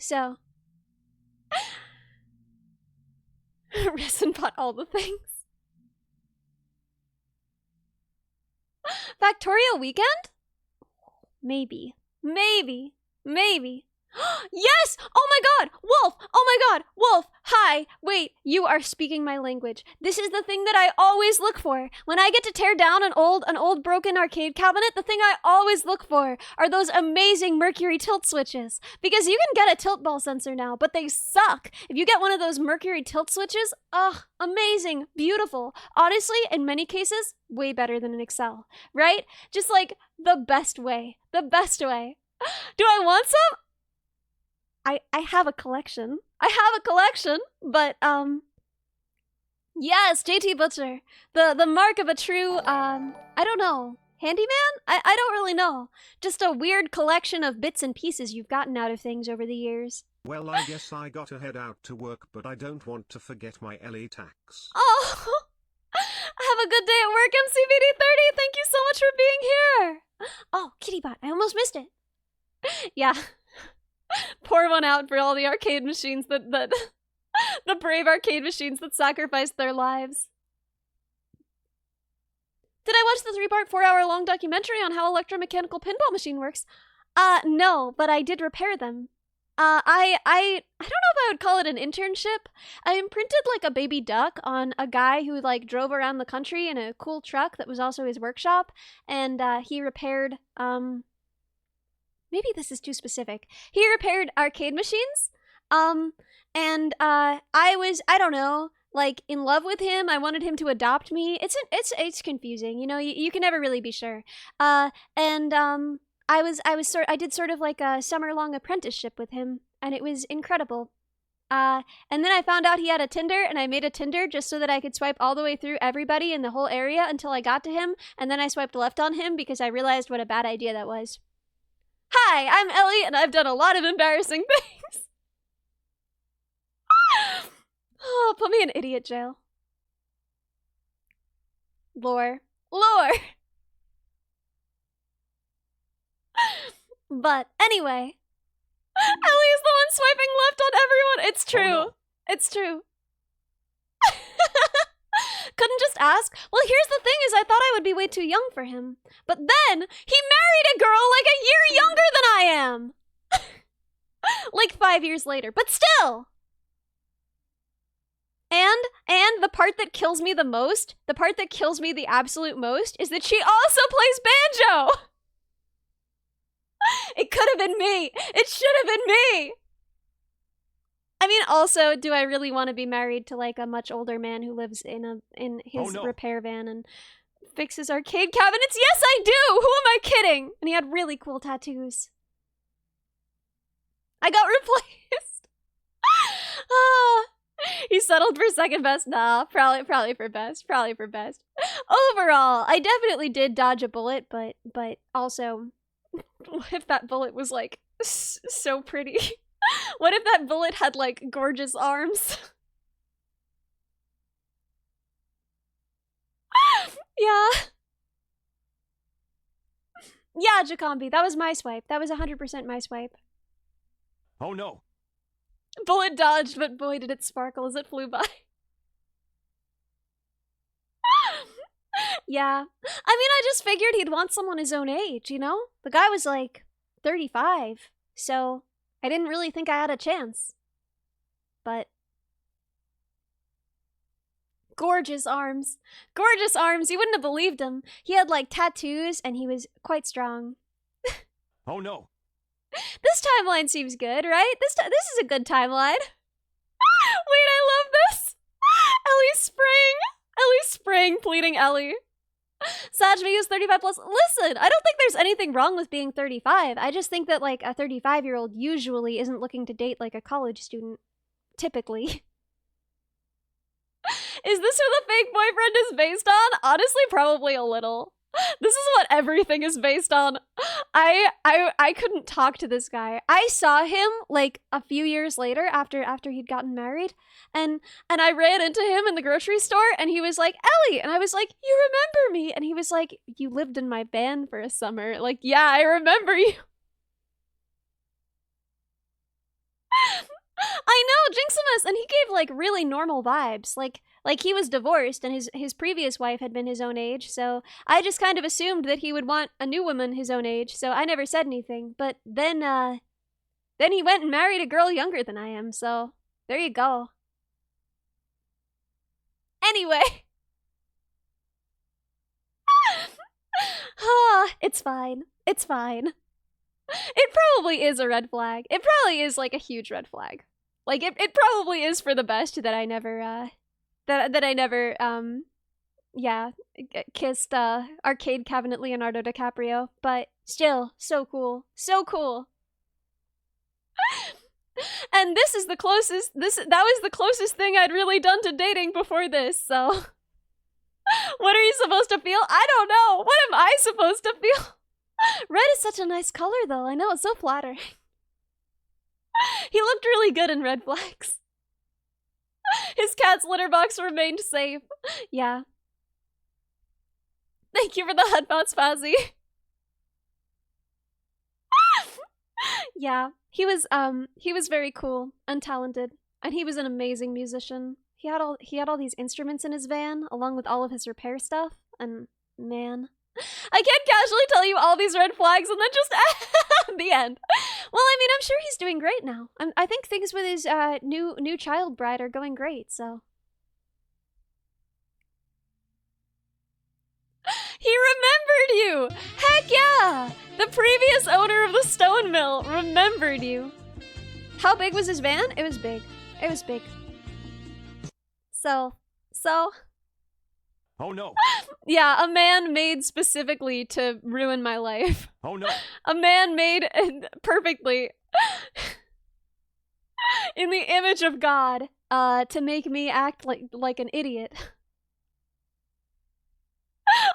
Resin pot all the things. Factorio Weekend? Maybe. Yes! Oh my god! Wolf! Oh my god! Wolf! Hi! Wait, you are speaking my language. This is the thing that I always look for. When I get to tear down an old broken arcade cabinet, the thing I always look for are those amazing Mercury tilt switches. Because you can get a tilt ball sensor now, but they suck. If you get one of those Mercury tilt switches, ugh, amazing, beautiful. Honestly, in many cases, way better than an Excel, right? Just like the best way. Do I want some? I have a collection. I have a collection, but yes, JT Butcher. The mark of a true I don't know. Handyman? I don't really know. Just a weird collection of bits and pieces you've gotten out of things over the years. Well, I guess I gotta head out to work, but I don't want to forget my LA tax. Oh, have a good day at work, MCVD30. Thank you so much for being here. Oh, Kittybot, I almost missed it. Yeah. Pour one out for all the arcade machines that the brave arcade machines that sacrificed their lives. Did I watch the 3-part 4-hour-long documentary on how electromechanical pinball machine works? No, but I did repair them. I don't know if I would call it an internship. I imprinted like a baby duck on a guy who like drove around the country in a cool truck that was also his workshop, and he repaired maybe this is too specific. He repaired arcade machines. And I don't know, like in love with him. I wanted him to adopt me. It's confusing, you know. You can never really be sure. I did sort of like a summer-long apprenticeship with him, and it was incredible. And then I found out he had a Tinder, and I made a Tinder just so that I could swipe all the way through everybody in the whole area until I got to him, and then I swiped left on him because I realized what a bad idea that was. Hi, I'm Ellie, and I've done a lot of embarrassing things. Oh, put me in idiot jail. Lore. But anyway, Ellie is the one swiping left on everyone. It's true. Oh, no. It's true. Couldn't just ask? Well, here's the thing is I thought I would be way too young for him. But then he married a girl like a year younger than I am. Like 5 years later, but still. And the part that kills me the most, the part that kills me the absolute most, is that she also plays banjo! It could have been me! It should have been me! I mean, also, do I really want to be married to, like, a much older man who lives in his repair van and fixes arcade cabinets? Yes, I do! Who am I kidding? And he had really cool tattoos. I got replaced! He settled for second best. Nah, probably for best. Probably for best. Overall, I definitely did dodge a bullet, but also, what if that bullet was like so pretty? What if that bullet had like gorgeous arms? Yeah. Yeah, Jacoby, that was my swipe. That was 100% my swipe. Oh no. Bullet dodged, but boy did it sparkle as it flew by. Yeah. I mean, I just figured he'd want someone his own age, you know? The guy was like 35, so I didn't really think I had a chance. But gorgeous arms. Gorgeous arms. You wouldn't have believed him. He had like tattoos and he was quite strong. Oh no. This timeline seems good, right? This is a good timeline. Wait, I love this. Ellie Spring pleading Ellie. Sajmi is 35 plus. Listen, I don't think there's anything wrong with being 35. I just think that like a 35-year-old usually isn't looking to date like a college student. Typically. Is this who the fake boyfriend is based on? Honestly, probably a little. This is what everything is based on. I couldn't talk to this guy. I saw him like a few years later after he'd gotten married, and I ran into him in the grocery store, and he was like, Ellie, and I was like, you remember me? And he was like, you lived in my band for a summer. Like, yeah, I remember you. I know, Jinximus, and he gave like really normal vibes. Like he was divorced and his previous wife had been his own age, so I just kind of assumed that he would want a new woman his own age, so I never said anything. But then he went and married a girl younger than I am, so there you go. Anyway. It's fine. It's fine. It probably is a red flag. It probably is like a huge red flag. Like it probably is for the best that I never that I never yeah, kissed arcade cabinet Leonardo DiCaprio, but still so cool. So cool. And this is the closest that was the closest thing I'd really done to dating before this, so what are you supposed to feel? I don't know. What am I supposed to feel? Red is such a nice color though. I know, it's so flattering. He looked really good in Red Flags. His cat's litter box remained safe. Yeah. Thank you for the headphones, Fazzy. Yeah, he was very cool and talented, and he was an amazing musician. He had all these instruments in his van, along with all of his repair stuff, and man, I can't casually tell you all these red flags and then just the end. Well, I mean, I'm sure he's doing great now. I think things with his new child bride are going great, so. He remembered you! Heck yeah! The previous owner of the stone mill remembered you. How big was his van? It was big. It was big. So. Oh no. Yeah, a man made specifically to ruin my life. Oh no. A man made perfectly in the image of God to make me act like an idiot.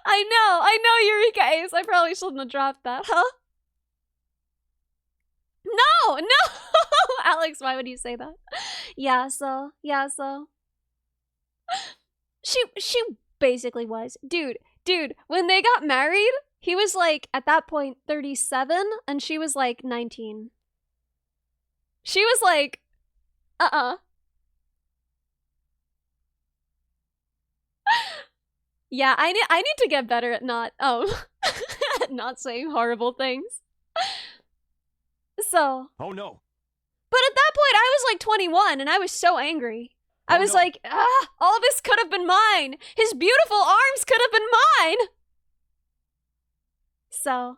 I know, Eureka Ace. I probably shouldn't have dropped that, huh? No! Alex, why would you say that? Yeah, so. She basically was. Dude, when they got married, he was like, at that point, 37, and she was like 19. She was like, Yeah, I need to get better at not not saying horrible things. So. Oh no. But at that point, I was like 21, and I was so angry. I was like, all this could have been mine. His beautiful arms could have been mine. So.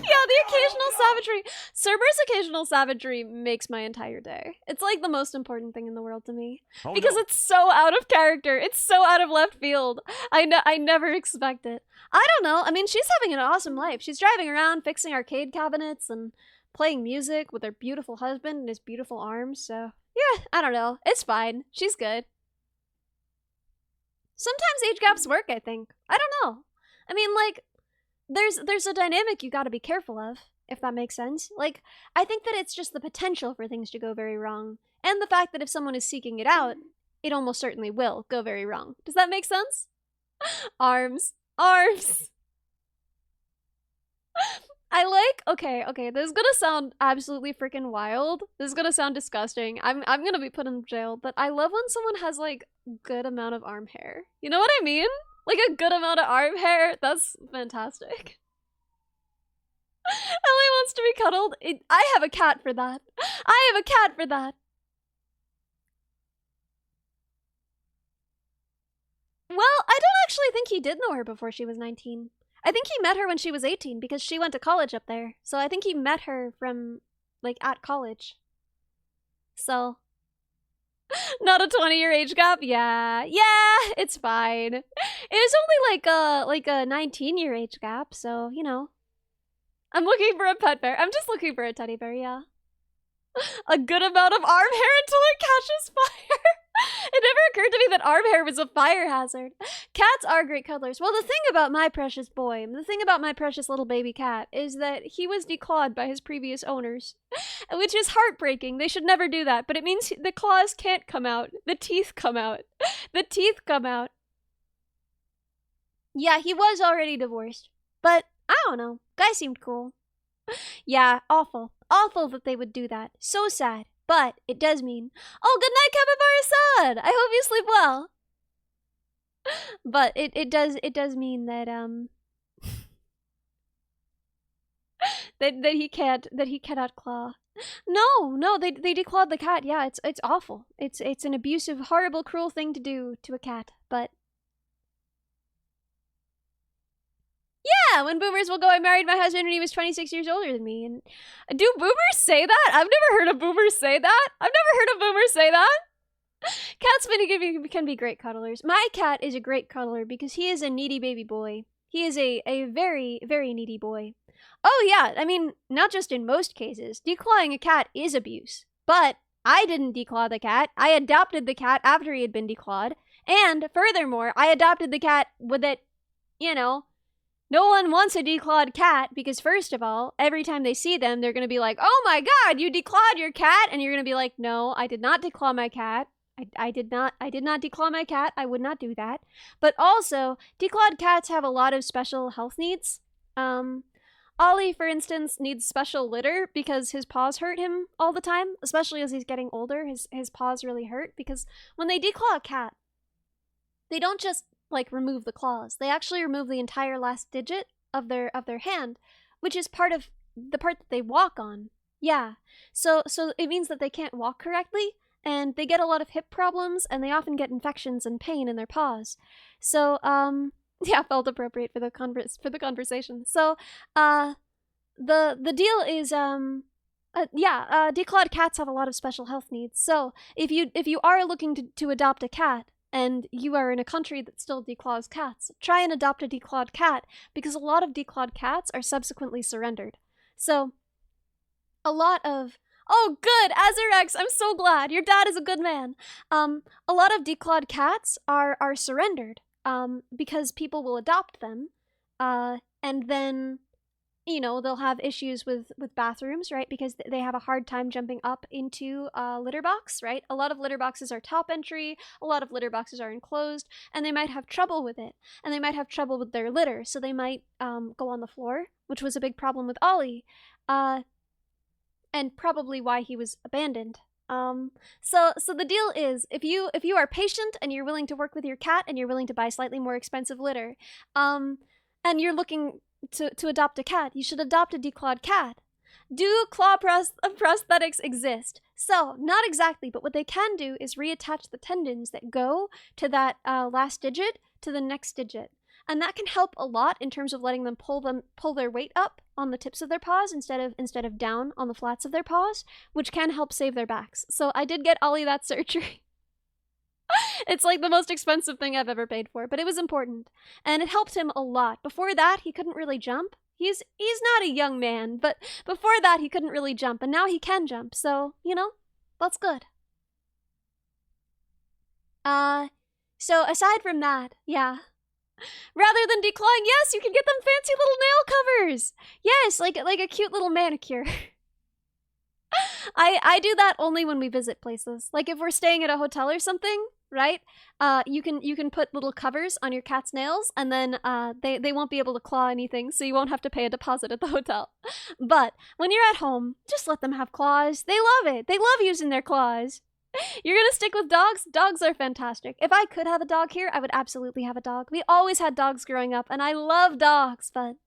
Yeah, the occasional savagery. Cerberus' occasional savagery makes my entire day. It's like the most important thing in the world to me. Because it's so out of character. It's so out of left field. I never expect it. I don't know. I mean, she's having an awesome life. She's driving around, fixing arcade cabinets, and playing music with her beautiful husband and his beautiful arms, so yeah, I don't know. It's fine. She's good. Sometimes age gaps work, I think. I don't know. I mean, like, there's a dynamic you gotta be careful of, if that makes sense. Like, I think that it's just the potential for things to go very wrong, and the fact that if someone is seeking it out, it almost certainly will go very wrong. Does that make sense? Arms. I like, okay, this is gonna sound absolutely freaking wild. This is gonna sound disgusting. I'm gonna be put in jail, but I love when someone has, like, good amount of arm hair. You know what I mean? Like, a good amount of arm hair. That's fantastic. Ellie wants to be cuddled. I have a cat for that. Well, I don't actually think he did know her before she was 19. I think he met her when she was 18 because she went to college up there. So I think he met her from, like, at college. So. Not a 20-year age gap? Yeah, it's fine. It was only like a 19-year age gap, so, you know. I'm looking for a pet bear. I'm just looking for a teddy bear, yeah. A good amount of arm hair until it catches fire. It never occurred to me that arm hair was a fire hazard. Cats are great cuddlers. Well, the thing about my precious boy, the thing about my precious little baby cat, is that he was declawed by his previous owners, which is heartbreaking. They should never do that, but it means the claws can't come out. The teeth come out. The teeth come out. Yeah, he was already divorced, but I don't know. Guy seemed cool. Yeah, awful. Awful that they would do that. So sad. But it does mean, oh, good night, Capybara-san! I hope you sleep well. But it does mean that that he cannot claw. No, they declawed the cat. Yeah, it's awful. It's an abusive, horrible, cruel thing to do to a cat. But yeah, when boomers will go, I married my husband when he was 26 years older than me. And do boomers say that? I've never heard a boomer say that. Cats can be great cuddlers. My cat is a great cuddler because he is a needy baby boy. He is a very, very needy boy. Oh yeah, I mean, not just in most cases. Declawing a cat is abuse. But I didn't declaw the cat. I adopted the cat after he had been declawed. And furthermore, I adopted the cat with it, you know, no one wants a declawed cat because first of all, every time they see them, they're going to be like, "Oh my god, you declawed your cat." And you're going to be like, "No, I did not declaw my cat. I did not declaw my cat. I would not do that." But also, declawed cats have a lot of special health needs. Ollie, for instance, needs special litter because his paws hurt him all the time, especially as he's getting older. His paws really hurt because when they declaw a cat, they don't just like remove the claws. They actually remove the entire last digit of their hand, which is part of the part that they walk on. Yeah. So it means that they can't walk correctly, and they get a lot of hip problems, and they often get infections and pain in their paws. So yeah, felt appropriate for the conversation. So the deal is declawed cats have a lot of special health needs. So if you are looking to adopt a cat, and you are in a country that still declaws cats, try and adopt a declawed cat, because a lot of declawed cats are subsequently surrendered. So, a lot of... Oh, good! Azarex, I'm so glad! Your dad is a good man! A lot of declawed cats are surrendered, because people will adopt them, and then... you know, they'll have issues with bathrooms, right? Because they have a hard time jumping up into a litter box, right? A lot of litter boxes are top entry, a lot of litter boxes are enclosed, and they might have trouble with it. And they might have trouble with their litter, so they might go on the floor, which was a big problem with Ollie, and probably why he was abandoned. So the deal is, if you are patient and you're willing to work with your cat and you're willing to buy slightly more expensive litter, and you're looking to adopt a cat, you should adopt a declawed cat. Do claw prosthetics exist? So, not exactly, but what they can do is reattach the tendons that go to that last digit to the next digit. And that can help a lot in terms of letting them pull their weight up on the tips of their paws instead of down on the flats of their paws, which can help save their backs. So I did get Ollie that surgery. It's like the most expensive thing I've ever paid for, but it was important. And it helped him a lot. Before that, he couldn't really jump. He's not a young man, but before that, he couldn't really jump, and now he can jump, so, you know, that's good. So aside from that, yeah. Rather than declawing, yes, you can get them fancy little nail covers! Yes, like a cute little manicure. I do that only when we visit places. Like if we're staying at a hotel or something, right? You can put little covers on your cat's nails, and then they won't be able to claw anything, so you won't have to pay a deposit at the hotel. But when you're at home, just let them have claws. They love it. They love using their claws. You're gonna stick with dogs? Dogs are fantastic. If I could have a dog here, I would absolutely have a dog. We always had dogs growing up, and I love dogs, but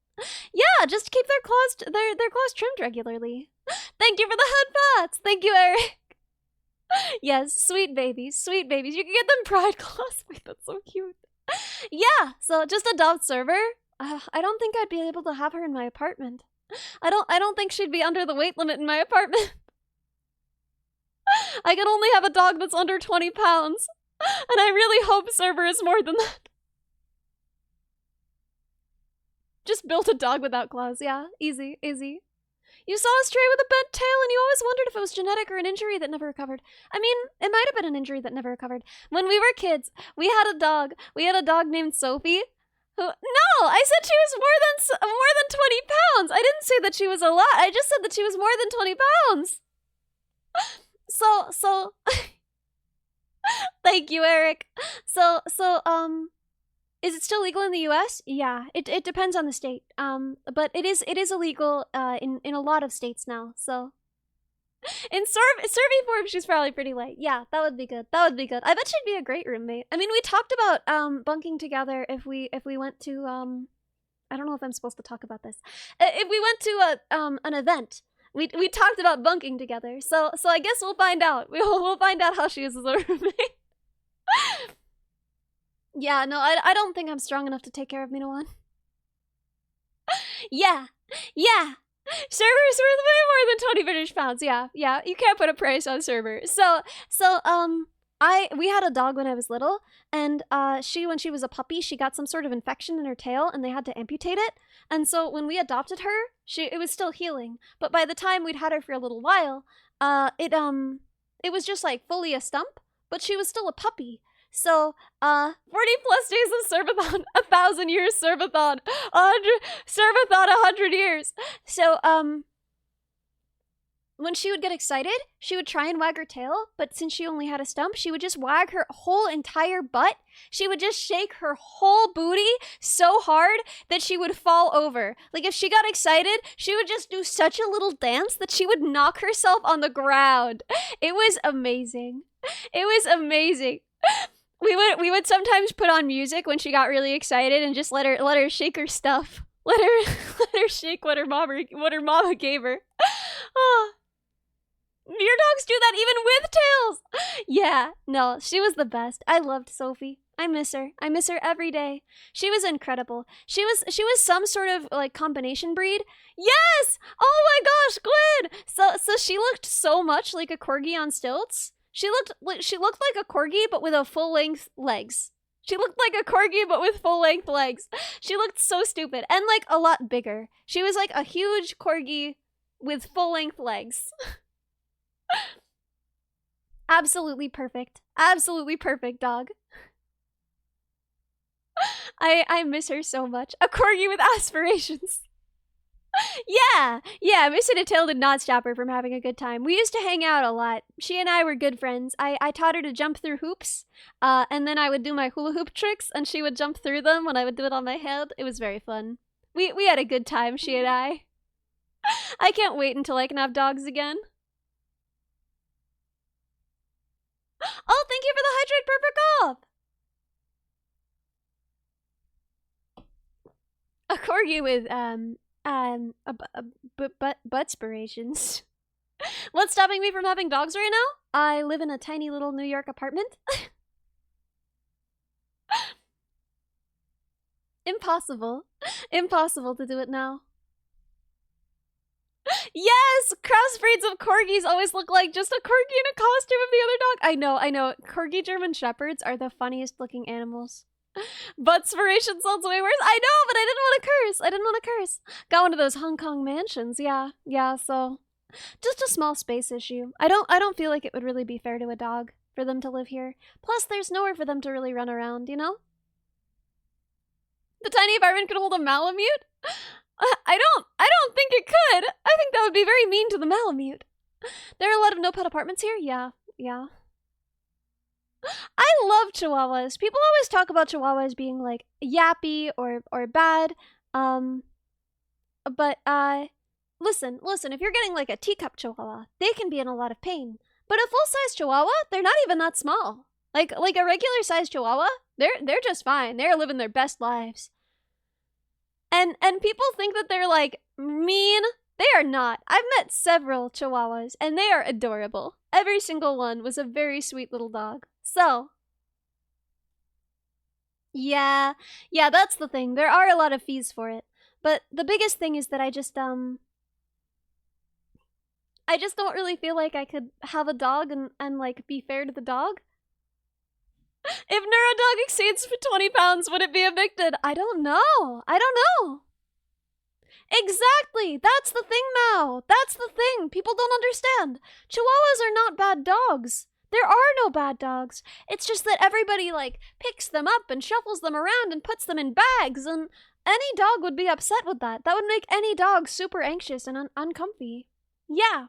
yeah, just keep their claws trimmed regularly. Thank you for the headbats! Thank you, Eric! Yes, sweet babies, sweet babies. You can get them pride claws. Wait, that's so cute. Yeah, so just adopt Server. I don't think I'd be able to have her in my apartment. I don't think she'd be under the weight limit in my apartment. I can only have a dog that's under 20 pounds. And I really hope Server is more than that. Just built a dog without claws, yeah. Easy, easy. You saw a stray with a bent tail and you always wondered if it was genetic or an injury that never recovered. I mean, it might have been an injury that never recovered. When we were kids, we had a dog. We had a dog named Sophie. Who... No! I said she was more than 20 pounds! I didn't say that she was a lot. I just said that she was more than 20 pounds! So... Thank you, Eric. So, is it still legal in the US? Yeah, it depends on the state. But it is illegal in a lot of states now. So in survey form, she's probably pretty light. Yeah, that would be good. That would be good. I bet she'd be a great roommate. I mean, we talked about bunking together if we went to I don't know if I'm supposed to talk about this. If we went to an event. We talked about bunking together. So I guess we'll find out. We'll find out how she is as a roommate. Yeah, no, I don't think I'm strong enough to take care of Minoan. Yeah. Server's worth way more than 20 British pounds. Yeah, you can't put a price on Server. So, We had a dog when I was little, and when she was a puppy, she got some sort of infection in her tail, and they had to amputate it. And so when we adopted her, it was still healing. But by the time we'd had her for a little while, it was just like fully a stump, but she was still a puppy. So 40 plus days of Servathon, 1,000 years Servathon, 100 Servathon, 100 years. So when she would get excited, she would try and wag her tail, but since she only had a stump, she would just wag her whole entire butt. She would just shake her whole booty so hard that she would fall over. Like, if she got excited, she would just do such a little dance that she would knock herself on the ground. It was amazing. It was amazing. We would sometimes put on music when she got really excited and just let her shake her stuff. Let her shake what her mama gave her. Oh. Your dogs do that even with tails. Yeah, no, she was the best. I loved Sophie. I miss her. I miss her every day. She was incredible. She was some sort of like combination breed. Yes! Oh my gosh, Gwen! So she looked so much like a corgi on stilts. She looked like a corgi but with a full-length legs. She looked like a corgi but with full-length legs. She looked so stupid and like a lot bigger. She was like a huge corgi with full-length legs. Absolutely perfect. Absolutely perfect dog. I miss her so much. A corgi with aspirations. Yeah, missing a tail did not stop her from having a good time. We used to hang out a lot. She and I were good friends. I taught her to jump through hoops, and then I would do my hula hoop tricks, and she would jump through them when I would do it on my head. It was very fun. We had a good time, she and I. I can't wait until I can have dogs again. Oh, thank you for the hydrate, perfect off! A corgi with, buttspirations. What's stopping me from having dogs right now? I live in a tiny little New York apartment. Impossible. Impossible to do it now. Yes! Crossbreeds of corgis always look like just a corgi in a costume of the other dog. I know. Corgi German Shepherds are the funniest looking animals. Buttspiration sounds way worse. I know, but I didn't want to curse. Got one of those Hong Kong mansions. Yeah, so just a small space issue. I don't feel like it would really be fair to a dog for them to live here. Plus, there's nowhere for them to really run around, you know? The tiny apartment could hold a Malamute? I don't think it could. I think that would be very mean to the Malamute. There are a lot of no-pet apartments here? Yeah. I love Chihuahuas. People always talk about Chihuahuas being like yappy or bad. But listen, if you're getting like a teacup Chihuahua, they can be in a lot of pain. But a full-size Chihuahua, they're not even that small. Like a regular-sized Chihuahua, they're just fine. They're living their best lives. And people think that they're like mean. They are not. I've met several Chihuahuas and they are adorable. Every single one was a very sweet little dog. So yeah, that's the thing. There are a lot of fees for it. But the biggest thing is that I just don't really feel like I could have a dog and like be fair to the dog. If Neurodog exceeds 20 pounds, would it be evicted? I don't know. Exactly. That's the thing, Mao. That's the thing. People don't understand. Chihuahuas are not bad dogs. There are no bad dogs. It's just that everybody, like, picks them up and shuffles them around and puts them in bags, and any dog would be upset with that. That would make any dog super anxious and uncomfy. Yeah.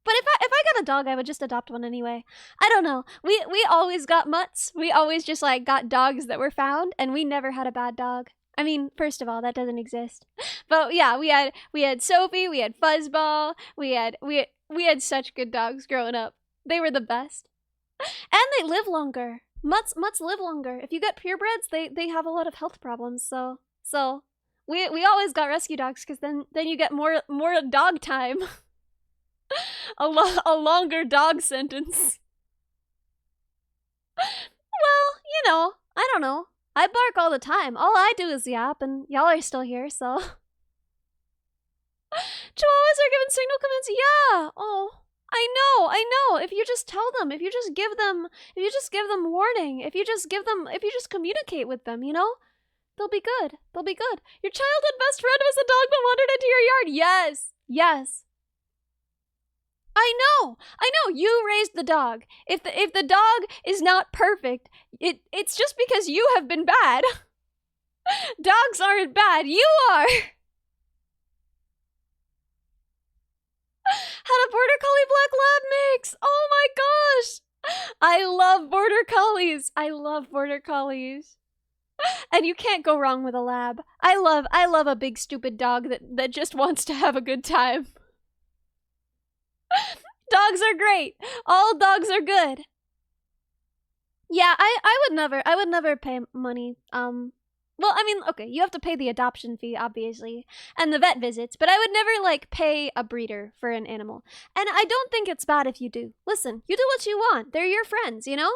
But if I got a dog, I would just adopt one anyway. I don't know. We always got mutts. We always just, like, got dogs that were found, and we never had a bad dog. I mean, first of all, that doesn't exist. But yeah, we had Sophie, we had Fuzzball, we had such good dogs growing up. They were the best. And they live longer. Mutts live longer. If you get purebreds, they have a lot of health problems, so we always got rescue dogs because then you get more dog time. a longer dog sentence. Well, I don't know. I bark all the time. All I do is yap, and y'all are still here, so. Chihuahuas are giving signal commands. Yeah. Oh, I know. If you just tell them, if you just give them warning, if you just communicate with them, you know, they'll be good. They'll be good. Your childhood best friend was a dog that wandered into your yard. Yes, yes. I know. You raised the dog. If the dog is not perfect, it's just because you have been bad. Dogs aren't bad. You are. Had a border collie black lab mix. Oh my gosh. I love border collies. I love border collies. And you can't go wrong with a lab. I love a big stupid dog that just wants to have a good time. Dogs are great. All dogs are good. Yeah, I would never pay money. Well, I mean, okay, you have to pay the adoption fee, obviously, and the vet visits, but I would never, like, pay a breeder for an animal. And I don't think it's bad if you do. Listen, you do what you want. They're your friends, you know?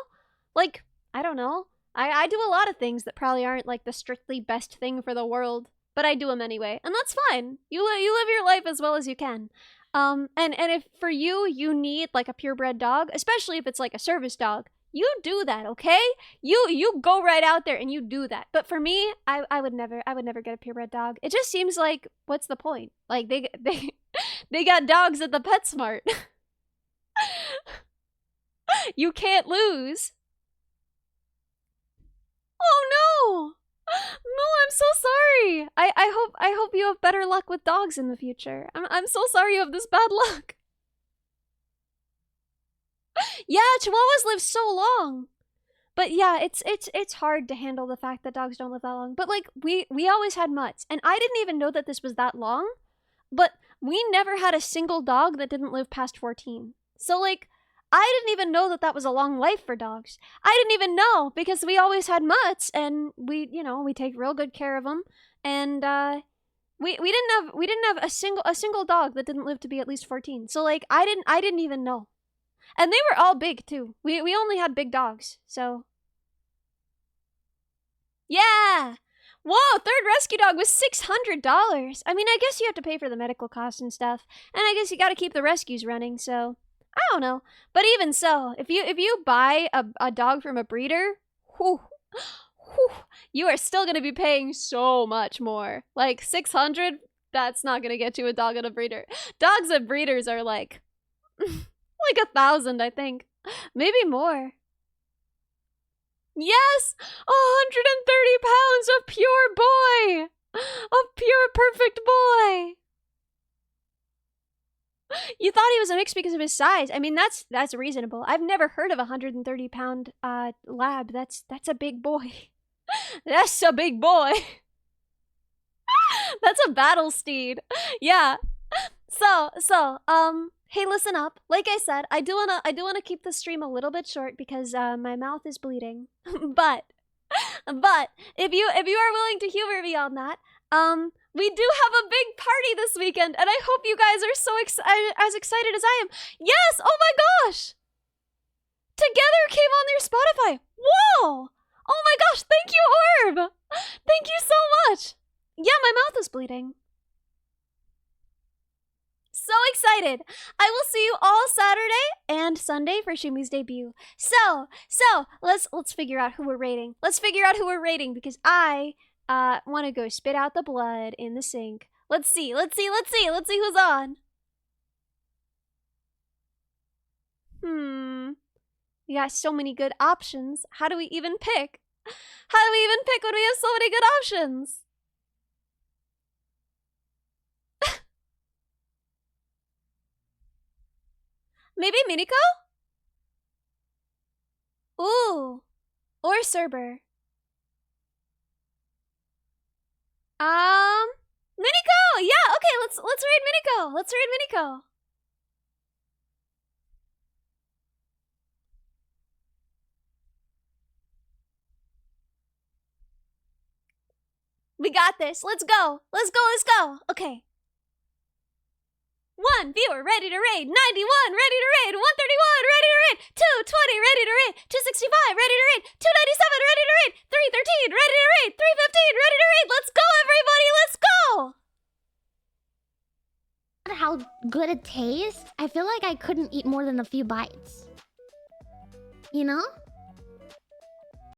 Like, I don't know. I do a lot of things that probably aren't, like, the strictly best thing for the world, but I do them anyway, and that's fine. You live your life as well as you can. And if for you need, like, a purebred dog, especially if it's, like, a service dog, you do that, okay? You go right out there and you do that. But for me, I would never get a purebred dog. It just seems like, what's the point? Like they got dogs at the PetSmart. You can't lose. Oh no! No, I'm so sorry. I hope you have better luck with dogs in the future. I'm so sorry you have this bad luck. Yeah, Chihuahuas live so long. But yeah, it's hard to handle the fact that dogs don't live that long. But like we always had mutts, and I didn't even know that this was that long. But we never had a single dog that didn't live past 14. So like I didn't even know that was a long life for dogs. I didn't even know because we always had mutts, and we take real good care of them. And we didn't have a single dog that didn't live to be at least 14. So like I didn't even know. And they were all big, too. We only had big dogs, so... Yeah! Whoa, third rescue dog was $600! I mean, I guess you have to pay for the medical costs and stuff. And I guess you gotta keep the rescues running, so... I don't know. But even so, if you buy a dog from a breeder, you are still gonna be paying so much more. Like, $600? That's not gonna get you a dog at a breeder. Dogs at breeders are like... like 1,000, I think. Maybe more. Yes! 130 pounds of pure boy! Of pure perfect boy! You thought he was a mix because of his size. I mean, that's reasonable. I've never heard of a 130-pound lab. That's a big boy. That's a big boy. That's a battle steed. Yeah. So, hey, listen up. Like I said, I do wanna keep the stream a little bit short because my mouth is bleeding. but if you are willing to humor me on that, we do have a big party this weekend, and I hope you guys are so as excited as I am. Yes! Oh my gosh! Together came on your Spotify. Whoa! Oh my gosh! Thank you, Orb. Thank you so much. Yeah, my mouth is bleeding. So excited! I will see you all Saturday and Sunday for Shumi's debut. So let's figure out who we're rating. Let's figure out who we're rating because I want to go spit out the blood in the sink. Let's see who's on. We got so many good options. How do we even pick? How do we even pick when we have so many good options? Maybe Miniko? Ooh. Or Cerber. Miniko! Yeah, okay, let's raid Miniko. Let's raid Miniko. We got this. Let's go. Let's go. Okay. 1 viewer ready to raid, 91 ready to raid, 131 ready to raid, 220 ready to raid, 265 ready to raid, 297 ready to raid, 313 ready to raid, 315 ready to raid. Let's go, everybody, let's go! How how good it tastes, I feel like I couldn't eat more than a few bites. You know?